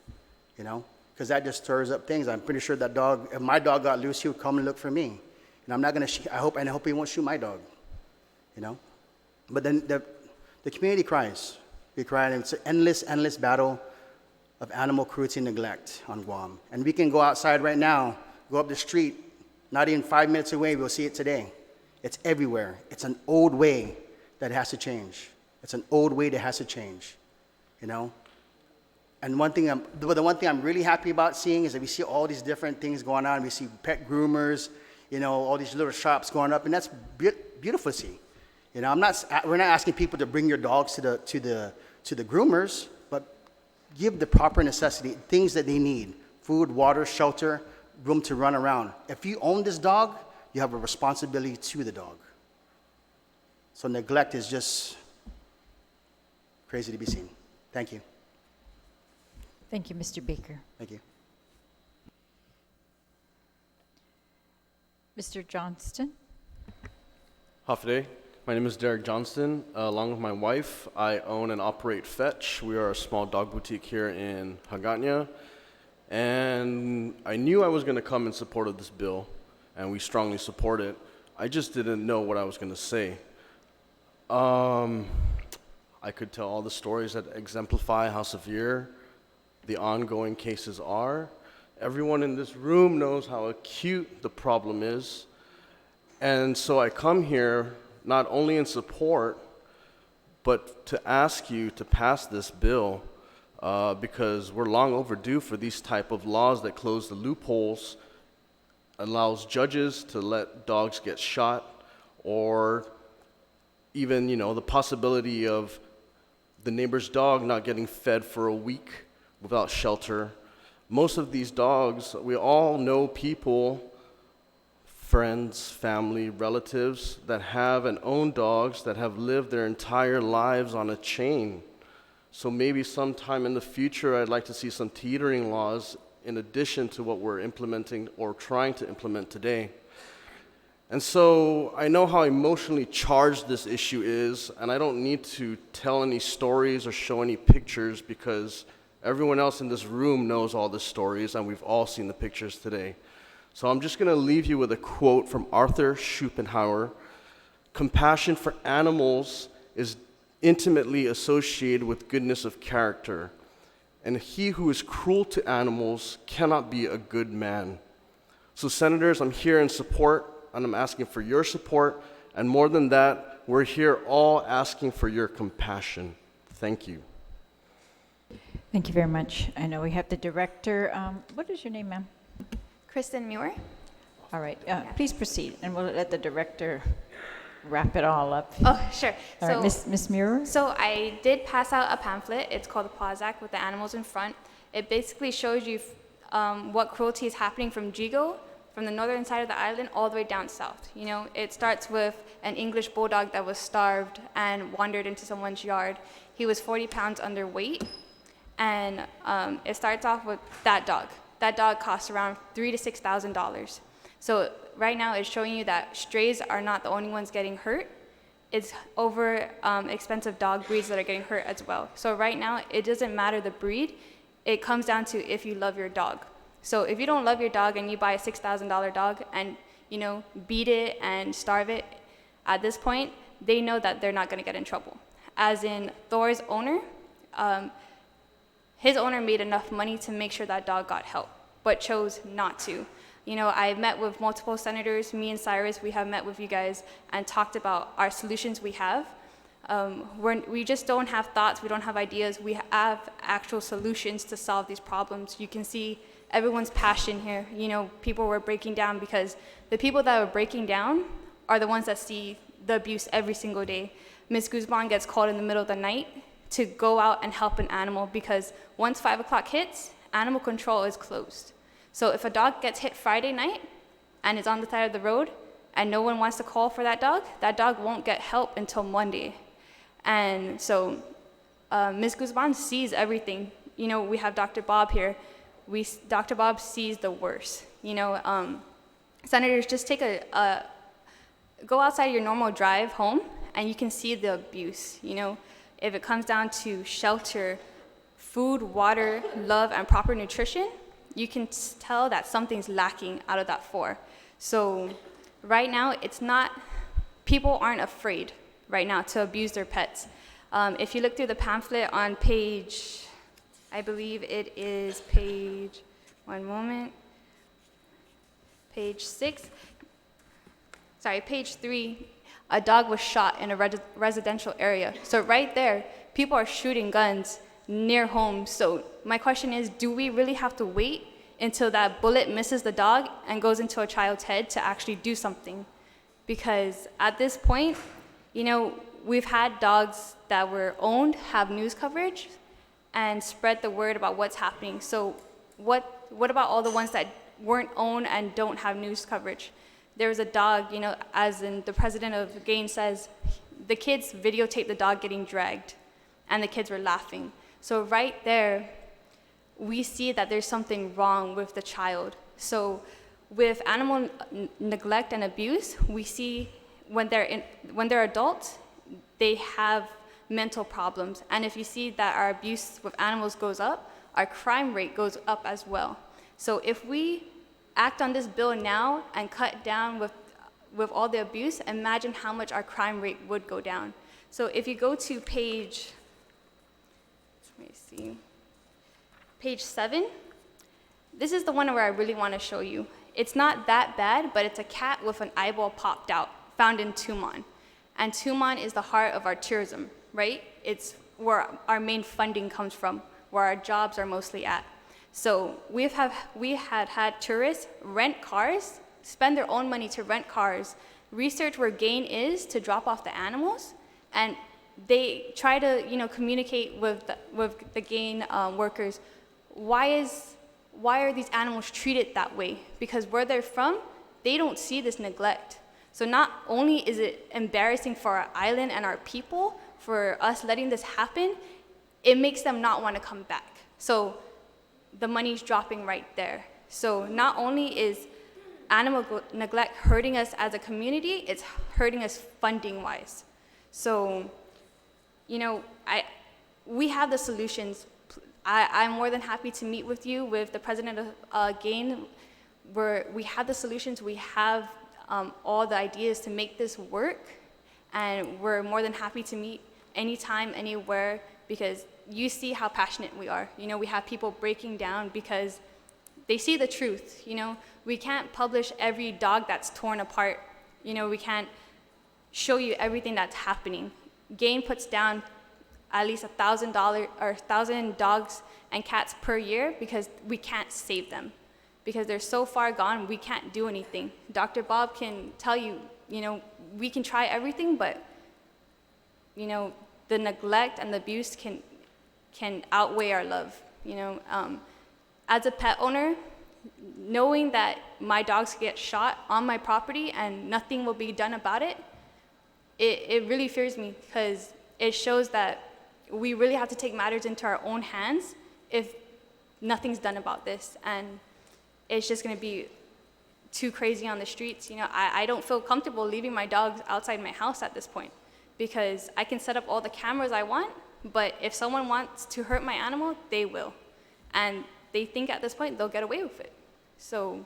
because that just stirs up things. I'm pretty sure that dog, if my dog got loose, he would come and look for me. And I'm not going to, I hope he won't shoot my dog, But then the community cries. We cry, and it's an endless battle of animal cruelty and neglect on Guam. And we can go outside right now, go up the street, Not even 5 minutes away, we'll see it today. It's everywhere. It's an old way that has to change. It's an old way that has to change, you know? And the one thing I'm really happy about seeing is that we see all these different things going on. We see pet groomers, you know, all these little shops going up, and that's beautiful to see. You know, we're not asking people to bring your dogs to the groomers, but give the proper necessity, things that they need: food, water, shelter, room to run around. If you own this dog, you have a responsibility to the dog. So neglect is just crazy to be seen. Thank you. Thank you, Mr. Baker. Thank you. Mr. Johnston? Hafaday. My name is Derek Johnston. Along with my wife, I own and operate Fetch. We are a small dog boutique here in Hagåtña. And I knew I was going to come in support of this bill, and we strongly support it. I just didn't know what I was going to say. I could tell all the stories that exemplify how severe the ongoing cases are. Everyone in this room knows how acute the problem is. And so I come here not only in support, but to ask you to pass this bill because we're long overdue for these type of laws that close the loopholes, allows judges to let dogs get shot, or even, you know, the possibility of the neighbor's dog not getting fed for a week without shelter. Most of these dogs, we all know people, friends, family, relatives that have and own dogs that have lived their entire lives on a chain. So maybe sometime in the future, I'd like to see some teetering laws in addition to what we're implementing or trying to implement today. And so I know how emotionally charged this issue is, and I don't need to tell any stories or show any pictures because everyone else in this room knows all the stories, and we've all seen the pictures today. So I'm just going to leave you with a quote from Arthur Schopenhauer. Compassion for animals is intimately associated with goodness of character, and he who is cruel to animals cannot be a good man. So senators, I'm here in support, and I'm asking for your support, and more than that, we're here all asking for your compassion. Thank you. Thank you very much. I know we have the director. What is your name, ma'am? Kristen Muir. All right. Please proceed, and we'll let the director wrap it all up. Oh, sure. All right, Ms. Muir? So I did pass out a pamphlet. It's called the Paws Act with the animals in front. It basically shows you what cruelty is happening from Jigo, from the northern side of the island, all the way down south. You know, it starts with an English bulldog that was starved and wandered into someone's yard. He was 40 pounds underweight, and it starts off with that dog. That dog costs around $3,000 to $6,000. So right now it's showing you that strays are not the only ones getting hurt. It's over expensive dog breeds that are getting hurt as well. So right now it doesn't matter the breed. It comes down to if you love your dog. So if you don't love your dog and you buy a $6,000 dog and, you know, beat it and starve it, at this point, they know that they're not going to get in trouble. As in Thor's owner, his owner made enough money to make sure that dog got help, but chose not to. You know, I met with multiple senators. Me and Cyrus, we have met with you guys and talked about our solutions we have. We just don't have thoughts, we don't have ideas. We have actual solutions to solve these problems. You can see everyone's passion here. You know, people were breaking down because the people that were breaking down are the ones that see the abuse every single day. Ms. Guzman gets called in the middle of the night to go out and help an animal because once 5 o'clock hits, animal control is closed. So if a dog gets hit Friday night and is on the side of the road and no one wants to call for that dog won't get help until Monday. And so Ms. Guzman sees everything. You know, we have Dr. Bob here. Dr. Bob sees the worst. You know, senators, just take go outside your normal drive home and you can see the abuse. You know, if it comes down to shelter, food, water, love, and proper nutrition, you can tell that something's lacking out of that 4. So right now, people aren't afraid right now to abuse their pets. If you look through the pamphlet on page, I believe it is page page 3, a dog was shot in a residential area. So right there, people are shooting guns near homes. So my question is, do we really have to wait until that bullet misses the dog and goes into a child's head to actually do something? Because at this point, we've had dogs that were owned have news coverage and spread the word about what's happening. So what about all the ones that weren't owned and don't have news coverage? There was a dog, as in the president of GAIN says, the kids videotaped the dog getting dragged, and the kids were laughing. So right there, we see that there's something wrong with the child. So with animal neglect and abuse, we see when they're adults, they have mental problems. And if you see that our abuse with animals goes up, our crime rate goes up as well. So if we act on this bill now and cut down with all the abuse, imagine how much our crime rate would go down. So if you go to page 7, this is the one where I really want to show you. It's not that bad, but it's a cat with an eyeball popped out, found in Tumon. And Tumon is the heart of our tourism, right? It's where our main funding comes from, where our jobs are mostly at. So we had tourists rent cars, spend their own money to rent cars, research where GAIN is to drop off the animals, and they try to communicate with the GAIN workers. Why are these animals treated that way? Because where they're from, they don't see this neglect. So not only is it embarrassing for our island and our people for us letting this happen, it makes them not want to come back. So the money's dropping right there. So not only is animal neglect hurting us as a community, it's hurting us funding-wise. So, we have the solutions. I'm more than happy to meet with you, with the president of GAIN, where we have the solutions, we have all the ideas to make this work, and we're more than happy to meet anytime, anywhere, because you see how passionate we are. We have people breaking down because they see the truth. We can't publish every dog that's torn apart. We can't show you everything that's happening. GAIN puts down at least $1,000 dogs and cats per year because we can't save them. Because they're so far gone, we can't do anything. Dr. Bob can tell you, we can try everything, but, the neglect and the abuse can outweigh our love. As a pet owner, knowing that my dogs get shot on my property and nothing will be done about it, it really fears me, because it shows that we really have to take matters into our own hands if nothing's done about this. And it's just going to be too crazy on the streets. I don't feel comfortable leaving my dogs outside my house at this point, because I can set up all the cameras I want, but if someone wants to hurt my animal, they will. And they think at this point they'll get away with it. So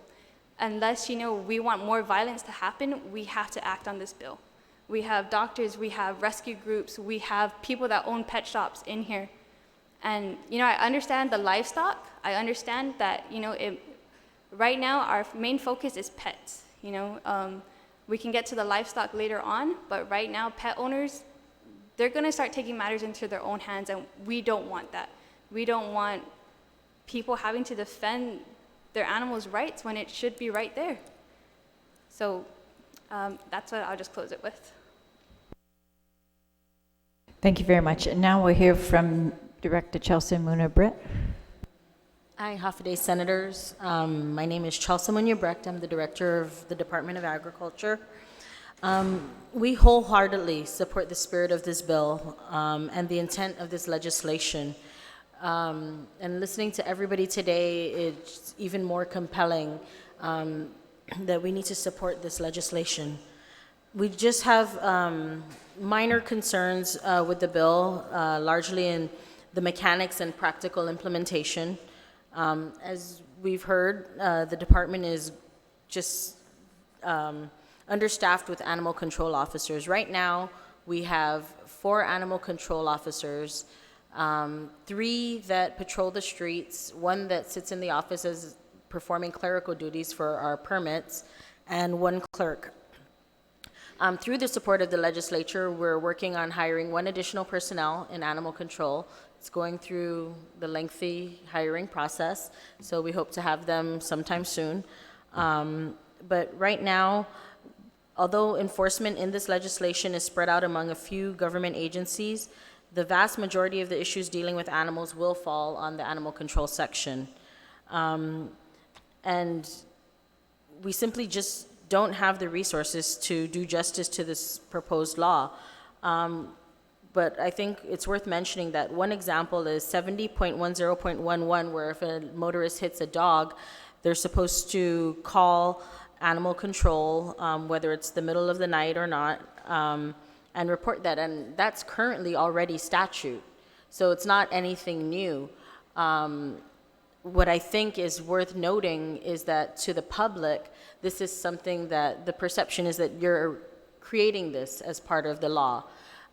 unless, we want more violence to happen, we have to act on this bill. We have doctors, we have rescue groups, we have people that own pet shops in here. And, I understand the livestock. I understand that, right now our main focus is pets. We can get to the livestock later on, but right now pet owners, they're gonna start taking matters into their own hands, and we don't want that. We don't want people having to defend their animals' rights when it should be right there. So that's what I'll just close it with. Thank you very much. And now we'll hear from Director Chelsea Muna-Brett. Hi, Hafa-Day Senators. My name is Chelsea Munya-Brecht. I'm the Director of the Department of Agriculture. We wholeheartedly support the spirit of this bill and the intent of this legislation. And listening to everybody today, it's even more compelling that we need to support this legislation. We just have minor concerns with the bill, largely in the mechanics and practical implementation. As we've heard, the department is just understaffed with animal control officers. Right now, we have 4 animal control officers, 3 that patrol the streets, 1 that sits in the office as performing clerical duties for our permits, and 1 clerk. Through the support of the legislature, we're working on hiring 1 additional personnel in animal control. It's going through the lengthy hiring process, so we hope to have them sometime soon. But right now, although enforcement in this legislation is spread out among a few government agencies, the vast majority of the issues dealing with animals will fall on the animal control section. And we simply just don't have the resources to do justice to this proposed law. But I think it's worth mentioning that one example is 70.10.11, where if a motorist hits a dog, they're supposed to call animal control, whether it's the middle of the night or not, and report that. And that's currently already statute. So it's not anything new. What I think is worth noting is that to the public, this is something that the perception is that you're creating this as part of the law.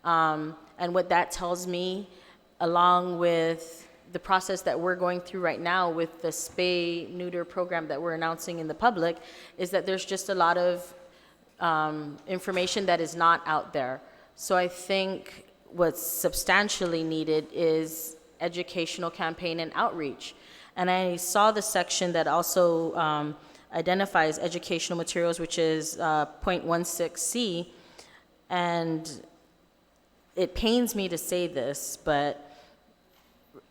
And what that tells me, along with the process that we're going through right now with the spay-neuter program that we're announcing in the public, is that there's just a lot of information that is not out there. So I think what's substantially needed is educational campaign and outreach. And I saw the section that also identifies educational materials, which is .16C, and it pains me to say this, but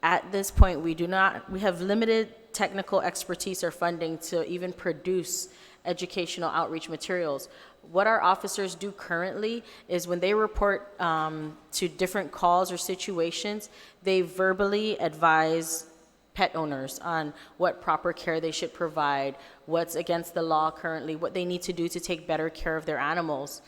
at this point we have limited technical expertise or funding to even produce educational outreach materials. What our officers do currently is when they report to different calls or situations, they verbally advise pet owners on what proper care they should provide, what's against the law currently, what they need to do to take better care of their animals.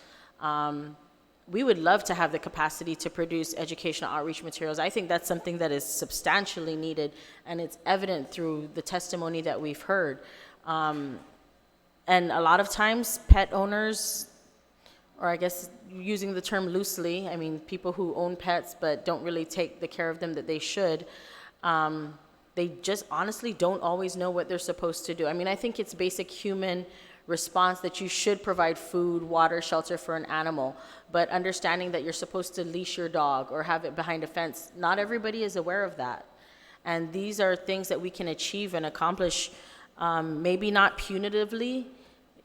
We would love to have the capacity to produce educational outreach materials. I think that's something that is substantially needed, and it's evident through the testimony that we've heard. And a lot of times pet owners, or I guess using the term loosely, I mean people who own pets but don't really take the care of them that they should, they just honestly don't always know what they're supposed to do. I mean, I think it's basic human response that you should provide food, water, shelter for an animal, but understanding that you're supposed to leash your dog or have it behind a fence, not everybody is aware of that. And these are things that we can achieve and accomplish, maybe not punitively,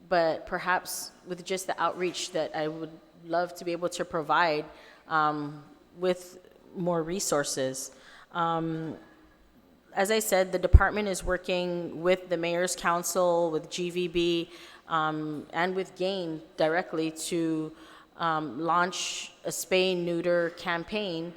but perhaps with just the outreach that I would love to be able to provide with more resources. As I said, the department is working with the Mayor's Council, with GVB, and with GAIN directly to launch a spay-neuter campaign.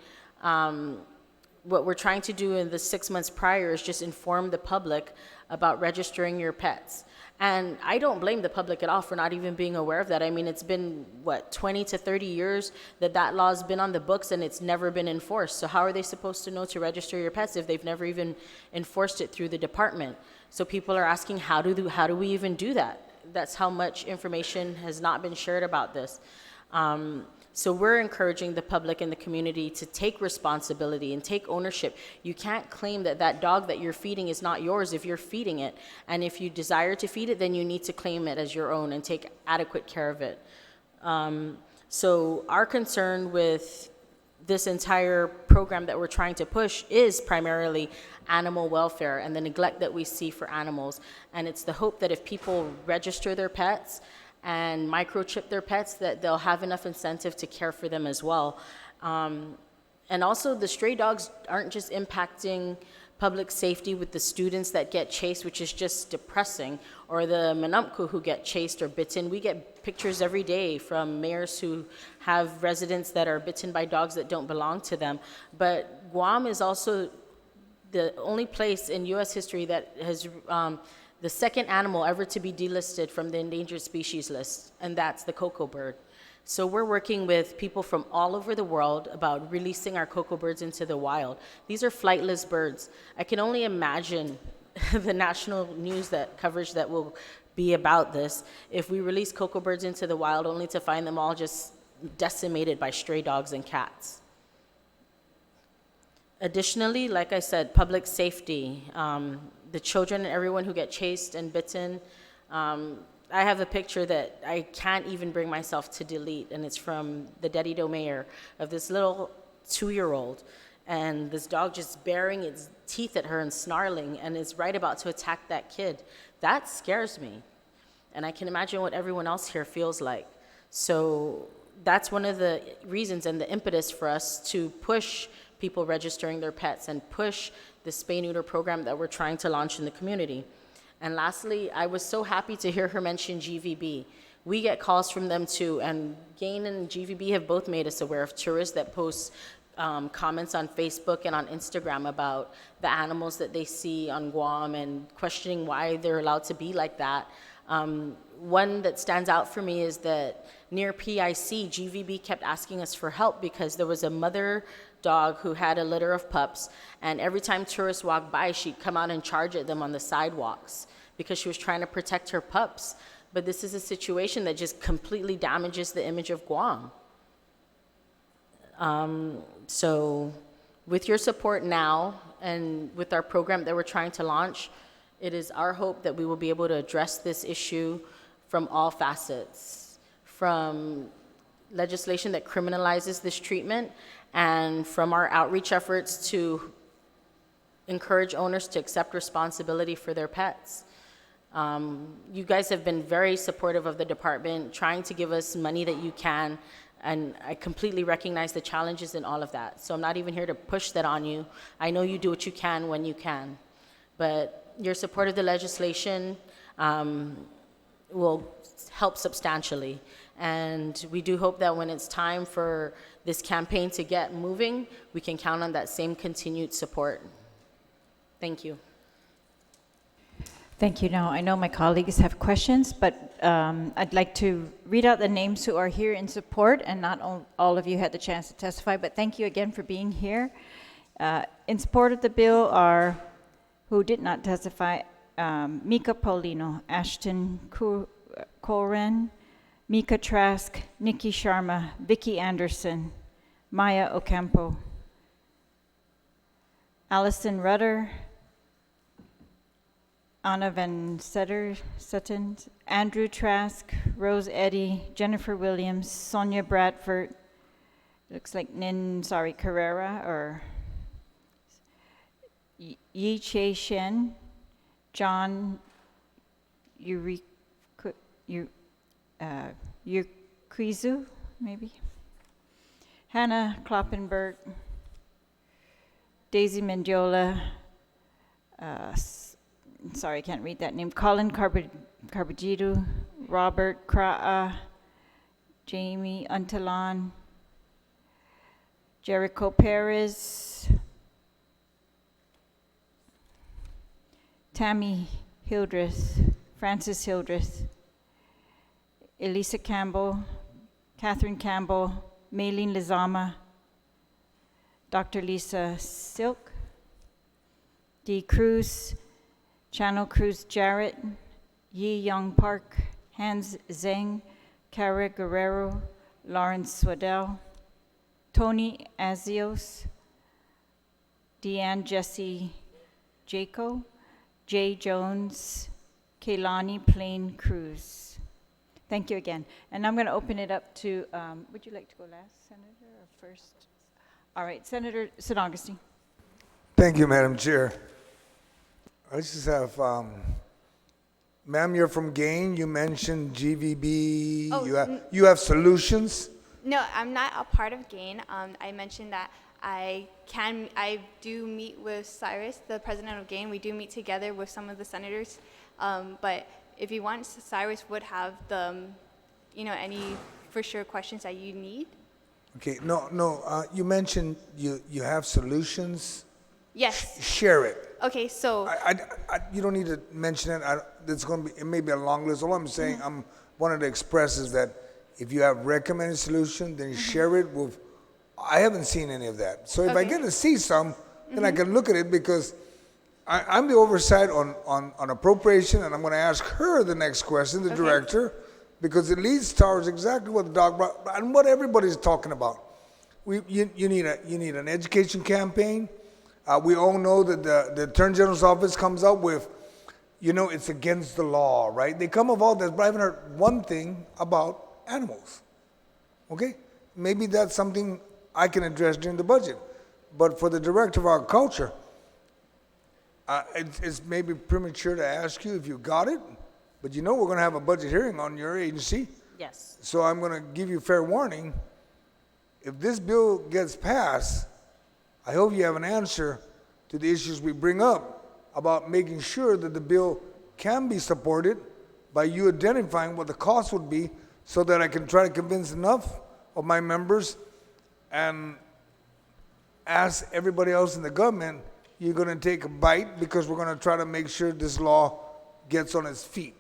What we're trying to do in the 6 months prior is just inform the public about registering your pets. And I don't blame the public at all for not even being aware of that. I mean, it's been, 20 to 30 years that law has been on the books and it's never been enforced. So how are they supposed to know to register your pets if they've never even enforced it through the department? So people are asking, how do we even do that? That's how much information has not been shared about this. So we're encouraging the public and the community to take responsibility and take ownership. You can't claim that dog that you're feeding is not yours if you're feeding it. And if you desire to feed it, then you need to claim it as your own and take adequate care of it. So our concern with this entire program that we're trying to push is primarily animal welfare and the neglect that we see for animals. And it's the hope that if people register their pets and microchip their pets, that they'll have enough incentive to care for them as well. And also the stray dogs aren't just impacting public safety with the students that get chased, which is just depressing, or the Manamku who get chased or bitten. We get pictures every day from mayors who have residents that are bitten by dogs that don't belong to them. But Guam is also the only place in US history that has the second animal ever to be delisted from the endangered species list, and that's the cocoa bird. So we're working with people from all over the world about releasing our cocoa birds into the wild. These are flightless birds. I can only imagine the national news coverage that will be about this if we release cocoa birds into the wild only to find them all just decimated by stray dogs and cats. Additionally, like I said, public safety. the children and everyone who get chased and bitten. I have a picture that I can't even bring myself to delete, and it's from the Dedido mayor of this little 2-year-old, and this dog just baring its teeth at her and snarling, and is right about to attack that kid. That scares me, and I can imagine what everyone else here feels like. So that's one of the reasons and the impetus for us to push people registering their pets and push the spay-neuter program that we're trying to launch in the community. And lastly, I was so happy to hear her mention GVB. We get calls from them too, and GAIN and GVB have both made us aware of tourists that post comments on Facebook and on Instagram about the animals that they see on Guam and questioning why they're allowed to be like that. One that stands out for me is that near PIC, GVB kept asking us for help because there was a mother dog who had a litter of pups, and every time tourists walked by, she'd come out and charge at them on the sidewalks because she was trying to protect her pups. But this is a situation that just completely damages the image of Guam. So with your support now and with our program that we're trying to launch, it is our hope that we will be able to address this issue from all facets, from legislation that criminalizes this treatment, and from our outreach efforts to encourage owners to accept responsibility for their pets. You guys have been very supportive of the department, trying to give us money that you can, and I completely recognize the challenges in all of that. So I'm not even here to push that on you. I know you do what you can when you can. But your support of the legislation will help substantially. And we do hope that when it's time for this campaign to get moving, we can count on that same continued support. Thank you. Thank you. Now, I know my colleagues have questions, but I'd like to read out the names who are here in support, and not all of you had the chance to testify, but thank you again for being here. In support of the bill are, who did not testify, Mika Paulino, Ashton Koren, Mika Trask, Nikki Sharma, Vicky Anderson, Maya Ocampo, Allison Rudder, Anna Van Sutton, Andrew Trask, Rose Eddy, Jennifer Williams, Sonia Bradford, looks like Carrera, or Yi Che Shen, John Yukrizu, maybe, Hannah Kloppenberg, Daisy Mendiola, sorry, I can't read that name, Colin Carbagidu, Robert Kra'a, Jamie Untalan, Jericho Perez, Tammy Hildreth, Francis Hildreth, Elisa Campbell, Catherine Campbell, Maylene Lizama, Dr. Lisa Silk, Dee Cruz, Channel Cruz Jarrett, Yi Young Park, Hans Zeng, Kara Guerrero, Lawrence Swaddell, Tony Azios, Deanne Jesse Jaco, Jay Jones, Kaylani Plain Cruz. Thank you again. And I'm going to open it up to, would you like to go last, Senator, or first? All right, Senator St. Augustine. Thank you, Madam Chair. I just have, ma'am, you're from GAIN. You mentioned GVB. Oh, you have solutions. No, I'm not a part of GAIN. I mentioned that I do meet with Cyrus, the president of GAIN. We do meet together with some of the senators. But if you want, Cyrus would have the, any for sure questions that you need. Okay, you mentioned you have solutions. Yes. Share it. Okay, so. You don't need to mention it. It may be a long list. All I'm saying, I'm wanted to express is that if you have recommended solution, then share it with. I haven't seen any of that. So if I get to see some, then I can look at it, because I'm the oversight on appropriation, and I'm going to ask her the next question, the director, because it leads towards exactly what the dog brought and what everybody's talking about. You need an education campaign. We all know that the Attorney General's office comes up with, it's against the law, right? They come up with all this, but I haven't heard one thing about animals. Okay? Maybe that's something I can address during the budget. But for the Director of Agriculture, it's maybe premature to ask you if you got it, but we're going to have a budget hearing on your agency. Yes. So I'm going to give you fair warning. If this bill gets passed, I hope you have an answer to the issues we bring up about making sure that the bill can be supported by you identifying what the cost would be so that I can try to convince enough of my members and ask everybody else in the government, you're going to take a bite because we're going to try to make sure this law gets on its feet.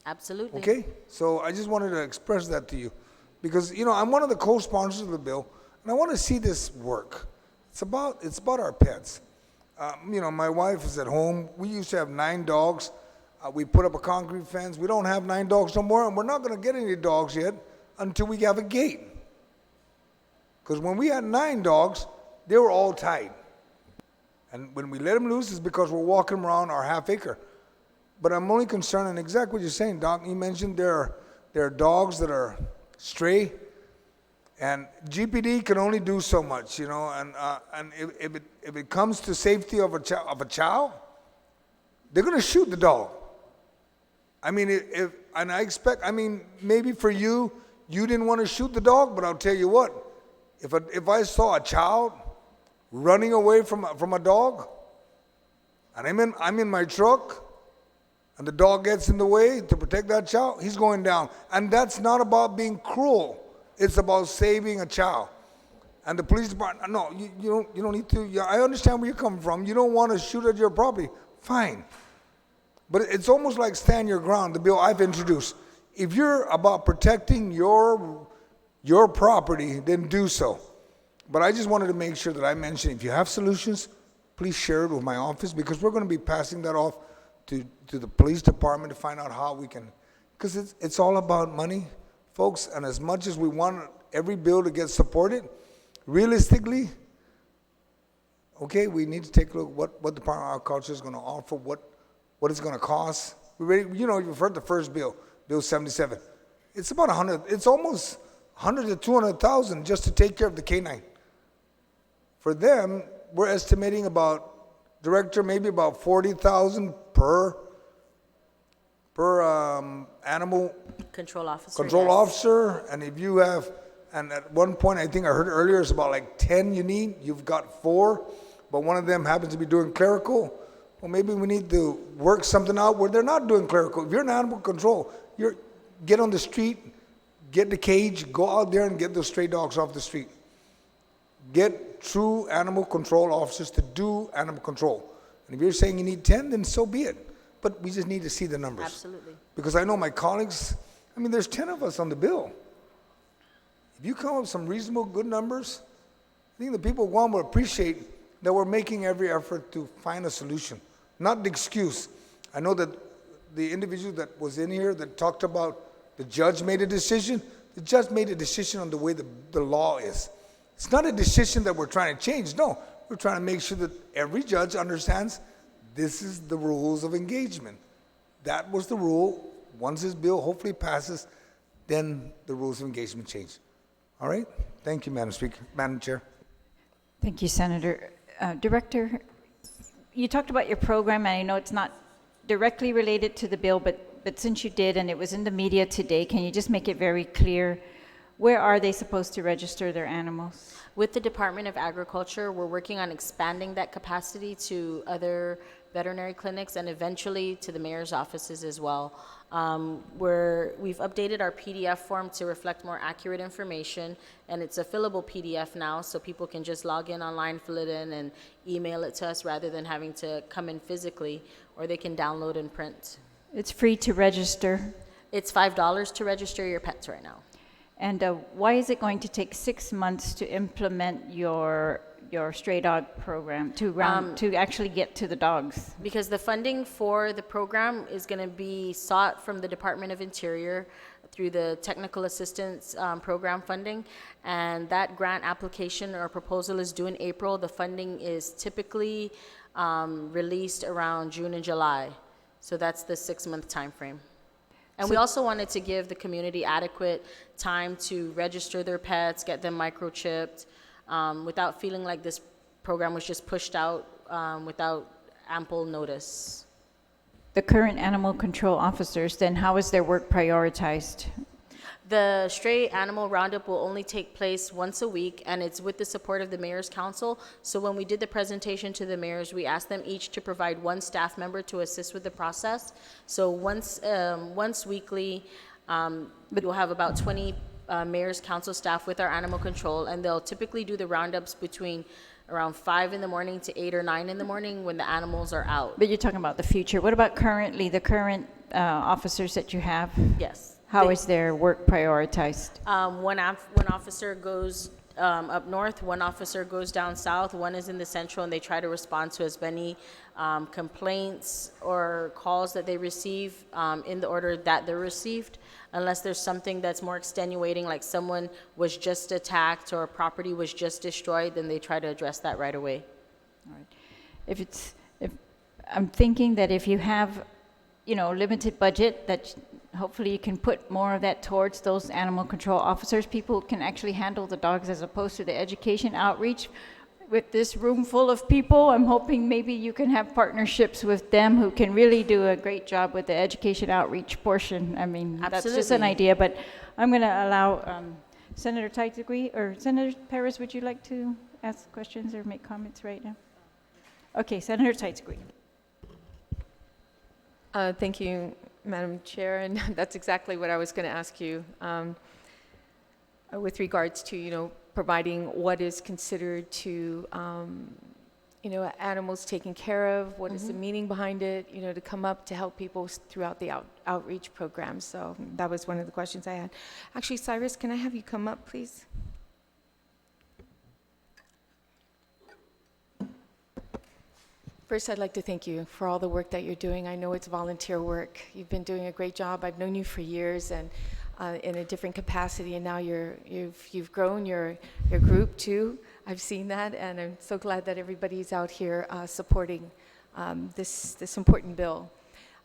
Absolutely. Okay? So I just wanted to express that to you because, I'm one of the co-sponsors of the bill and I want to see this work. It's about our pets. My wife is at home. We used to have 9 dogs. We put up a concrete fence. We don't have 9 dogs no more, and we're not going to get any dogs yet until we have a gate. Because when we had 9 dogs, they were all tied. And when we let them loose, it's because we're walking around our half acre. But I'm only concerned, and exactly what you're saying, Doc, you mentioned there are dogs that are stray, and GPD can only do so much, and if it comes to safety of a child, they're going to shoot the dog. I mean, maybe for you didn't want to shoot the dog, but I'll tell you what, if I saw a child running away from a dog, and I'm in my truck, and the dog gets in the way to protect that child, he's going down. And that's not about being cruel. It's about saving a child. And the police department, no, you don't need to. I understand where you're coming from. You don't want to shoot at your property. Fine. But it's almost like stand your ground, the bill I've introduced. If you're about protecting your property, then do so. But I just wanted to make sure that I mentioned, if you have solutions, please share it with my office because we're going to be passing that off to the police department to find out how we can, because it's all about money, folks, and as much as we want every bill to get supported, realistically, okay, we need to take a look what Department of Agriculture is going to offer, what it's going to cost. You've heard the first bill, Bill 77. It's about 100, it's almost 100 to 200,000 just to take care of the canine. For them, we're estimating Director, maybe about 40,000 per animal control officer. Control officer, and if you have, and at one point I think I heard earlier it's about like 10 you need. You've got 4, but one of them happens to be doing clerical. Well, maybe we need to work something out where they're not doing clerical. If you're in animal control, get on the street, get the cage, go out there and get those stray dogs off the street. Get true animal control officers to do animal control. And if you're saying you need 10, then so be it. But we just need to see the numbers. Absolutely. Because I know my colleagues, there's 10 of us on the bill. If you come up with some reasonable, good numbers, I think the people of Guam will appreciate that we're making every effort to find a solution, not the excuse. I know that the individual that was in here that talked about the judge made a decision. The judge made a decision on the way the law is. It's not a decision that we're trying to change. No, we're trying to make sure that every judge understands this is the rules of engagement. That was the rule. Once this bill hopefully passes, then the rules of engagement change. All right? Thank you, Madam Speaker, Madam Chair. Thank you, Senator. Director, you talked about your program, and I know it's not directly related to the bill, but since you did, and it was in the media today, can you just make it very clear, where are they supposed to register their animals? With the Department of Agriculture, we're working on expanding that capacity to other veterinary clinics and eventually to the mayor's offices as well. We've updated our PDF form to reflect more accurate information, and it's a fillable PDF now, so people can just log in online, fill it in, and email it to us rather than having to come in physically, or they can download and print. It's free to register? It's $5 to register your pets right now. And why is it going to take 6 months to implement your stray dog program to actually get to the dogs? Because the funding for the program is going to be sought from the Department of Interior through the technical assistance program funding, and that grant application or proposal is due in April. The funding is typically released around June and July, so that's the 6-month time frame. And we also wanted to give the community adequate time to register their pets, get them microchipped, without feeling like this program was just pushed out without ample notice. The current animal control officers, then how is their work prioritized? The stray animal roundup will only take place once a week, and it's with the support of the Mayor's Council. So when we did the presentation to the mayors, we asked them each to provide one staff member to assist with the process. So once weekly, we'll have about 20 Mayor's Council staff with our animal control, and they'll typically do the roundups between around 5 in the morning to 8 or 9 in the morning when the animals are out. But you're talking about the future. What about currently, the current officers that you have? Yes. How is their work prioritized? One officer goes up north, one officer goes down south, one is in the central, and they try to respond to as many complaints or calls that they receive in the order that they're received, unless there's something that's more extenuating, like someone was just attacked or a property was just destroyed, then they try to address that right away. All right. If I'm thinking that if you have, limited budget, that hopefully you can put more of that towards those animal control officers, people who can actually handle the dogs, as opposed to the education outreach. With this room full of people, I'm hoping maybe you can have partnerships with them who can really do a great job with the education outreach portion. I mean, that's just an idea, but I'm going to allow Senator Teichagui, or Senator Perez, would you like to ask questions or make comments right now? Okay, Senator Teichagui. Thank you, Madam Chair, and that's exactly what I was going to ask you with regards to, providing what is considered to, animals taken care of, what is the meaning behind it, to come up to help people throughout the outreach program. So that was one of the questions I had. Actually, Cyrus, can I have you come up, please? First, I'd like to thank you for all the work that you're doing. I know it's volunteer work. You've been doing a great job. I've known you for years, and in a different capacity, and now you've grown your group too. I've seen that, and I'm so glad that everybody's out here supporting this important bill.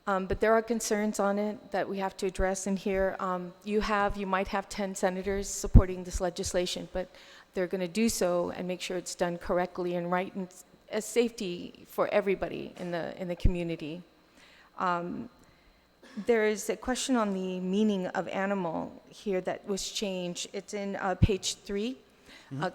But there are concerns on it that we have to address in here. You might have 10 senators supporting this legislation, but they're going to do so and make sure it's done correctly and right, and as safety for everybody in the community. There is a question on the meaning of animal here that was changed. It's in page 3.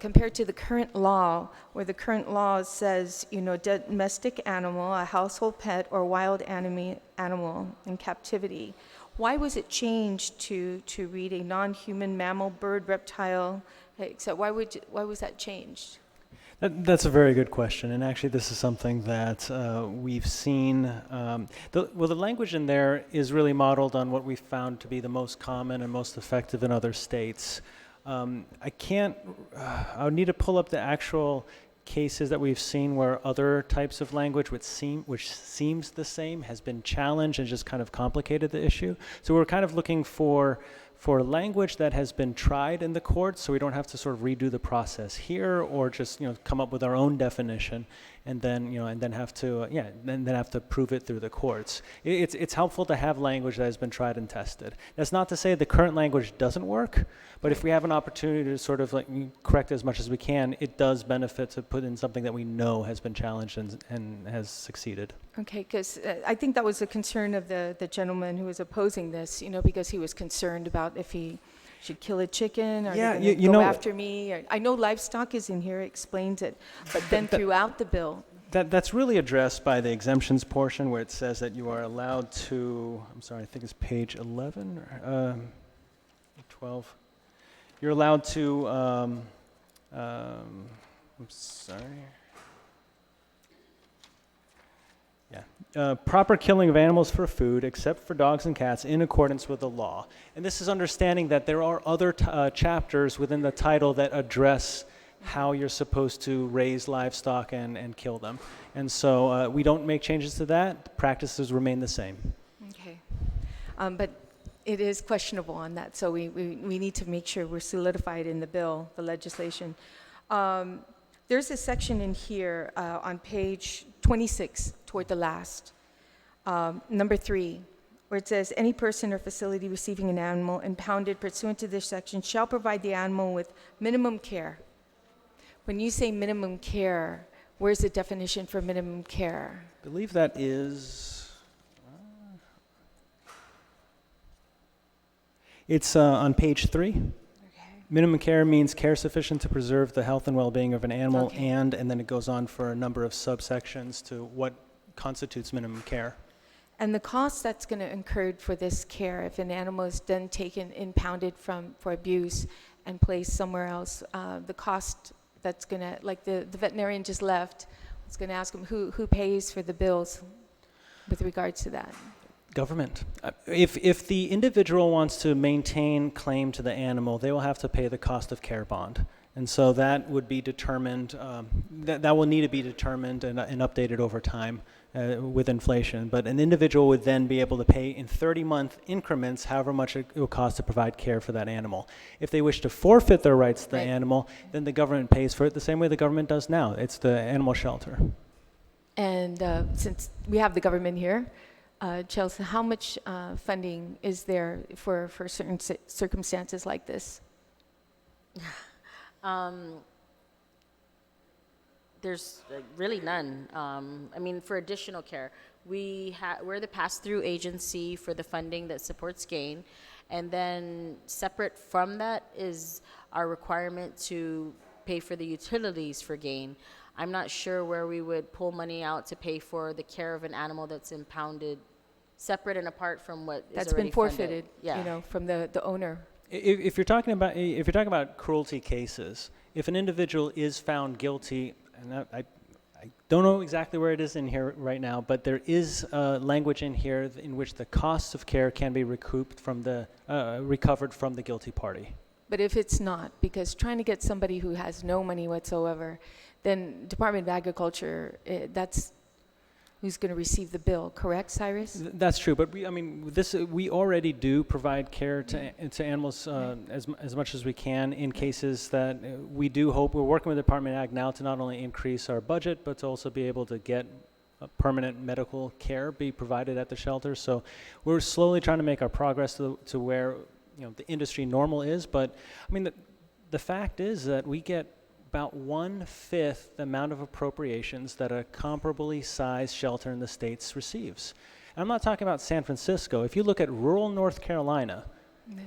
Compared to the current law, where the current law says, domestic animal, a household pet, or wild animal in captivity. Why was it changed to read a non-human mammal, bird, reptile? Except why was that changed? That's a very good question, and actually this is something that we've seen. The language in there is really modeled on what we found to be the most common and most effective in other states. I would need to pull up the actual cases that we've seen where other types of language which seems the same has been challenged and just kind of complicated the issue. So we're kind of looking for language that has been tried in the courts, so we don't have to sort of redo the process here, or just come up with our own definition, and then have to prove it through the courts. It's helpful to have language that has been tried and tested. That's not to say the current language doesn't work, but if we have an opportunity to sort of correct as much as we can, it does benefit to put in something that we know has been challenged and has succeeded. Okay, because I think that was a concern of the gentleman who was opposing this, because he was concerned about if he should kill a chicken, or go after me. I know livestock is in here, explains it, but then throughout the bill. That's really addressed by the exemptions portion, where it says that you are allowed to, I'm sorry, I think it's page 11 or 12. You're allowed to, I'm sorry. Proper killing of animals for food, except for dogs and cats, in accordance with the law. And this is understanding that there are other chapters within the title that address how you're supposed to raise livestock and kill them. And so we don't make changes to that. Practices remain the same. Okay. But it is questionable on that, so we need to make sure we're solidified in the bill, the legislation. There's a section in here on page 26, toward the last, number 3, where it says, any person or facility receiving an animal impounded pursuant to this section shall provide the animal with minimum care. When you say minimum care, where's the definition for minimum care? I believe that is, it's on page 3. Minimum care means care sufficient to preserve the health and well-being of an animal, and then it goes on for a number of subsections to what constitutes minimum care. And the cost that's going to incur for this care, if an animal is then taken, impounded for abuse and placed somewhere else, the cost that's going to, like the veterinarian just left, I was going to ask him who pays for the bills with regards to that. Government. If the individual wants to maintain claim to the animal, they will have to pay the cost of care bond. And so that would be determined, that will need to be determined and updated over time with inflation. But an individual would then be able to pay in 30-month increments however much it will cost to provide care for that animal. If they wish to forfeit their rights to the animal, then the government pays for it the same way the government does now. It's the animal shelter. And since we have the government here, Chelsea, how much funding is there for certain circumstances like this? There's really none. I mean, for additional care, we're the pass-through agency for the funding that supports GAIN, and then separate from that is our requirement to pay for the utilities for GAIN. I'm not sure where we would pull money out to pay for the care of an animal that's impounded, separate and apart from what is that's already been forfeited, funded. Yeah. from the owner. If you're talking about cruelty cases, if an individual is found guilty, and I don't know exactly where it is in here right now, but there is language in here in which the costs of care can be recouped from recovered from the guilty party. But if it's not, because trying to get somebody who has no money whatsoever, then Department of Agriculture, that's who's going to receive the bill, correct, Cyrus? That's true, but we already do provide care to animals as much as we can in cases that we do hope. We're working with the Department of Ag now to not only increase our budget, but to also be able to get permanent medical care be provided at the shelter. So we're slowly trying to make our progress to where the industry normal is. But I mean, the fact is that we get about 1/5 the amount of appropriations that a comparably sized shelter in the States receives. And I'm not talking about San Francisco. If you look at rural North Carolina,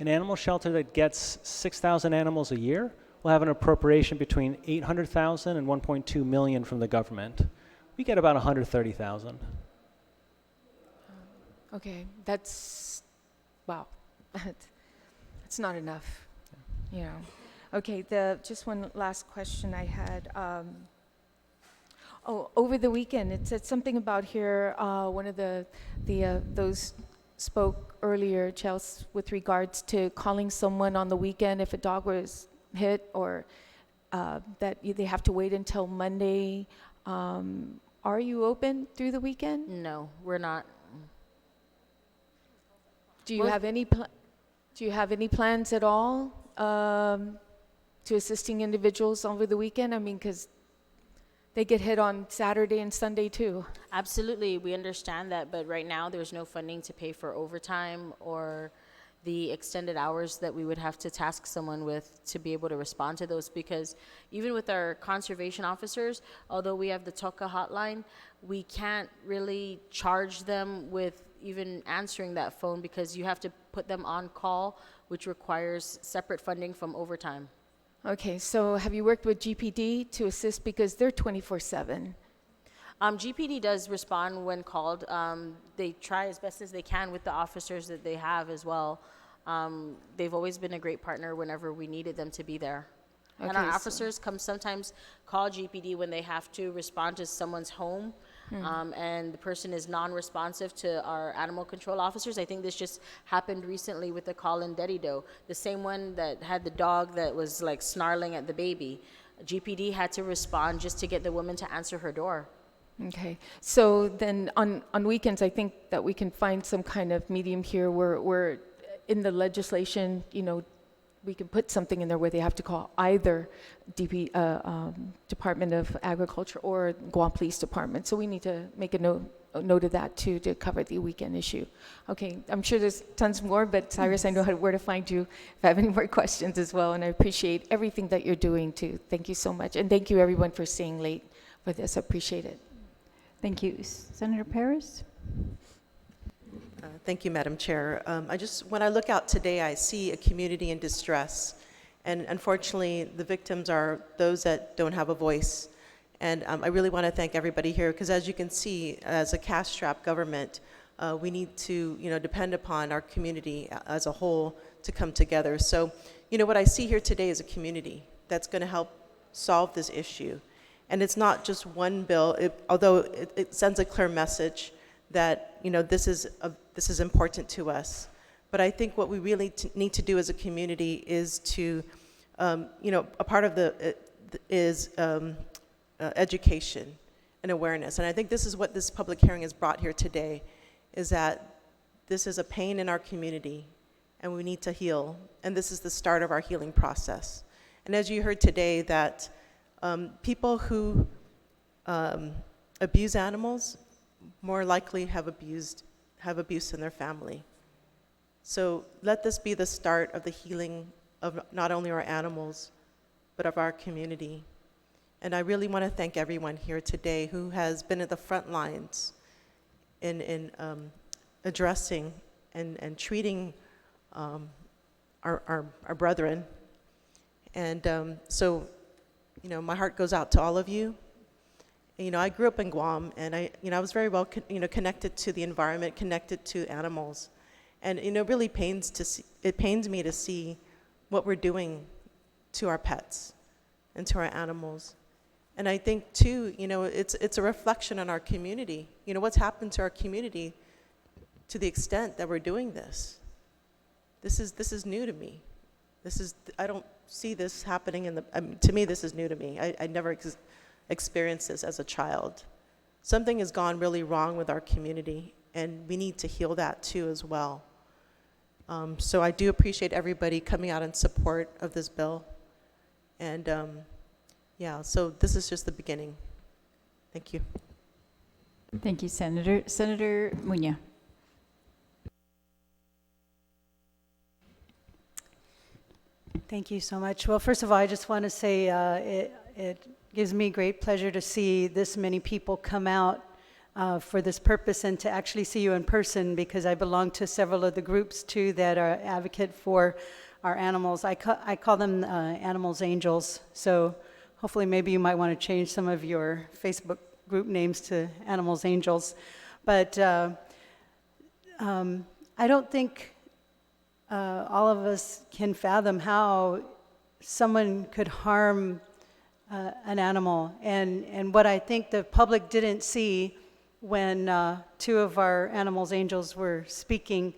an animal shelter that gets 6,000 animals a year will have an appropriation between $800,000 and $1.2 million from the government. We get about 130,000. Okay, that's, wow, that's not enough, Okay, just one last question I had. Over the weekend, it said something about here, one of those spoke earlier, Chelsea, with regards to calling someone on the weekend if a dog was hit, or that they have to wait until Monday. Are you open through the weekend? No, we're not. Do you have any plans at all to assisting individuals over the weekend? I mean, because they get hit on Saturday and Sunday too. Absolutely, we understand that, but right now there's no funding to pay for overtime or the extended hours that we would have to task someone with to be able to respond to those, because even with our conservation officers, although we have the TOCA hotline, we can't really charge them with even answering that phone because you have to put them on call, which requires separate funding from overtime. Okay, so have you worked with GPD to assist, because they're 24/7? GPD does respond when called. They try as best as they can with the officers that they have as well. They've always been a great partner whenever we needed them to be there. Okay, and our officers sometimes call GPD when they have to respond to someone's home, and the person is non-responsive to our animal control officers. I think this just happened recently with the call in Dedido, the same one that had the dog that was like snarling at the baby. GPD had to respond just to get the woman to answer her door. Okay, so then on weekends, I think that we can find some kind of medium here where in the legislation, we can put something in there where they have to call either Department of Agriculture or Guam Police Department. So we need to make a note of that too, to cover the weekend issue. Okay, I'm sure there's tons more, but Cyrus, I know where to find you if I have any more questions as well, and I appreciate everything that you're doing too. Thank you so much, and thank you everyone for staying late for this. I appreciate it. Thank you. Senator Perez? Thank you, Madam Chair. When I look out today, I see a community in distress. And unfortunately, the victims are those that don't have a voice. And I really want to thank everybody here, because as you can see, as a cash-strapped government, we need to, depend upon our community as a whole to come together. So, what I see here today is a community that's going to help solve this issue. And it's not just one bill, although it sends a clear message that, this is important to us. But I think what we really need to do as a community is to, a part of is education and awareness. And I think this is what this public hearing has brought here today, is that this is a pain in our community and we need to heal. And this is the start of our healing process. And as you heard today, that people who abuse animals more likely have abuse in their family. So let this be the start of the healing of not only our animals, but of our community. And I really want to thank everyone here today who has been at the front lines in addressing and treating our brethren. And so, my heart goes out to all of you. I grew up in Guam, and I was very well, connected to the environment, connected to animals. And, it really pains me to see what we're doing to our pets and to our animals. And I think too, it's a reflection on our community. What's happened to our community to the extent that we're doing this. This is new to me. I don't see this happening to me, this is new to me. I never experienced this as a child. Something has gone really wrong with our community, and we need to heal that too as well. So I do appreciate everybody coming out in support of this bill. And so this is just the beginning. Thank you. Thank you, Senator. Senator Muñoz. Thank you so much. Well, first of all, I just want to say it gives me great pleasure to see this many people come out for this purpose and to actually see you in person, because I belong to several of the groups too that are advocate for our animals. I call them animals angels. So hopefully maybe you might want to change some of your Facebook group names to animals angels. But I don't think all of us can fathom how someone could harm an animal. And what I think the public didn't see when two of our animals angels were speaking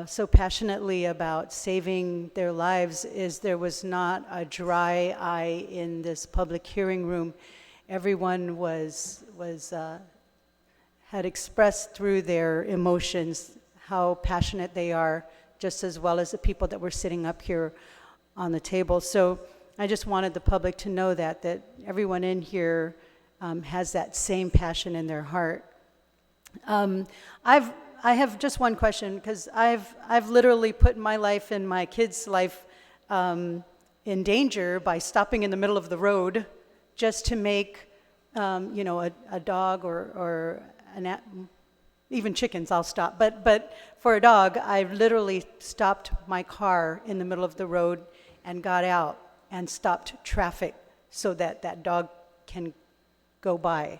so passionately about saving their lives is there was not a dry eye in this public hearing room. Everyone had expressed through their emotions how passionate they are, just as well as the people that were sitting up here on the table. So I just wanted the public to know that everyone in here has that same passion in their heart. I have just one question, because I've literally put my life and my kids' life in danger by stopping in the middle of the road just to make a dog or even chickens I'll stop. But for a dog, I've literally stopped my car in the middle of the road and got out and stopped traffic so that that dog can go by.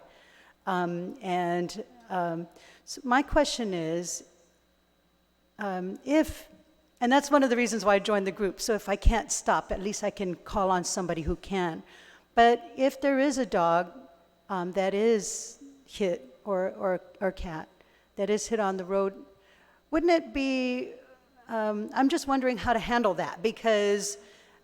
So my question is, and that's one of the reasons why I joined the group, so if I can't stop, at least I can call on somebody who can. But if there is a dog that is hit, or cat, that is hit on the road, wouldn't it be, I'm just wondering how to handle that, because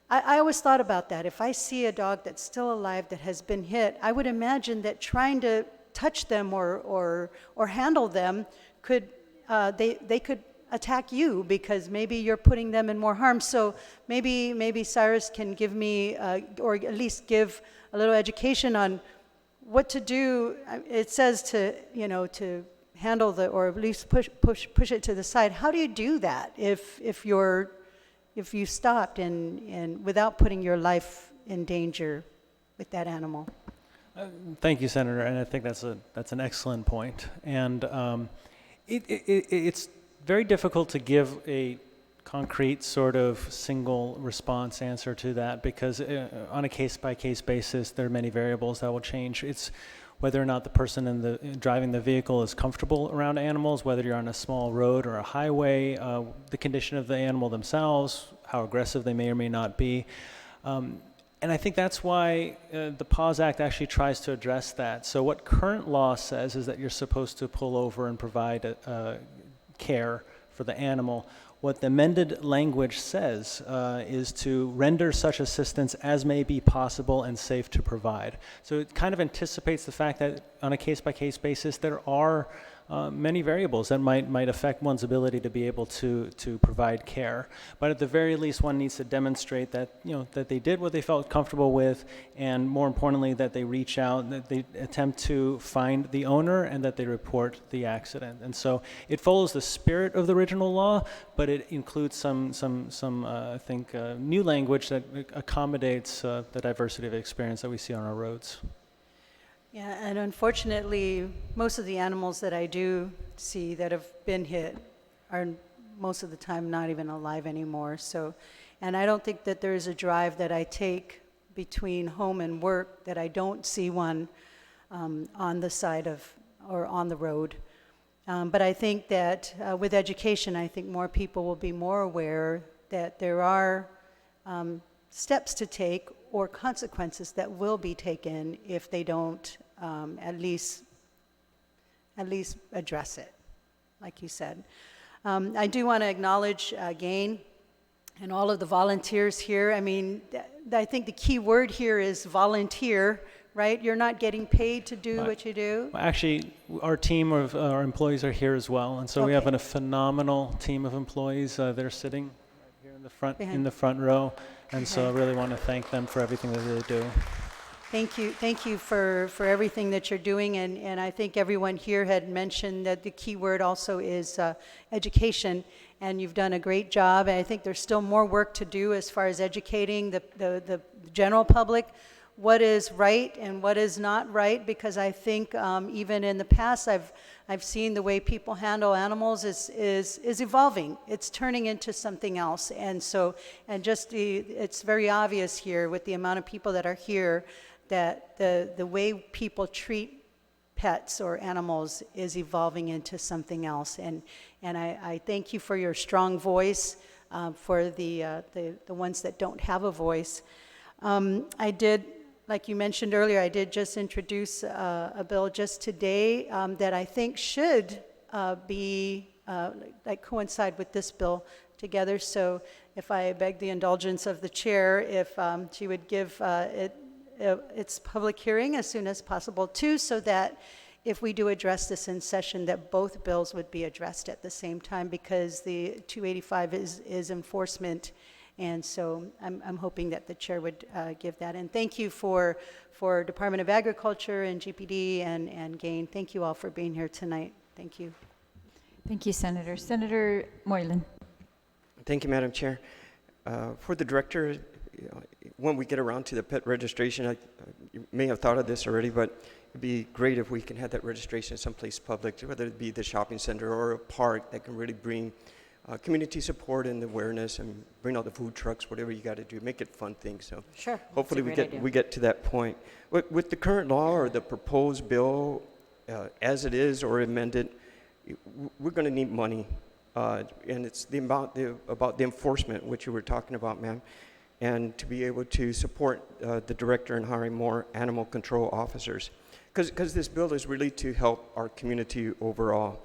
I always thought about that. If I see a dog that's still alive that has been hit, I would imagine that trying to touch them or handle them they could attack you because maybe you're putting them in more harm. So maybe Cyrus can give me, or at least give a little education on what to do. It says to, to handle or at least push it to the side. How do you do that if you stopped and without putting your life in danger with that animal? Thank you, Senator, and I think that's an excellent point. And it's very difficult to give a concrete sort of single response answer to that because on a case-by-case basis, there are many variables that will change. It's whether or not the person driving the vehicle is comfortable around animals, whether you're on a small road or a highway, the condition of the animal themselves, how aggressive they may or may not be. And I think that's why the PAWS Act actually tries to address that. So what current law says is that you're supposed to pull over and provide care for the animal. What the amended language says is to render such assistance as may be possible and safe to provide. So it kind of anticipates the fact that on a case-by-case basis, there are many variables that might affect one's ability to be able to provide care. But at the very least, one needs to demonstrate that, that they did what they felt comfortable with, and more importantly, that they reach out, that they attempt to find the owner, and that they report the accident. And so it follows the spirit of the original law, but it includes some I think, new language that accommodates the diversity of experience that we see on our roads. Yeah, and unfortunately, most of the animals that I do see that have been hit are most of the time not even alive anymore. So, and I don't think that there is a drive that I take between home and work that I don't see one on the side of or on the road. But I think that with education, I think more people will be more aware that there are steps to take or consequences that will be taken if they don't at least address it, like you said. I do want to acknowledge Gain and all of the volunteers here. I mean, I think the key word here is volunteer, right? You're not getting paid to do what you do. Well, actually, our team of our employees are here as well, and so we have a phenomenal team of employees. They're sitting right here in the front row, and so I really want to thank them for everything that they do. Thank you for everything that you're doing, and I think everyone here had mentioned that the key word also is education, and you've done a great job, and I think there's still more work to do as far as educating the general public what is right and what is not right, because I think even in the past I've seen the way people handle animals is evolving. It's turning into something else, and so it's very obvious here with the amount of people that are here that the way people treat pets or animals is evolving into something else. And I thank you for your strong voice for the ones that don't have a voice. I did, like you mentioned earlier, I did just introduce a bill just today that I think should coincide with this bill together. So if I beg the indulgence of the chair, if she would give its public hearing as soon as possible too, so that if we do address this in session, that both bills would be addressed at the same time, because the 285 is enforcement, and so I'm hoping that the chair would give that. And thank you for Department of Agriculture and GPD and GAIN. Thank you all for being here tonight. Thank you. Thank you, Senator. Senator Moylan. Thank you, Madam Chair. For the director, when we get around to the pet registration, you may have thought of this already, but it'd be great if we can have that registration someplace public, whether it be the shopping center or a park that can really bring community support and awareness, and bring out the food trucks, whatever you got to do, make it a fun thing. So sure, hopefully we get to that point. With the current law or the proposed bill, as it is or amended, we're going to need money, and it's about the enforcement, which you were talking about, ma'am, and to be able to support the director in hiring more animal control officers, because this bill is really to help our community overall.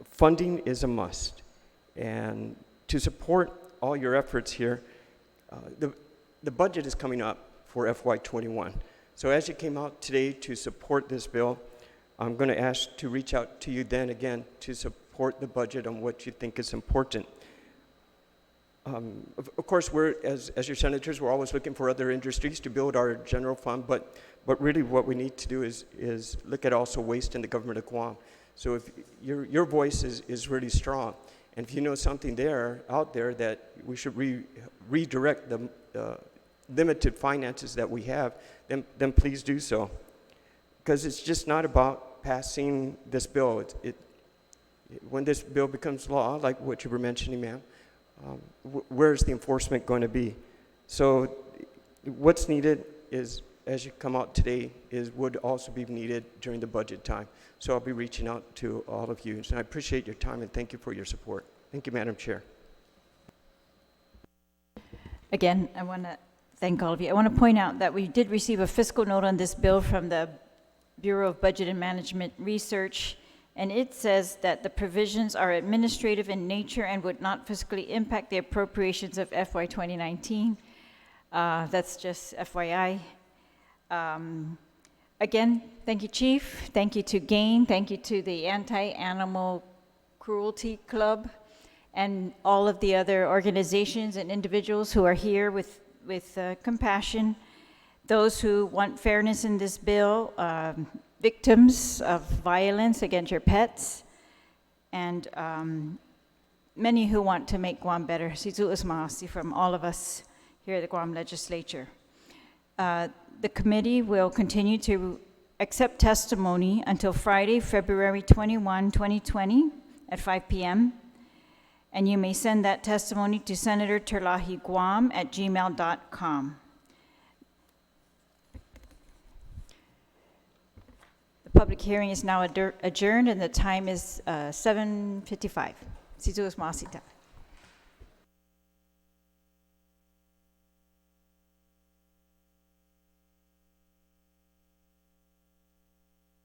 Funding is a must, and to support all your efforts here, the budget is coming up for FY21. So as you came out today to support this bill, I'm going to ask to reach out to you then again to support support the budget on what you think is important. Of course, we're, as your senators, we're always looking for other industries to build our general fund, but really what we need to do is look at also waste in the government of Guam. So if your voice is really strong, and if you know something out there that we should redirect the limited finances that we have, then please do so. Because it's just not about passing this bill. When this bill becomes law, like what you were mentioning, ma'am, where's the enforcement going to be? So what's needed is, as you come out today, would also be needed during the budget time. So I'll be reaching out to all of you. And I appreciate your time and thank you for your support. Thank you, Madam Chair. Again, I want to thank all of you. I want to point out that we did receive a fiscal note on this bill from the Bureau of Budget and Management Research, and it says that the provisions are administrative in nature and would not fiscally impact the appropriations of FY 2019. That's just FYI. Again, thank you, Chief. Thank you to GAIN. Thank you to the Anti-Animal Cruelty Club and all of the other organizations and individuals who are here with compassion. Those who want fairness in this bill, victims of violence against your pets, and many who want to make Guam better. Sizu'us Ma'asi from all of us here at the Guam Legislature. The committee will continue to accept testimony until Friday, February 21, 2020 at 5 p.m. And you may send that testimony to Senator Terlaje Guam at gmail.com. The public hearing is now adjourned and the time is 7:55. Sizu'us Ma'asi.